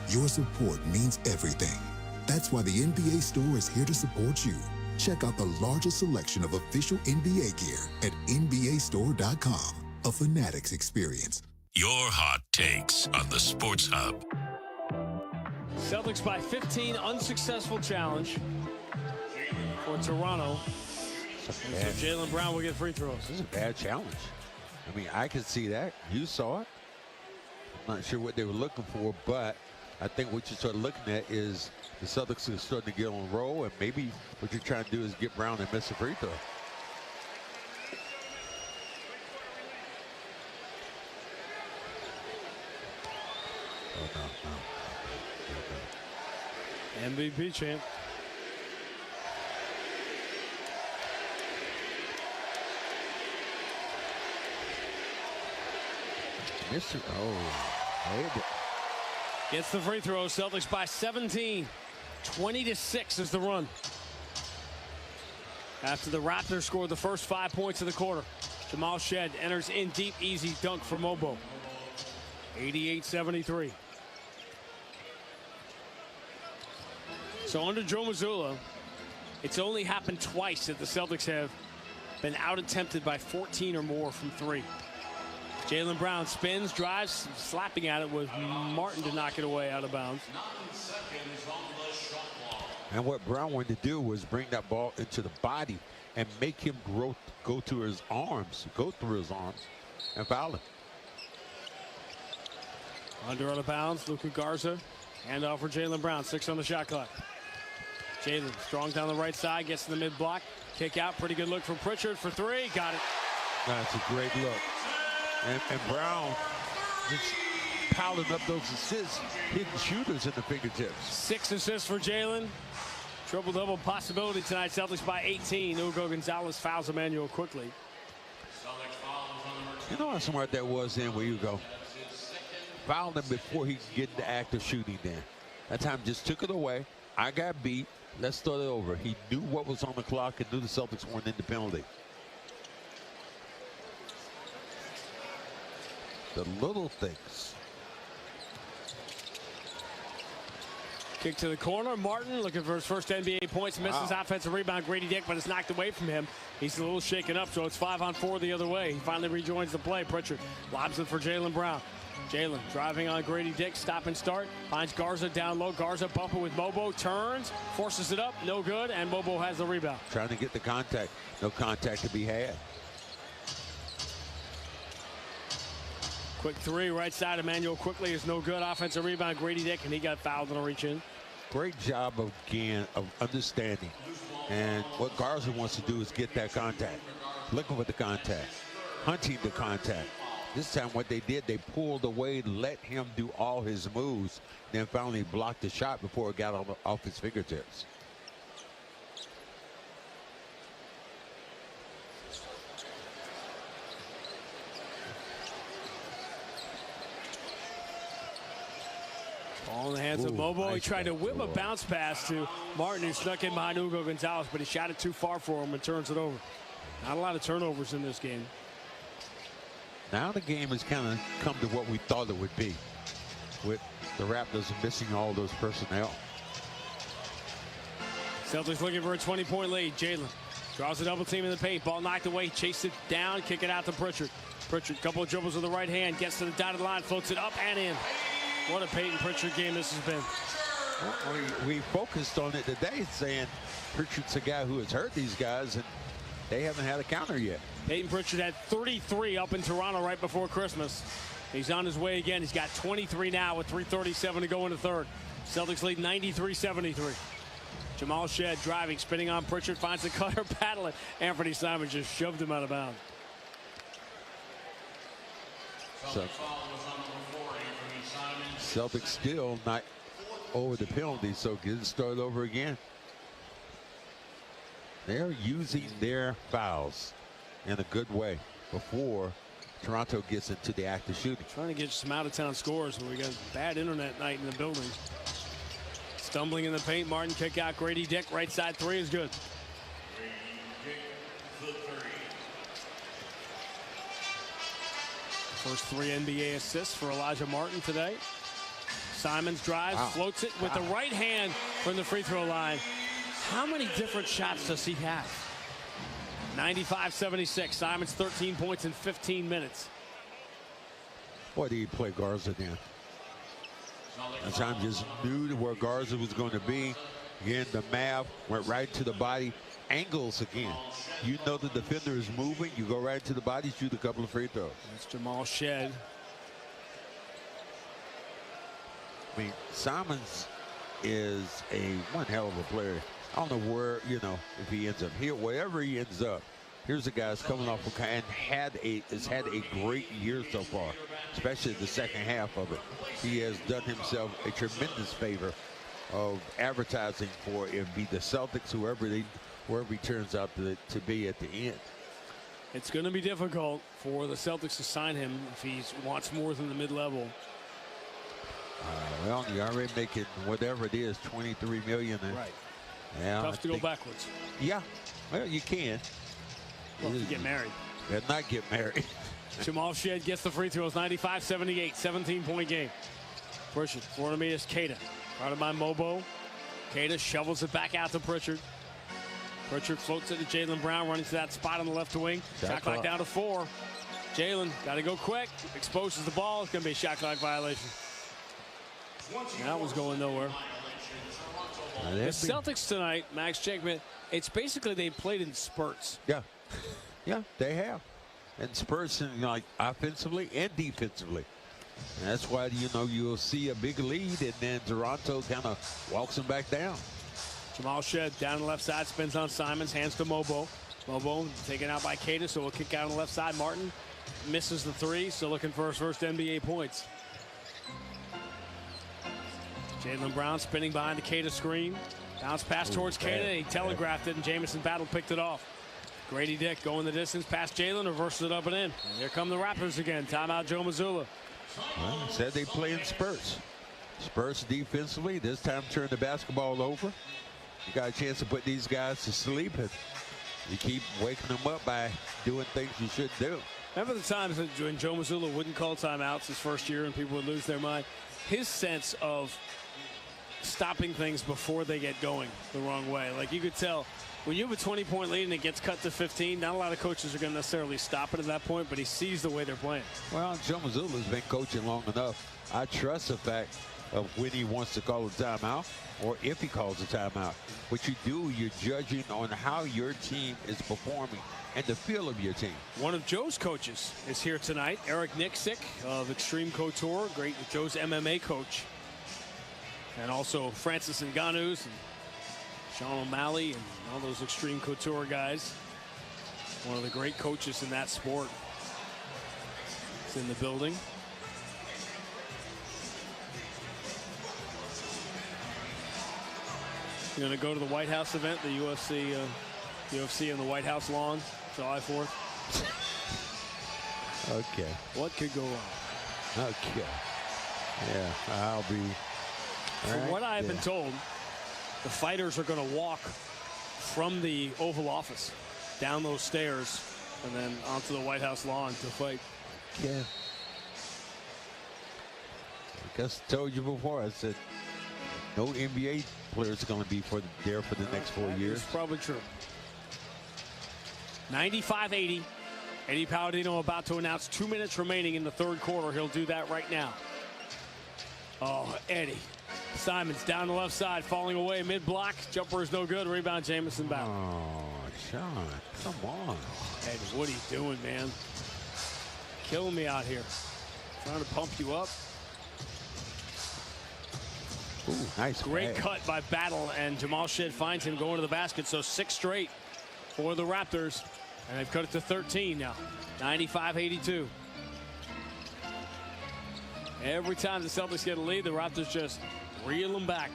your support means everything. That's why the NBA store is here to support you. Check out the largest selection of official NBA gear at NBAstore.com. A Fanatics experience. Your hot takes on the Sports Hub. Celtics by 15, unsuccessful challenge for Toronto. So Jaylen Brown will get free throws. This is a bad challenge. I mean, I could see that. You saw it. I'm not sure what they were looking for, but I think what you start looking at is the Celtics are starting to get on a roll, and maybe what you're trying to do is get Brown and miss a free throw. MVP champ. Mr. Oh, gets the free throw. Celtics by 17. 20-6 is the run. After the Raptors scored the first 5 points of the quarter, Jamal Shed enters in deep, easy dunk for Mobo. 88-73. So under Joe Mazzulla, it's only happened twice that the Celtics have been out-attempted by 14 or more from three. Jaylen Brown spins, drives, slapping at it with Martin to knock it away out of bounds. And what Brown wanted to do was bring that ball into the body and make him go through his arms, and foul him. Under out of bounds, Luka Garza. Handoff for Jaylen Brown, 6 on the shot clock. Jaylen strong down the right side, gets to the mid block. Kick out, pretty good look from Pritchard for three. Got it. That's a great look. And Brown just piling up those assists, hitting shooters in the fingertips. 6 assists for Jaylen. Triple-double possibility tonight. Celtics by 18. Hugo Gonzalez fouls Emmanuel quickly. You know how smart that was in where you go. Fouled him before he could get the act of shooting then. That time just took it away. I got beat. Let's start it over. He knew what was on the clock and knew the Celtics weren't in the penalty. The little things. Kick to the corner. Martin looking for his first NBA points. Misses offensive rebound. Grady Dick, but it's knocked away from him. He's a little shaken up, so it's 5-on-4 the other way. He finally rejoins the play. Pritchard lobs it for Jaylen Brown. Jaylen driving on Grady Dick. Stop and start. Finds Garza down low. Garza bumping with Mobo. Turns. Forces it up. No good. And Mobo has the rebound. Trying to get the contact. No contact to be had. Quick three, right side. Emmanuel quickly is no good. Offensive rebound, Grady Dick, and he got fouled on a reach in. Great job again of understanding. And what Garza wants to do is get that contact. Looking for the contact. Hunting the contact. This time what they did, they pulled away, let him do all his moves, then finally blocked the shot before it got off his fingertips. Ball in the hands That's a Mobo. He tried to whip a bounce pass to Martin, who snuck in behind Hugo Gonzalez, but he shot it too far for him and turns it over. Not a lot of turnovers in this game. Now the game has kind of come to what we thought it would be, with the Raptors missing all those personnel. Celtics looking for a 20-point lead. Jalen draws a double team in the paint. Ball knocked away. Chased it down. Kick it out to Pritchard. Pritchard, couple of dribbles with the right hand. Gets to the dotted line. Floats it up and in. What a Peyton Pritchard game this has been. Well, we focused on it today, saying Pritchard's a guy who has hurt these guys, and they haven't had a counter yet. Peyton Pritchard had 33 up in Toronto right before Christmas. He's on his way again. He's got 23 now with 3:37 to go in the third. Celtics lead 93-73. Jamal Shedd driving, spinning on Pritchard, finds the cutter, paddling. Anthony Simons just shoved him out of bounds. So, Celtics still not over the penalty, so get it started over again. They're using their fouls in a good way before Toronto gets into the act of shooting. Trying to get some out-of-town scores, but we got bad internet night in the building. Stumbling in the paint, Martin kick out. Grady Dick, right side three is good. First 3 NBA assists for Elijah Martin today. Simons drives, floats it with the right hand from the free throw line. How many different shots does he have? 95-76. Simons 13 points in 15 minutes. Boy, did he play Garza then. And Simon just knew where Garza was going to be. Again, the math went right to the body. Angles again. You know the defender is moving. You go right to the body, shoot a couple of free throws. That's Jamal Shedd. I mean, Simons is one hell of a player. I don't know where, if he ends up here, wherever he ends up. Here's a guy that's coming off and has had a great year so far, especially the second half of it. He has done himself a tremendous favor of advertising for it be the Celtics, wherever he turns out to be at the end. It's going to be difficult for the Celtics to sign him if he wants more than the mid-level. Well, you're already making whatever it is, $23 million. Right. Yeah, Tough to go backwards. Yeah. Well, you can. Well, if you get married. And not get married. Jamal Shedd gets the free throws. 95-78. 17-point game. Pritchard. 400 meters. Keita. Guarded by Mobo. Keita shovels it back out to Pritchard. Pritchard floats it to Jaylen Brown, running to that spot on the left wing. Shot clock down to 4. Jaylen got to go quick. Exposes the ball. It's going to be a shot clock violation. That was going nowhere. The Celtics tonight, Max Jackman, it's basically they played in spurts. Yeah. Yeah, they have. And spurts, like offensively and defensively. And that's why, you'll see a big lead, and then Toronto kind of walks them back down. Jamal Shedd down the left side, spins on Simons, hands to Mobo. Mobo taken out by Keita, so we'll kick out on the left side. Martin misses the 3, so looking for his first NBA points. Jaylen Brown spinning behind the Keita screen. Bounce pass towards Keita. He telegraphed it, and Jamison Battle picked it off. Grady Dick going the distance past Jaylen, reverses it up and in. And here come the Raptors again. Timeout, Joe Mazzulla. Well, said they play in spurts. Spurts defensively. This time turn the basketball over. You got a chance to put these guys to sleep, and you keep waking them up by doing things you should do. Remember the times when Joe Mazzulla wouldn't call timeouts his first year and people would lose their mind? His sense of stopping things before they get going the wrong way. Like, you could tell when you have a 20-point lead and it gets cut to 15, not a lot of coaches are going to necessarily stop it at that point, but he sees the way they're playing. Well, Joe Mazzulla's been coaching long enough. I trust the fact of when he wants to call a timeout or if he calls a timeout. What you do, you're judging on how your team is performing and the feel of your team. One of Joe's coaches is here tonight, Eric Nixick of Extreme Couture, great Joe's MMA coach. And also Francis Ngannou's and Sean O'Malley and all those Extreme Couture guys. One of the great coaches in that sport. It's in the building. You're going to go to the White House event, the UFC in the White House lawn, July 4th. Okay. What could go wrong? Okay. Yeah, I'll be From what I've been told, the fighters are going to walk from the Oval Office down those stairs and then onto the White House lawn to fight. Yeah. I guess I told you before, I said no NBA players are going to be there for the next 4 years. It's probably true. 95-80. Eddie Palladino about to announce 2 minutes remaining in the third quarter. He'll do that right now. Oh, Eddie. Simons down the left side, falling away mid-block. Jumper is no good. Rebound, Jamison Battle. Oh, Sean, come on. Eddie, what are you doing, man? Killing me out here. Trying to pump you up. Ooh, nice. Great cut by Battle, and Jamal Shead finds him going to the basket. So 6 straight for the Raptors. And they've cut it to 13 now. 95-82. Every time the Celtics get a lead, the Raptors just reel them back.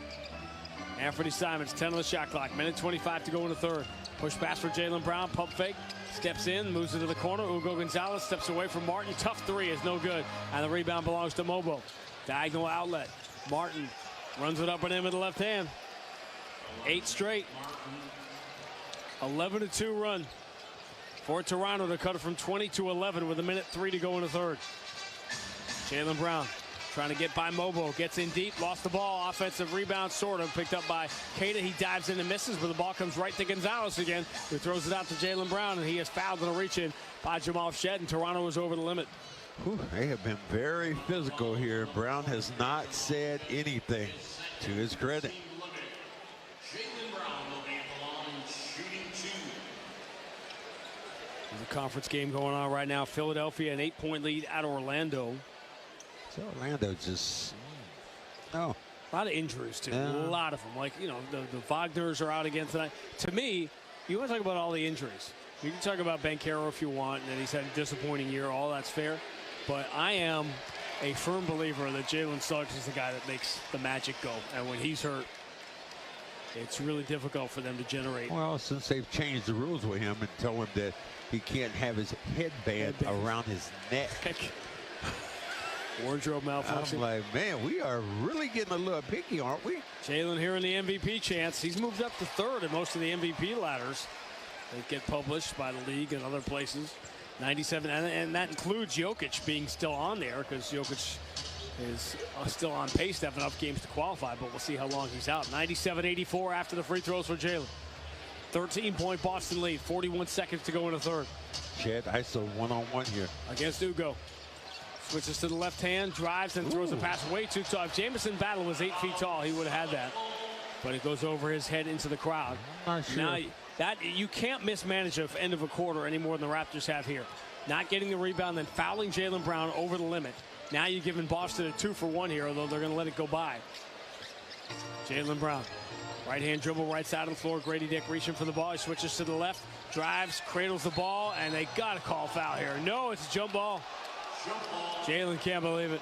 Anthony Simons, 10 on the shot clock. Minute 25 to go in the third. Push pass for Jaylen Brown. Pump fake. Steps in, moves into the corner. Hugo Gonzalez steps away from Martin. Tough three is no good. And the rebound belongs to Mobo. Diagonal outlet. Martin runs it up and in with the left hand. 8 straight. 11-2 run for Toronto to cut it from 20 to 11 with a minute 3 to go in the third. Jaylen Brown trying to get by Mobo. Gets in deep, lost the ball. Offensive rebound, sort of, picked up by Queta. He dives in and misses, but the ball comes right to Gonzalez again, who throws it out to Jaylen Brown, and he is fouled on a reach-in by Jamal Shead, and Toronto is over the limit. Whew, they have been very physical here. Brown has not said anything, to his credit. There's a conference game going on right now. Philadelphia, an 8-point lead at Orlando. So Orlando just, no. A lot of injuries, too. Yeah. A lot of them. Like, you know, the Wagners are out again tonight. To me, you want to talk about all the injuries. You can talk about Banchero if you want, and he's had a disappointing year. All that's fair. But I am a firm believer that Jalen Suggs is the guy that makes the magic go. And when he's hurt, it's really difficult for them to generate. Well, since they've changed the rules with him and told him that he can't have his headband around his neck. Wardrobe malfunction. I'm like, man, we are really getting a little picky, aren't we? Jalen here in the MVP chance. He's moved up to third in most of the MVP ladders that get published by the league and other places. 97, and that includes Jokic being still on there, because Jokic is still on pace to have enough games to qualify, but we'll see how long he's out. 97-84 after the free throws for Jalen. 13-point Boston lead, 41 seconds to go in the third. Chad, ISO one-on-one here. Against Hugo. Switches to the left hand, drives, and throws a pass way too tall. If Jamison Battle was 8 feet tall, he would have had that. But it goes over his head into the crowd. Not sure. Now, that you can't mismanage the end of a quarter any more than the Raptors have here. Not getting the rebound, then fouling Jaylen Brown over the limit. Now you're giving Boston a 2-for-1 here, although they're going to let it go by. Jaylen Brown. Right hand dribble, right side of the floor. Grady Dick reaching for the ball. He switches to the left, drives, cradles the ball, and they got to call foul here. No, it's a jump ball. Jalen can't believe it.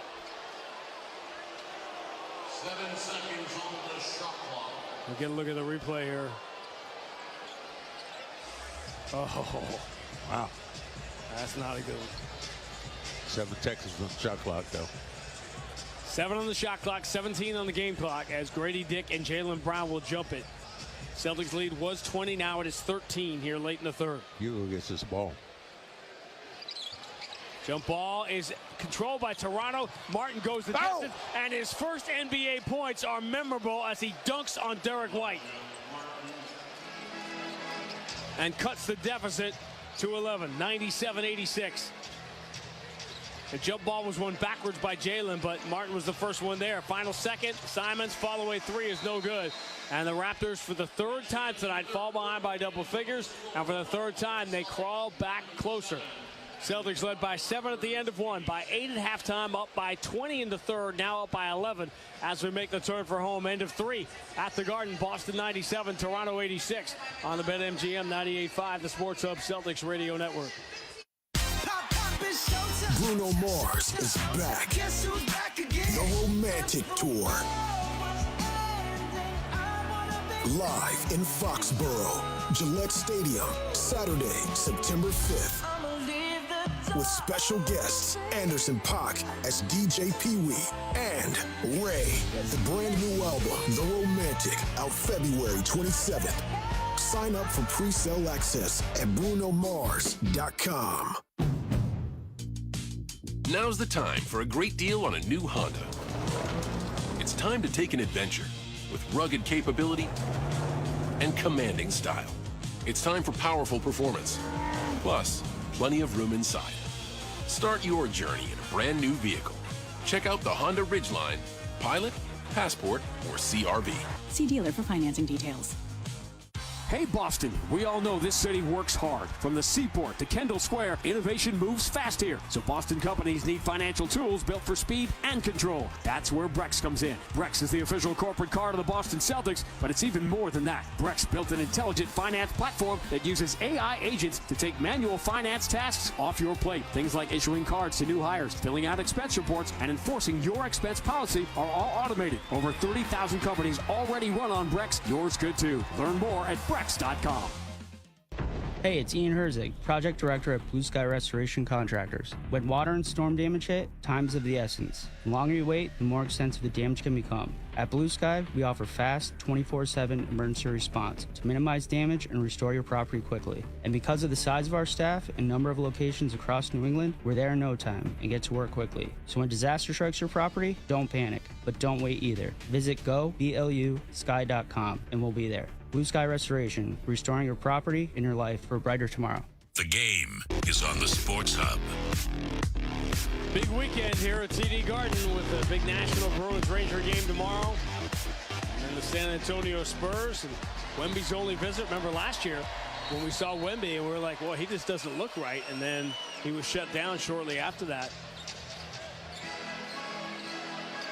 7 seconds on the shot clock. We'll get a look at the replay here. Oh, wow. That's not a good one. 7 seconds on the shot clock, though. 7 on the shot clock, 17 on the game clock, as Grady Dick and Jaylen Brown will jump it. Celtics lead was 20, now it is 13 here late in the third. Hugo gets this ball. Jump ball is controlled by Toronto. Martin goes the distance, and his first NBA points are memorable as he dunks on Derek White. And cuts the deficit to 11, 97-86. The jump ball was won backwards by Jalen, but Martin was the first one there. Final second, Simons follow-away 3 is no good. And the Raptors, for the third time tonight, fall behind by double figures. And for the third time, they crawl back closer. Celtics led by 7 at the end of 1, by 8 at halftime, up by 20 in the third, now up by 11 as we make the turn for home. End of 3 at the Garden. Boston 97, Toronto 86 on the BetMGM 98.5, the Sports Hub Celtics Radio Network. Bruno Mars is back. Guess who's back again? The Romantic Tour. Live in Foxborough, Gillette Stadium, Saturday, September 5th. with special guests Anderson .Paak as DJ Pee-wee and Ray. The brand new album, The Romantic, out February 27th. Sign up for pre-sale access at BrunoMars.com. Now's the time for a great deal on a new Honda. It's time to take an adventure with rugged capability and commanding style. It's time for powerful performance, plus plenty of room inside. Start your journey in a brand new vehicle. Check out the Honda Ridgeline, Pilot, Passport, or CR-V. See dealer for financing details. Hey Boston, we all know this city works hard. From the Seaport to Kendall Square, innovation moves fast here. So Boston companies need financial tools built for speed and control. That's where Brex comes in. Brex is the official corporate card of the Boston Celtics, but it's even more than that. Brex built an intelligent finance platform that uses AI agents to take manual finance tasks off your plate. Things like issuing cards to new hires, filling out expense reports, and enforcing your expense policy are all automated. Over 30,000 companies already run on Brex. Yours could too. Learn more at Brex.com. Hey, it's Ian Herzig, Project Director at Blue Sky Restoration Contractors. When water and storm damage hit, time's of the essence. The longer you wait, the more extensive the damage can become. At Blue Sky, we offer fast, 24/7 emergency response to minimize damage and restore your property quickly. And because of the size of our staff and number of locations across New England, we're there in no time and get to work quickly. So when disaster strikes your property, don't panic, but don't wait either. Visit go.blusky.com and we'll be there. Blue Sky Restoration, restoring your property and your life for a brighter tomorrow. The game is on the Sports Hub. Big weekend here at TD Garden with the big National Bruins Ranger game tomorrow. And then the San Antonio Spurs and Wemby's only visit. Remember last year when we saw Wemby and we were like, well, he just doesn't look right. And then he was shut down shortly after that.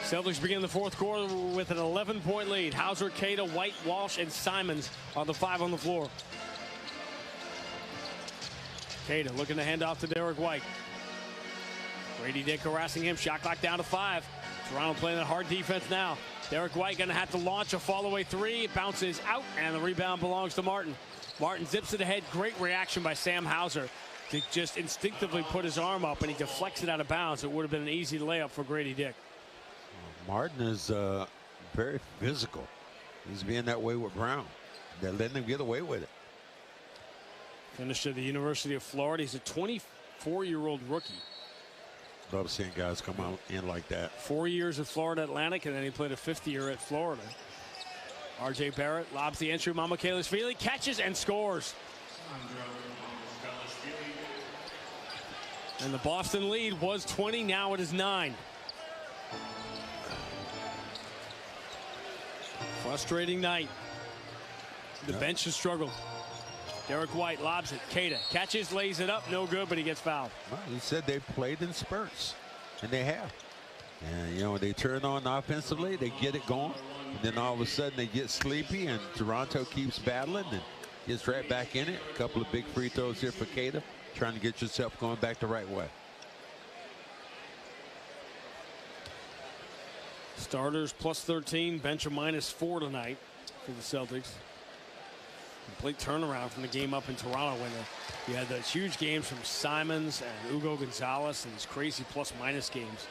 Celtics begin the fourth quarter with an 11-point lead. Hauser, Keita, White, Walsh, and Simons are the five on the floor. Keita looking to hand off to Derek White. Grady Dick harassing him. Shot clock down to 5. Toronto playing a hard defense now. Derek White going to have to launch a fall-away three. It bounces out, and the rebound belongs to Martin. Martin zips it ahead. Great reaction by Sam Hauser to just instinctively put his arm up, and he deflects it out of bounds. It would have been an easy layup for Grady Dick. Martin is very physical. He's being that way with Brown. They're letting him get away with it. Finished at the University of Florida. He's a 24-year-old rookie. Love seeing guys come out in like that. 4 years at Florida Atlantic, and then he played a 5th year at Florida. R.J. Barrett lobs the entry. Mamukele catches and scores. And the Boston lead was 20. Now it is 9. Frustrating night. The bench has struggled. Derek White lobs it. Keita catches, lays it up. No good, but he gets fouled. Well, he said they played in spurts, and they have. And, you know, they turn on offensively, they get it going, and then all of a sudden they get sleepy, and Toronto keeps battling and gets right back in it. A couple of big free throws here for Keita, trying to get yourself going back the right way. Starters plus 13, bench a -4 tonight for the Celtics. Complete turnaround from the game up in Toronto when you had those huge games from Simons and Hugo Gonzalez and these crazy plus-minus games.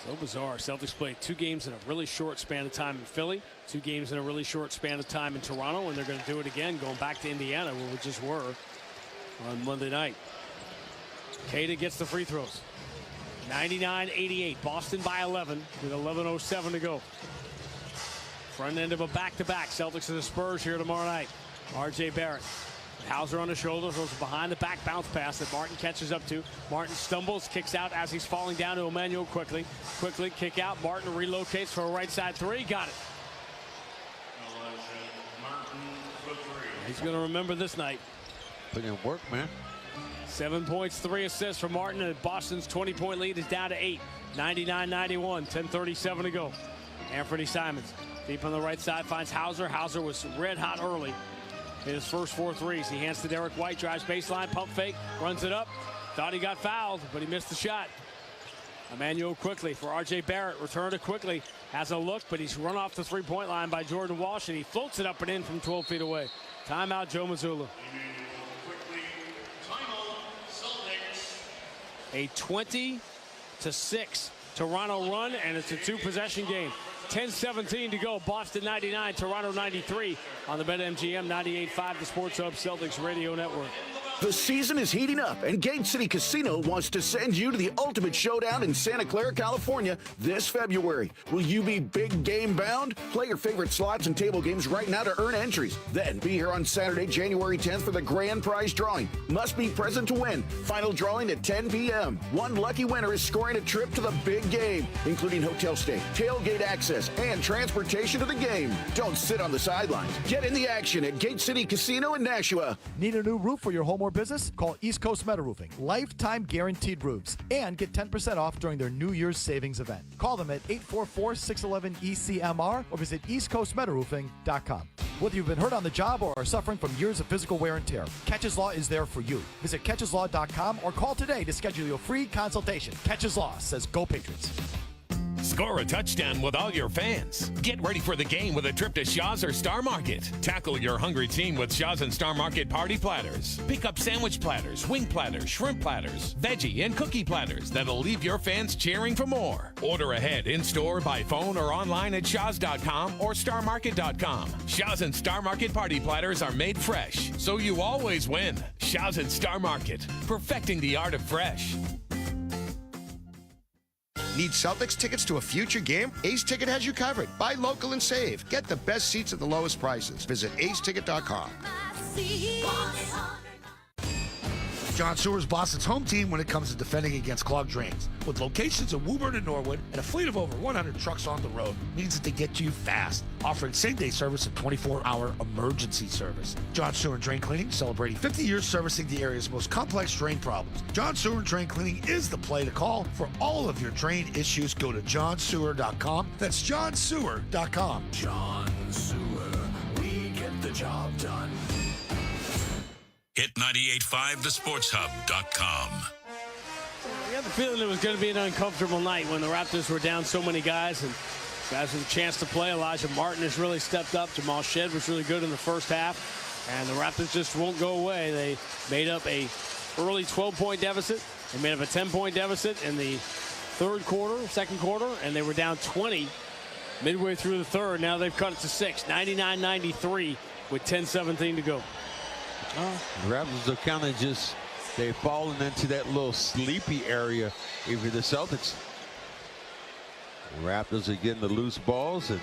So bizarre. Celtics played 2 games in a really short span of time in Philly, 2 games in a really short span of time in Toronto, and they're going to do it again going back to Indiana where we just were on Monday night. Keita gets the free throws. 99-88. Boston by 11 with 11:07 to go. Front end of a back-to-back. Celtics and the Spurs here tomorrow night. R.J. Barrett. Hauser on the shoulder. Throws a behind-the-back bounce pass that Martin catches up to. Martin stumbles, kicks out as he's falling down to Emmanuel quickly. Quickly kick out. Martin relocates for a right side 3. Got it. He's going to remember this night. Put in work, man. 7 points, 3 assists for Martin, and Boston's 20-point lead is down to 8. 99-91, 10:37 to go. Anthony Simons deep on the right side finds Hauser. Hauser was red hot early in his first 4 threes. He hands to Derek White, drives baseline, pump fake, runs it up. Thought he got fouled, but he missed the shot. Emmanuel quickly for R.J. Barrett. Return to quickly. Has a look, but he's run off the three-point line by Jordan Walsh, and he floats it up and in from 12 feet away. Timeout, Joe Mazzulla. a 20-6 Toronto run, and it's a two-possession game. 10:17 to go. Boston 99, Toronto 93 on the BetMGM 98.5, the Sports Hub Celtics Radio Network. The season is heating up, and Gate City Casino wants to send you to the ultimate showdown in Santa Clara, California this February. Will you be big game bound? Play your favorite slots and table games right now to earn entries. Then be here on Saturday, January 10th for the grand prize drawing. Must be present to win. Final drawing at 10 p.m. One lucky winner is scoring a trip to the big game, including hotel stay, tailgate access, and transportation to the game. Don't sit on the sidelines. Get in the action at Gate City Casino in Nashua. Need a new roof for your home or business? Call East Coast Metal Roofing. Lifetime guaranteed roofs. And get 10% off during their New Year's savings event. Call them at 844-611-ECMR or visit eastcoastmetalroofing.com. Whether you've been hurt on the job or are suffering from years of physical wear and tear, Catches Law is there for you. Visit catcheslaw.com or call today to schedule your free consultation. Catches Law says go Patriots. Score a touchdown with all your fans. Get ready for the game with a trip to Shaw's or Star Market. Tackle your hungry team with Shaw's and Star Market party platters. Pick up sandwich platters, wing platters, shrimp platters, veggie and cookie platters that'll leave your fans cheering for more. Order ahead in-store, by phone, or online at shaws.com or starmarket.com. Shaw's and Star Market party platters are made fresh, so you always win. Shaw's and Star Market, perfecting the art of fresh. Need Celtics tickets to a future game? Ace Ticket has you covered. Buy local and save. Get the best seats at the lowest prices. Visit aceticket.com. John Sewer's Boston's home team when it comes to defending against clogged drains. With locations in Woburn and Norwood and a fleet of over 100 trucks on the road, means that they get to you fast, offering same-day service and 24-hour emergency service. John Sewer and Drain Cleaning, celebrating 50 years servicing the area's most complex drain problems. John Sewer and Drain Cleaning is the play to call for all of your drain issues. Go to johnsewer.com. That's johnsewer.com. John Sewer, we get the job done. Hit 98.5 thesportshub.com. I got the feeling it was going to be an uncomfortable night when the Raptors were down so many guys, and guys with a chance to play. Elijah Martin has really stepped up. Jamal Shedd was really good in the first half, and the Raptors just won't go away. They made up a early 12-point deficit. They made up a 10-point deficit in the second quarter, and they were down 20 midway through the third. Now they've cut it to 6, 99-93 with 10:17 to go. The Raptors are kind of just, they've fallen into that little sleepy area if you're the Celtics. The Raptors are getting the loose balls, and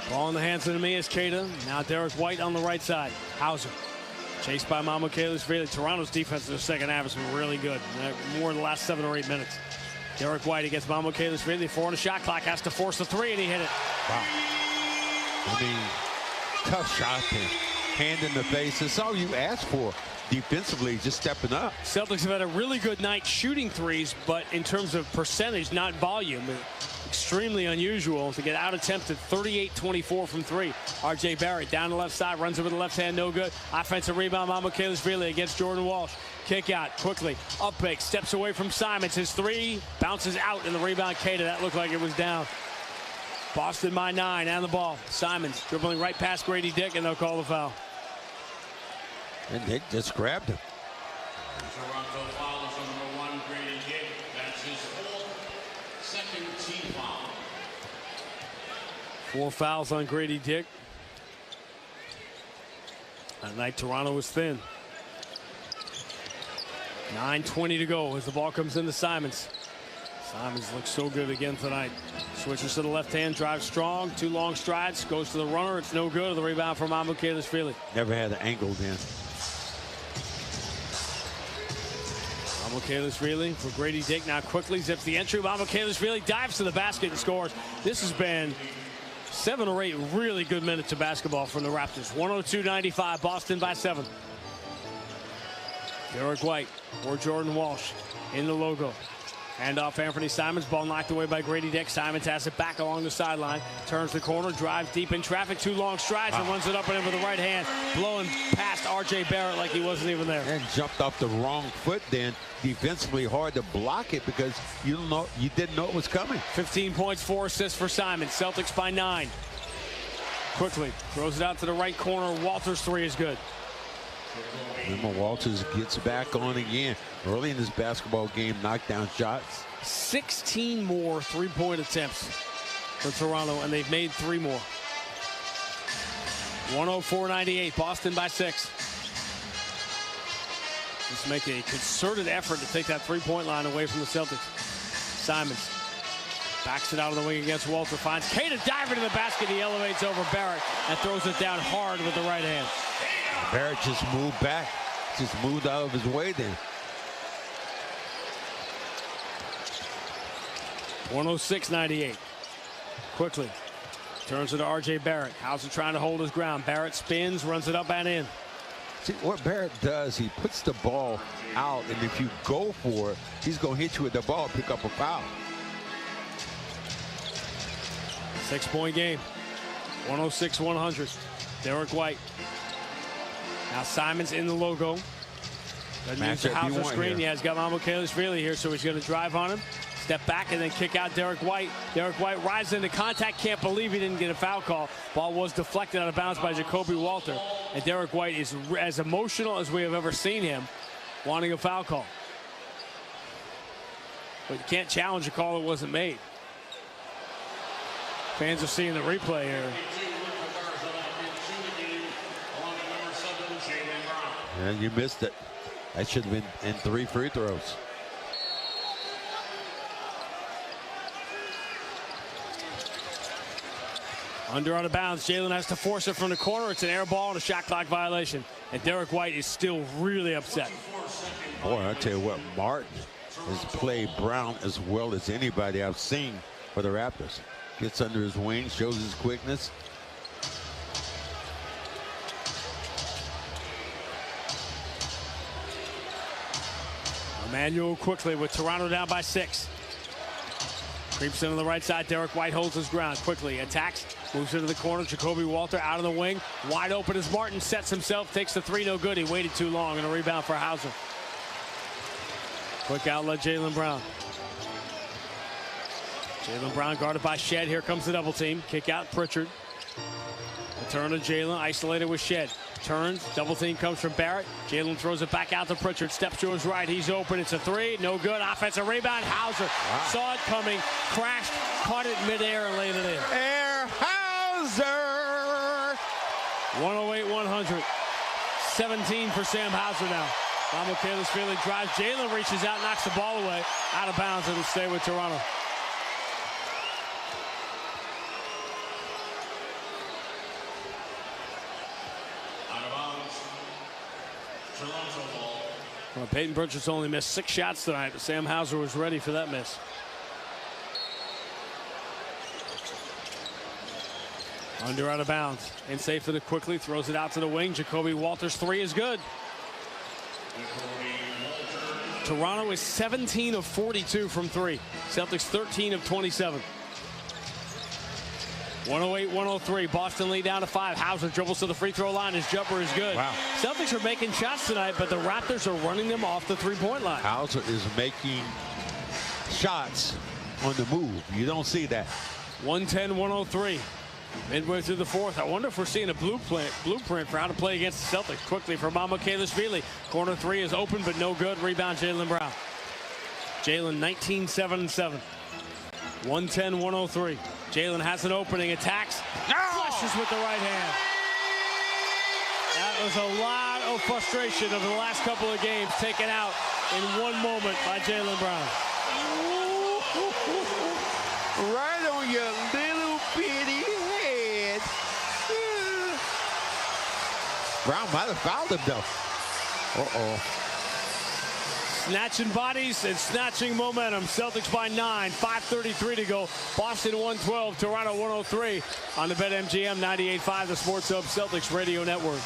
ball in the hands of Neemias Queta. Now Derek White on the right side. Hauser chased by Mamukelashvili. Toronto's defense in the second half has been really good. More in the last 7 or 8 minutes. Derek White against Mamukelashvili. 4 on the shot clock. Has to force the 3, and he hit it. Wow. I mean, tough shot to hand in the face. That's all you ask for defensively, just stepping up. Celtics have had a really good night shooting threes, but in terms of percentage, not volume. Extremely unusual to get out attempted 38-24 from 3. R.J. Barrett down the left side, runs over the left hand, no good. Offensive rebound, Mamukelashvili against Jordan Walsh. Kick out quickly, up pick, steps away from Simons. His 3 bounces out in the rebound. Queta, that looked like it was down. Boston by 9, and the ball. Simons dribbling right past Grady Dick, and they'll call the foul. And Dick just grabbed him. Toronto fouls on number 1, Grady Dick. That's his 4th second team foul. 4 fouls on Grady Dick. That night Toronto was thin. 9:20 to go as the ball comes into Simons. Simons looks so good again tonight. Switches to the left hand, drives strong, 2 long strides, goes to the runner. It's no good. The rebound from Mamukelashvili. Never had an angle then. Mamukelashvili for Grady Dick. Now quickly zips the entry. Mamukelashvili dives to the basket and scores. This has been 7 or 8 really good minutes of basketball from the Raptors. 102-95, Boston by 7. Derek White or Jordan Walsh in the logo. Hand off Anthony Simons. Ball knocked away by Grady Dick. Simons has it back along the sideline. Turns the corner, drives deep in traffic. 2 long strides and runs it up and in with the right hand. Blowing past R.J. Barrett like he wasn't even there. And jumped off the wrong foot then. Defensively hard to block it because you didn't know it was coming. 15 points, 4 assists for Simons. Celtics by 9. Quickly throws it out to the right corner. Walters' three is good. Remember, Walters gets back on again. Early in this basketball game, knocked down shots. 16 more three-point attempts for Toronto, and they've made 3 more. 104-98, Boston by 6. Let's make a concerted effort to take that three-point line away from the Celtics. Simons backs it out of the wing against Walter. Finds K to dive into the basket. He elevates over Barrett and throws it down hard with the right hand. Barrett just moved back. Just moved out of his way then. 106-98. Quickly turns it to R.J. Barrett. Hauser trying to hold his ground. Barrett spins, runs it up and in. See, what Barrett does, he puts the ball out, and if you go for it, he's going to hit you with the ball, pick up a foul. 6-point game. 106-100. Derek White. Now Simons in the logo. Doesn't use the Hauser screen. Yeah, he's got Mamukelashvili here, so he's going to drive on him. Step back and then kick out Derek White. Derek White rises into contact. Can't believe he didn't get a foul call. Ball was deflected out of bounds by Jacoby Walter. And Derek White is as emotional as we have ever seen him, wanting a foul call. But you can't challenge a call that wasn't made. Fans are seeing the replay here. And you missed it. That should have been in 3 free throws. Under out of bounds. Jalen has to force it from the corner. It's an air ball and a shot clock violation. And Derek White is still really upset. Boy, I tell you what, Martin has played Brown as well as anybody I've seen for the Raptors. Gets under his wing, shows his quickness. Emmanuel quickly with Toronto down by 6. Creeps into the right side. Derek White holds his ground. Quickly attacks. Moves into the corner. Jacoby Walter out of the wing. Wide open as Martin sets himself. Takes the 3. No good. He waited too long. And a rebound for Hauser. Quick outlet. Jaylen Brown. Jaylen Brown guarded by Shed. Here comes the double team. Kick out Pritchard. Return to Jaylen. Isolated with Shed. Turns. Double team comes from Barrett. Jaylen throws it back out to Pritchard. Steps to his right. He's open. It's a 3. No good. Offensive rebound. Hauser saw it coming. Crashed. Caught it midair and laid it in. Air Hauser. 108-100. 17 for Sam Hauser now. Mamukelashvili drives. Jalen reaches out, knocks the ball away. Out of bounds. It'll stay with Toronto. Well, Peyton Pritchard's only missed 6 shots tonight, but Sam Hauser was ready for that miss. Under out of bounds. In safe for the quickly. Throws it out to the wing. Jacoby Walters' 3 is good. Toronto is 17 of 42 from 3. Celtics 13 of 27. 108-103. Boston lead down to 5. Hauser dribbles to the free throw line. His jumper is good. Wow. Celtics are making shots tonight, but the Raptors are running them off the three-point line. Hauser is making shots on the move. You don't see that. 110-103. Midway through the 4th. I wonder if we're seeing a blueprint for how to play against the Celtics. Quickly for Mamukelashvili. Corner 3 is open, but no good. Rebound Jaylen Brown. Jalen 19-7-7. 110-103. Jalen has an opening, attacks, flushes with the right hand. That was a lot of frustration over the last couple of games taken out in one moment by Jaylen Brown. Right on your little bitty head. Brown might have fouled him though. Uh-oh. Snatching bodies and snatching momentum. Celtics by 9. 5:33 to go. Boston 112. Toronto 103 on the BetMGM 98.5, the Sports Hub Celtics Radio Network.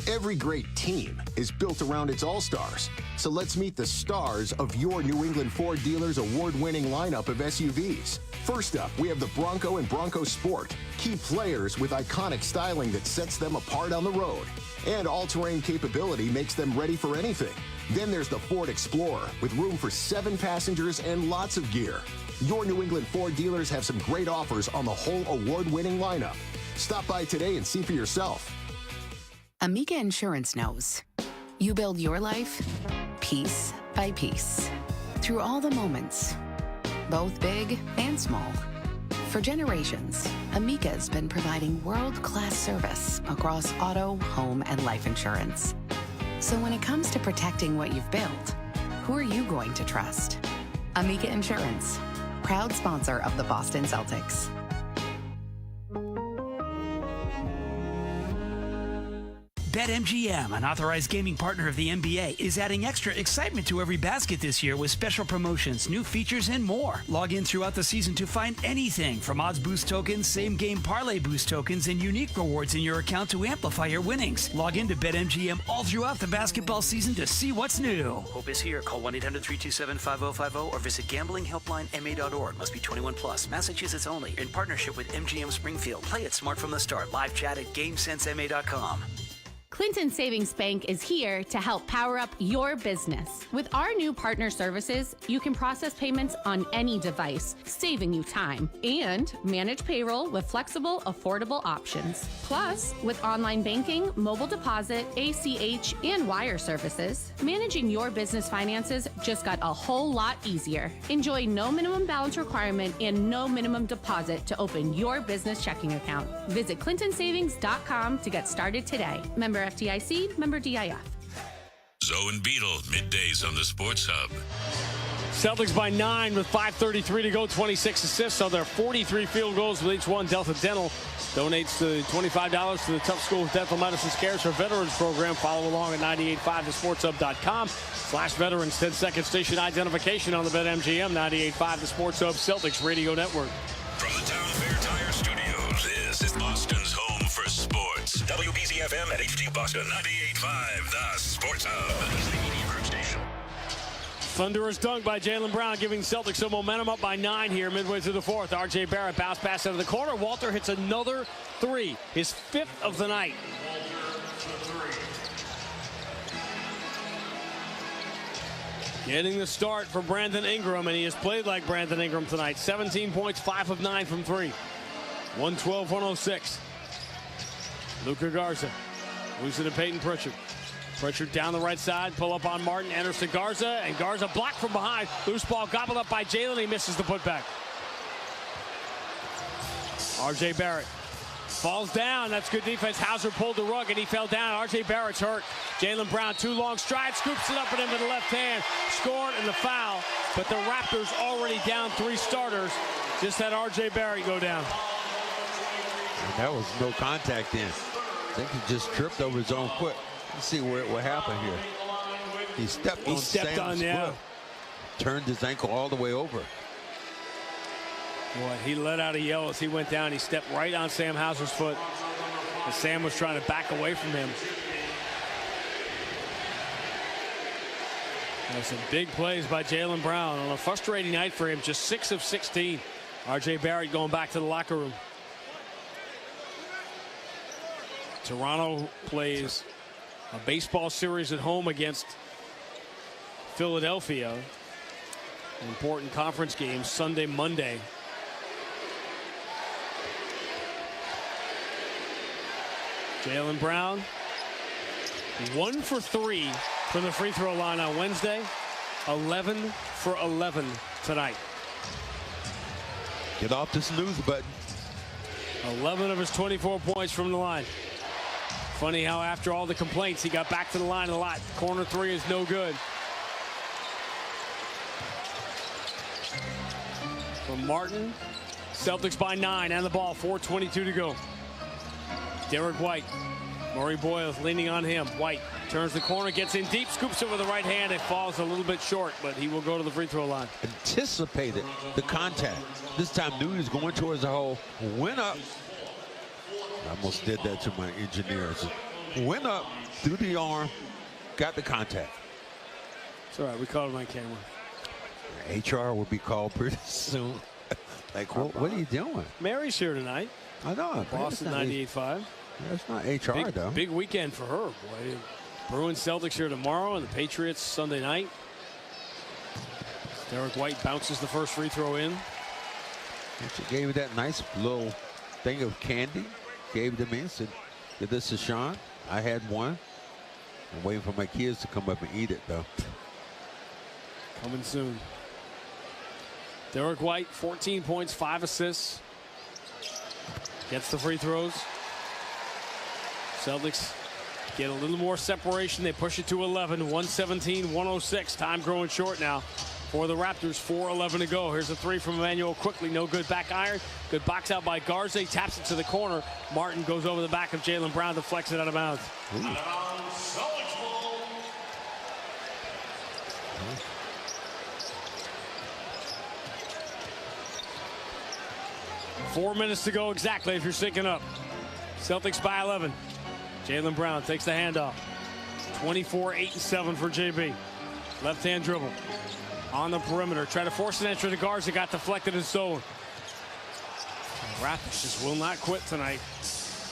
Every great team is built around its all-stars. So let's meet the stars of your New England Ford dealers' award-winning lineup of SUVs. First up, we have the Bronco and Bronco Sport. Key players with iconic styling that sets them apart on the road. And all-terrain capability makes them ready for anything. Then there's the Ford Explorer with room for 7 passengers and lots of gear. Your New England Ford dealers have some great offers on the whole award-winning lineup. Stop by today and see for yourself. Amica Insurance knows. You build your life piece by piece through all the moments, both big and small. For generations, Amica has been providing world-class service across auto, home, and life insurance. So when it comes to protecting what you've built, who are you going to trust? Amica Insurance, proud sponsor of the Boston Celtics. BetMGM, an authorized gaming partner of the NBA, is adding extra excitement to every basket this year with special promotions, new features, and more. Log in throughout the season to find anything from odds boost tokens, same-game parlay boost tokens, and unique rewards in your account to amplify your winnings. Log in to BetMGM all throughout the basketball season to see what's new. Hope is here. Call 1-800-327-5050 or visit gamblinghelplinema.org. Must be 21 plus. Massachusetts only. In partnership with MGM Springfield. Play it smart from the start. Live chat at GameSenseMA.com. Clinton Savings Bank is here to help power up your business. With our new partner services, you can process payments on any device, saving you time, and manage payroll with flexible, affordable options. Plus, with online banking, mobile deposit, ACH, and wire services, managing your business finances just got a whole lot easier. Enjoy no minimum balance requirement and no minimum deposit to open your business checking account. Visit clintonsavings.com to get started today. Member FDIC, member DIF. Zoe and Beetle, middays on the Sports Hub. Celtics by 9 with 5:33 to go, 26 assists on their 43 field goals with each one. Delta Dental donates the $25 to the Tough School Dental Medicine Cares for Veterans program. Follow along at 985thesportshub.com/veterans. 10-second station identification on the BetMGM 98.5 The Sports Hub Celtics Radio Network. From the Town Fair Tire Studios, this is Boston's home for sports. WBZ-FM at HD Boston 98.5 The Sports Hub. Station. Thunderous dunk by Jaylen Brown, giving Celtics some momentum, up by 9 here midway through the fourth. R.J. Barrett bounce pass out of the corner. Walter hits another three, his 5th of the night. Getting the start for Brandon Ingram, and he has played like Brandon Ingram tonight. 17 points, 5 of 9 from 3. 112-106. Luka Garza losing to Peyton Pritchard. Pritchard down the right side, pull up on Martin, enters to Garza, and Garza blocked from behind. Loose ball gobbled up by Jaylen. He misses the putback. R.J. Barrett falls down. That's good defense. Hauser pulled the rug, and he fell down. R.J. Barrett's hurt. Jaylen Brown, 2 long strides, scoops it up and into the left hand. Scored in the foul, but the Raptors already down 3 starters. Just had R.J. Barrett go down. And that was no contact in. I think he just tripped over his own foot. Let's see what happened here. He stepped on Sam's foot. Turned his ankle all the way over. Boy, he let out a yell as he went down. He stepped right on Sam Hauser's foot as Sam was trying to back away from him. There's some big plays by Jaylen Brown on a frustrating night for him. Just 6 of 16. R.J. Barrett going back to the locker room. Toronto plays a baseball series at home against Philadelphia. An important conference game Sunday, Monday. Jaylen Brown, 1 for 3 from the free throw line on Wednesday. 11 for 11 tonight. Get off the snooze button. 11 of his 24 points from the line. Funny how after all the complaints, he got back to the line a lot. Corner 3 is no good. From Martin, Celtics by 9 and the ball, 4:22 to go. Derek White, Murray Boyle leaning on him. White turns the corner, gets in deep, scoops it with the right hand. It falls a little bit short, but he will go to the free throw line. Anticipated the contact. This time knew he was going towards the hole. Went up. I almost did that to my engineers. Went up through the arm, got the contact. It's all right, we caught it on camera. HR will be called pretty soon. Like, what are you doing? Mary's here tonight. I know. Boston 98.5. That's not HR, though. Big weekend for her, boy. Bruins Celtics here tomorrow, and the Patriots Sunday night. Derek White bounces the first free throw in. She gave you that nice little thing of candy. gave it to me and said, give this to Sean. I had one. I'm waiting for my kids to come up and eat it, though. Coming soon. Derek White, 14 points, 5 assists. Gets the free throws. Celtics get a little more separation. They push it to 11, 117-106. Time growing short now for the Raptors. 4:11 to go. Here's a three from Emmanuel quickly. No good back iron. Good box out by Garza. Taps it to the corner. Martin goes over the back of Jaylen Brown to flex it out of bounds. Out of bounds, Celtics ball. 4 minutes to go exactly if you're syncing up. Celtics by 11. Jaylen Brown takes the handoff. 24-8-7 for JB. Left-hand dribble. On the perimeter. Try to force an entry to Garza. Got deflected and stolen. Raptors just will not quit tonight.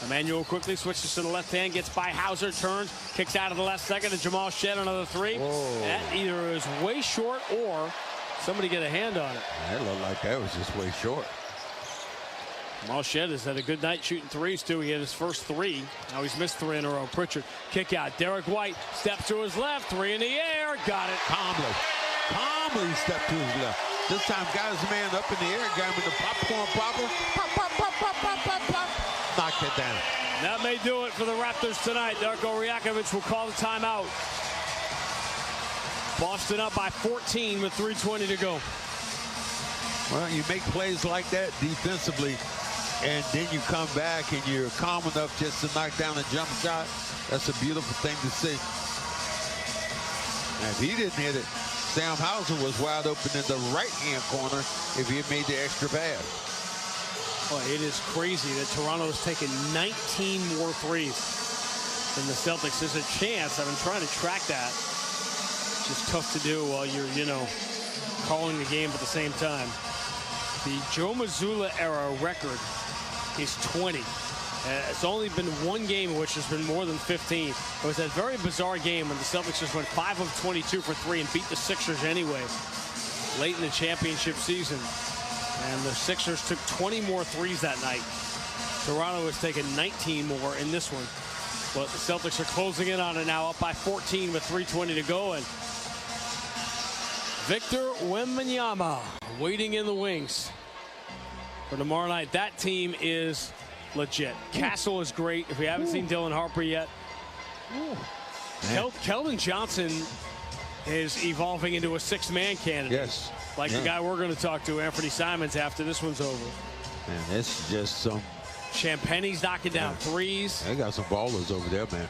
Emmanuel quickly switches to the left hand. Gets by Hauser. Turns. Kicks out of the last second to Jamal Shed. Another three. Whoa. That either is way short or somebody get a hand on it. That looked like that was just way short. Jamal Shed has had a good night shooting threes, too. He had his first three. Now he's missed 3 in a row. Pritchard, kick out. Derek White steps to his left. 3 in the air. Got it. Calmly stepped to his left. This time got his man up in the air. Got him in the popcorn popper. Pop, pop, pop, pop, pop, pop, pop. Knocked it down. That may do it for the Raptors tonight. Darko Rajakovic will call the timeout. Boston up by 14 with 3:20 to go. Well, you make plays like that defensively, and then you come back and you're calm enough just to knock down a jump shot. That's a beautiful thing to see. And if he didn't hit it, Sam Hauser was wide open in the right-hand corner if he had made the extra pass. Well, it is crazy that Toronto has taken 19 more threes than the Celtics. There's a chance. I've been trying to track that. It's just tough to do while you're, calling the game at the same time. The Joe Mazzulla era record is 20. It's only been one game in which there's been more than 15. It was that very bizarre game when the Celtics just went 5 of 22 for 3 and beat the Sixers anyway, late in the championship season. And the Sixers took 20 more threes that night. Toronto has taken 19 more in this one. But the Celtics are closing in on it now, up by 14 with 3:20 to go. And Victor Wembanyama waiting in the wings for tomorrow night. That team is legit. Castle is great. If we haven't seen Dylan Harper yet, Keldon Johnson is evolving into a 6-man candidate. Yes. Like the guy we're going to talk to, Anthony Simons, after this one's over. Man, this is just some... Champagne's knocking down threes. They got some ballers over there, man.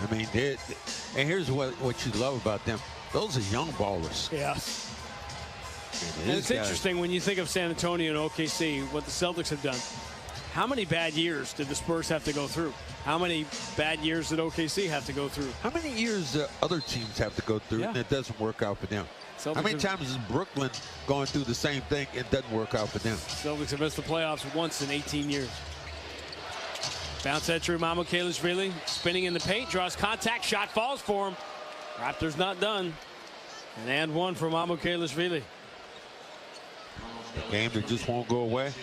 I mean, and here's what you love about them. Those are young ballers. Yeah. And it's interesting when you think of San Antonio and OKC, what the Celtics have done. How many bad years did the Spurs have to go through? How many bad years did OKC have to go through? How many years do other teams have to go through and it doesn't work out for them? Celtics How many times is Brooklyn going through the same thing and it doesn't work out for them? Celtics have missed the playoffs once in 18 years. Bounce entry, Mamukelashvili spinning in the paint, draws contact, shot falls for him. Raptors not done. And one for Mamukelashvili. Game that just won't go away.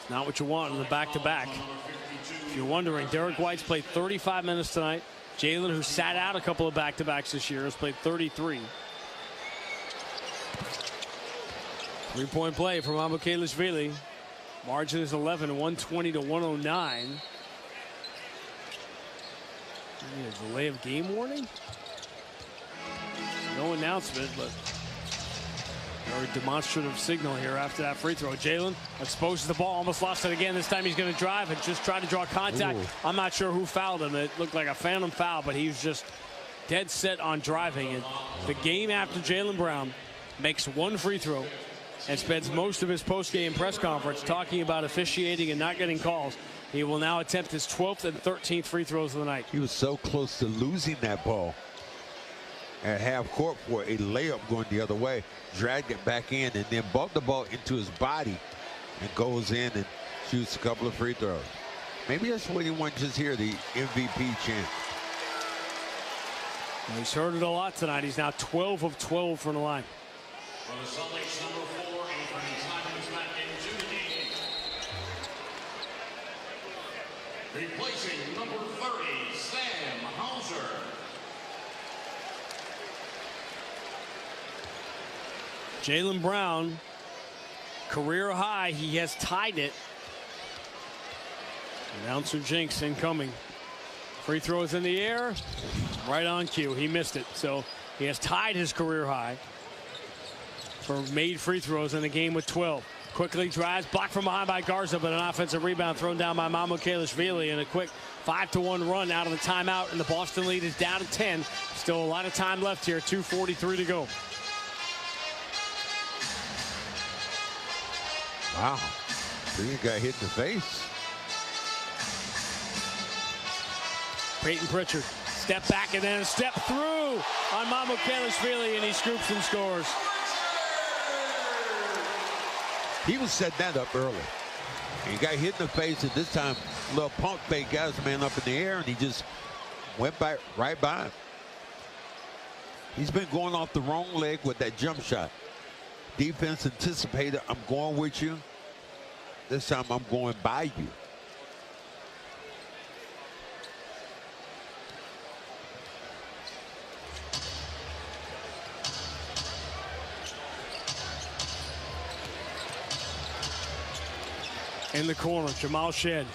It's not what you want in the back-to-back. If you're wondering, Derek White's played 35 minutes tonight. Jaylen, who sat out a couple of back-to-backs this year, has played 33. Three-point play for Mamukelashvili. Margin is 11, 120 to 109. A delay of game warning? No announcement, but very demonstrative signal here after that free throw. Jaylen exposes the ball, almost lost it again. This time he's going to drive and just try to draw contact. Ooh. I'm not sure who fouled him. It looked like a phantom foul, but he was just dead set on driving. And the game after Jaylen Brown makes one free throw and spends most of his post-game press conference talking about officiating and not getting calls. He will now attempt his 12th and 13th free throws of the night. He was so close to losing that ball at half court for a layup going the other way, dragged it back in, and then bumped the ball into his body and goes in and shoots a couple of free throws. Maybe that's what he wanted to just hear, the MVP chant. Well, he's heard it a lot tonight. He's now 12 of 12 from the line. For the Celtics, number 4, Anthony Simons back into the game. Replacing number 30, Sam Hauser. Jaylen Brown, career high. He has tied it. Announcer jinx incoming. Free throws in the air. Right on cue. He missed it. So he has tied his career high for made free throws in the game with 12. Quickly drives, blocked from behind by Garza, but an offensive rebound thrown down by Mamukelashvili, and a quick 5-1 run out of the timeout, and the Boston lead is down to 10. Still a lot of time left here, 2:43 to go. Wow. He got hit in the face. Peyton Pritchard, step back and then a step through on Mamukelashvili, and he scoops and scores. He was setting that up early. He got hit in the face, and this time, a little punk fake got his man up in the air, and he just went right by him. He's been going off the wrong leg with that jump shot. Defense anticipated, I'm going with you. This time, I'm going by you. In the corner, Jamal Shed.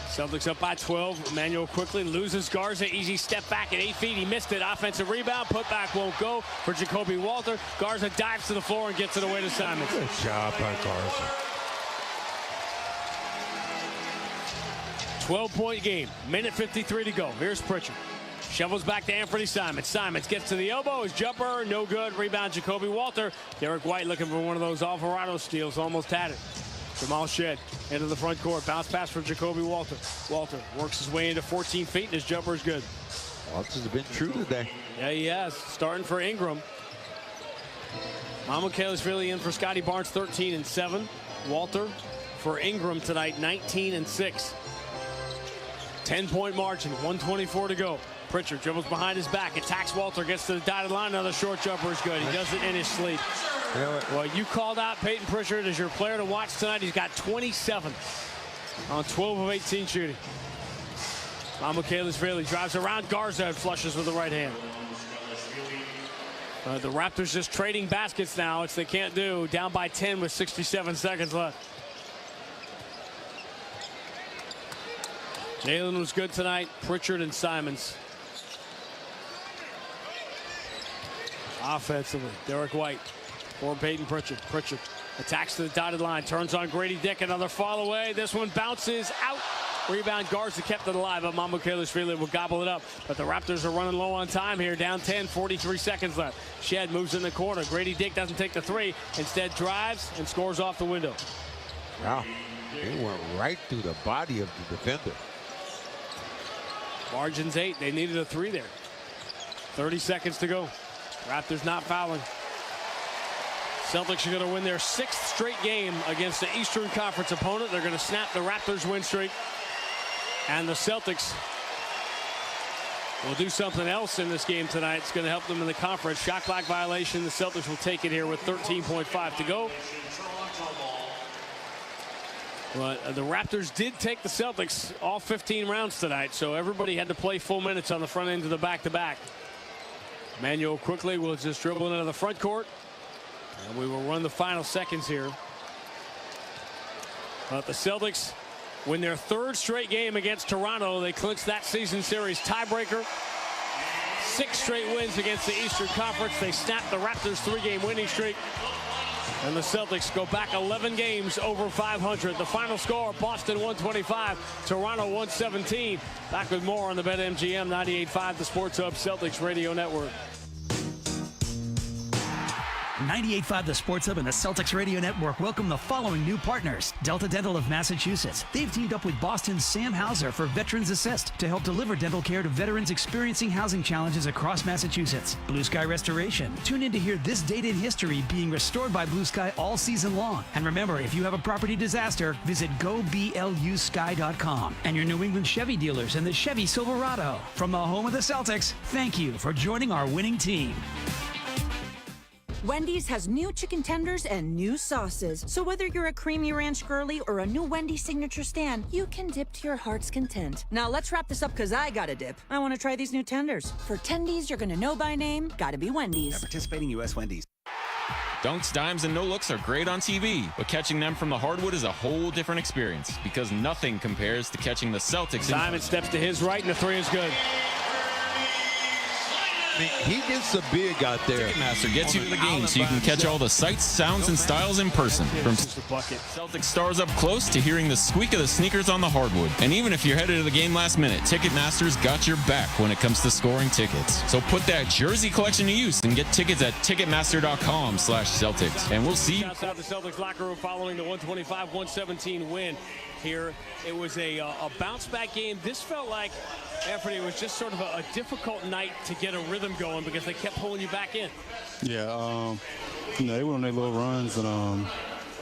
Celtics up by 12. Emmanuel quickly loses Garza. Easy step back at 8 feet. He missed it. Offensive rebound. Put back won't go for Jacoby Walter. Garza dives to the floor and gets it away to Simons. Good job by Garza. 12-point game. Minute 53 to go. Here's Pritchard. Shovels back to Anthony Simons. Simons gets to the elbow. His jumper, no good. Rebound, Jacoby Walter. Derek White looking for one of those Alvarado steals. Almost had it. Jamal Shed into the front court. Bounce pass for Jacoby Walter. Walter works his way into 14 feet, and his jumper is good. Walter's been true today. Yeah, he has. Starting for Ingram. Mamukelashvili in for Scotty Barnes, 13 and 7. Walter for Ingram tonight, 19 and 6. 10-point margin, 1:24 to go. Pritchard dribbles behind his back, attacks Walter, gets to the dotted line. Another short jumper is good. He does it in his sleep. Well, you called out Peyton Pritchard as your player to watch tonight. He's got 27 on 12 of 18 shooting. Mamukelashvili drives around Garza and flushes with the right hand. The Raptors just trading baskets now, which they can't do. Down by 10 with 67 seconds left. Jaylen was good tonight. Pritchard and Simons. Offensively, Derek White for Peyton Pritchard. Pritchard attacks to the dotted line, turns on Grady Dick, another fall away. This one bounces out. Rebound, Garza kept it alive, but Mamukelashvili will gobble it up. But the Raptors are running low on time here, down 10, 43 seconds left. Shed moves in the corner. Grady Dick doesn't take the three, instead drives and scores off the window. Wow, he went right through the body of the defender. Margin's 8. They needed a 3 there. 30 seconds to go. Raptors not fouling. Celtics are going to win their 6th straight game against the Eastern Conference opponent. They're going to snap the Raptors win streak. And the Celtics will do something else in this game tonight. It's going to help them in the conference. Shot clock violation. The Celtics will take it here with 13.5 to go. But the Raptors did take the Celtics all 15 rounds tonight, so everybody had to play full minutes on the front end of the back-to-back. Emmanuel quickly will just dribble into the front court, and we will run the final seconds here. But the Celtics win their 3rd straight game against Toronto. They clinch that season series tiebreaker. 6 straight wins against the Eastern Conference. They snap the Raptors' 3-game winning streak. And the Celtics go back 11 games over 500. The final score, Boston 125, Toronto 117. Back with more on the BetMGM 98.5, the Sports Hub Celtics Radio Network. 98.5 The Sports Hub and the Celtics Radio Network welcome the following new partners. Delta Dental of Massachusetts. They've teamed up with Boston's Sam Hauser for Veterans Assist to help deliver dental care to veterans experiencing housing challenges across Massachusetts. Blue Sky Restoration. Tune in to hear this date in history being restored by Blue Sky all season long. And remember, if you have a property disaster, visit goblusky.com. And your New England Chevy dealers and the Chevy Silverado. From the home of the Celtics, thank you for joining our winning team. Wendy's has new chicken tenders and new sauces. So whether you're a creamy ranch girly or a new Wendy's signature stand, you can dip to your heart's content. Now let's wrap this up because I got to dip. I want to try these new tenders. For tendies you're going to know by name, gotta be Wendy's. At participating U.S. Wendy's. Dunks, dimes, and no-looks are great on TV, but catching them from the hardwood is a whole different experience because nothing compares to catching the Celtics. Simon steps to his right, and the three is good. He gets a big out there. Ticketmaster gets you to the game so you can catch all the sights, sounds, and styles in person. From Celtics stars up close to hearing the squeak of the sneakers on the hardwood. And even if you're headed to the game last minute, Ticketmaster's got your back when it comes to scoring tickets. So put that jersey collection to use and get tickets at Ticketmaster.com/Celtics. And we'll see you outside the Celtics locker room following the 125-117 win. Here, it was a bounce-back game. This felt like, Anthony, it was just sort of a difficult night to get a rhythm going because they kept pulling you back in. Yeah, they went on their little runs, and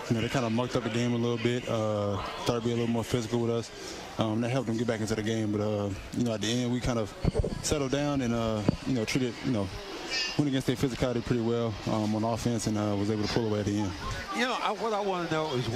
they kind of mucked up the game a little bit. Started to be a little more physical with us. That helped them get back into the game, but at the end we kind of settled down and treated went against their physicality pretty well on offense and was able to pull away at the end. What I want to know is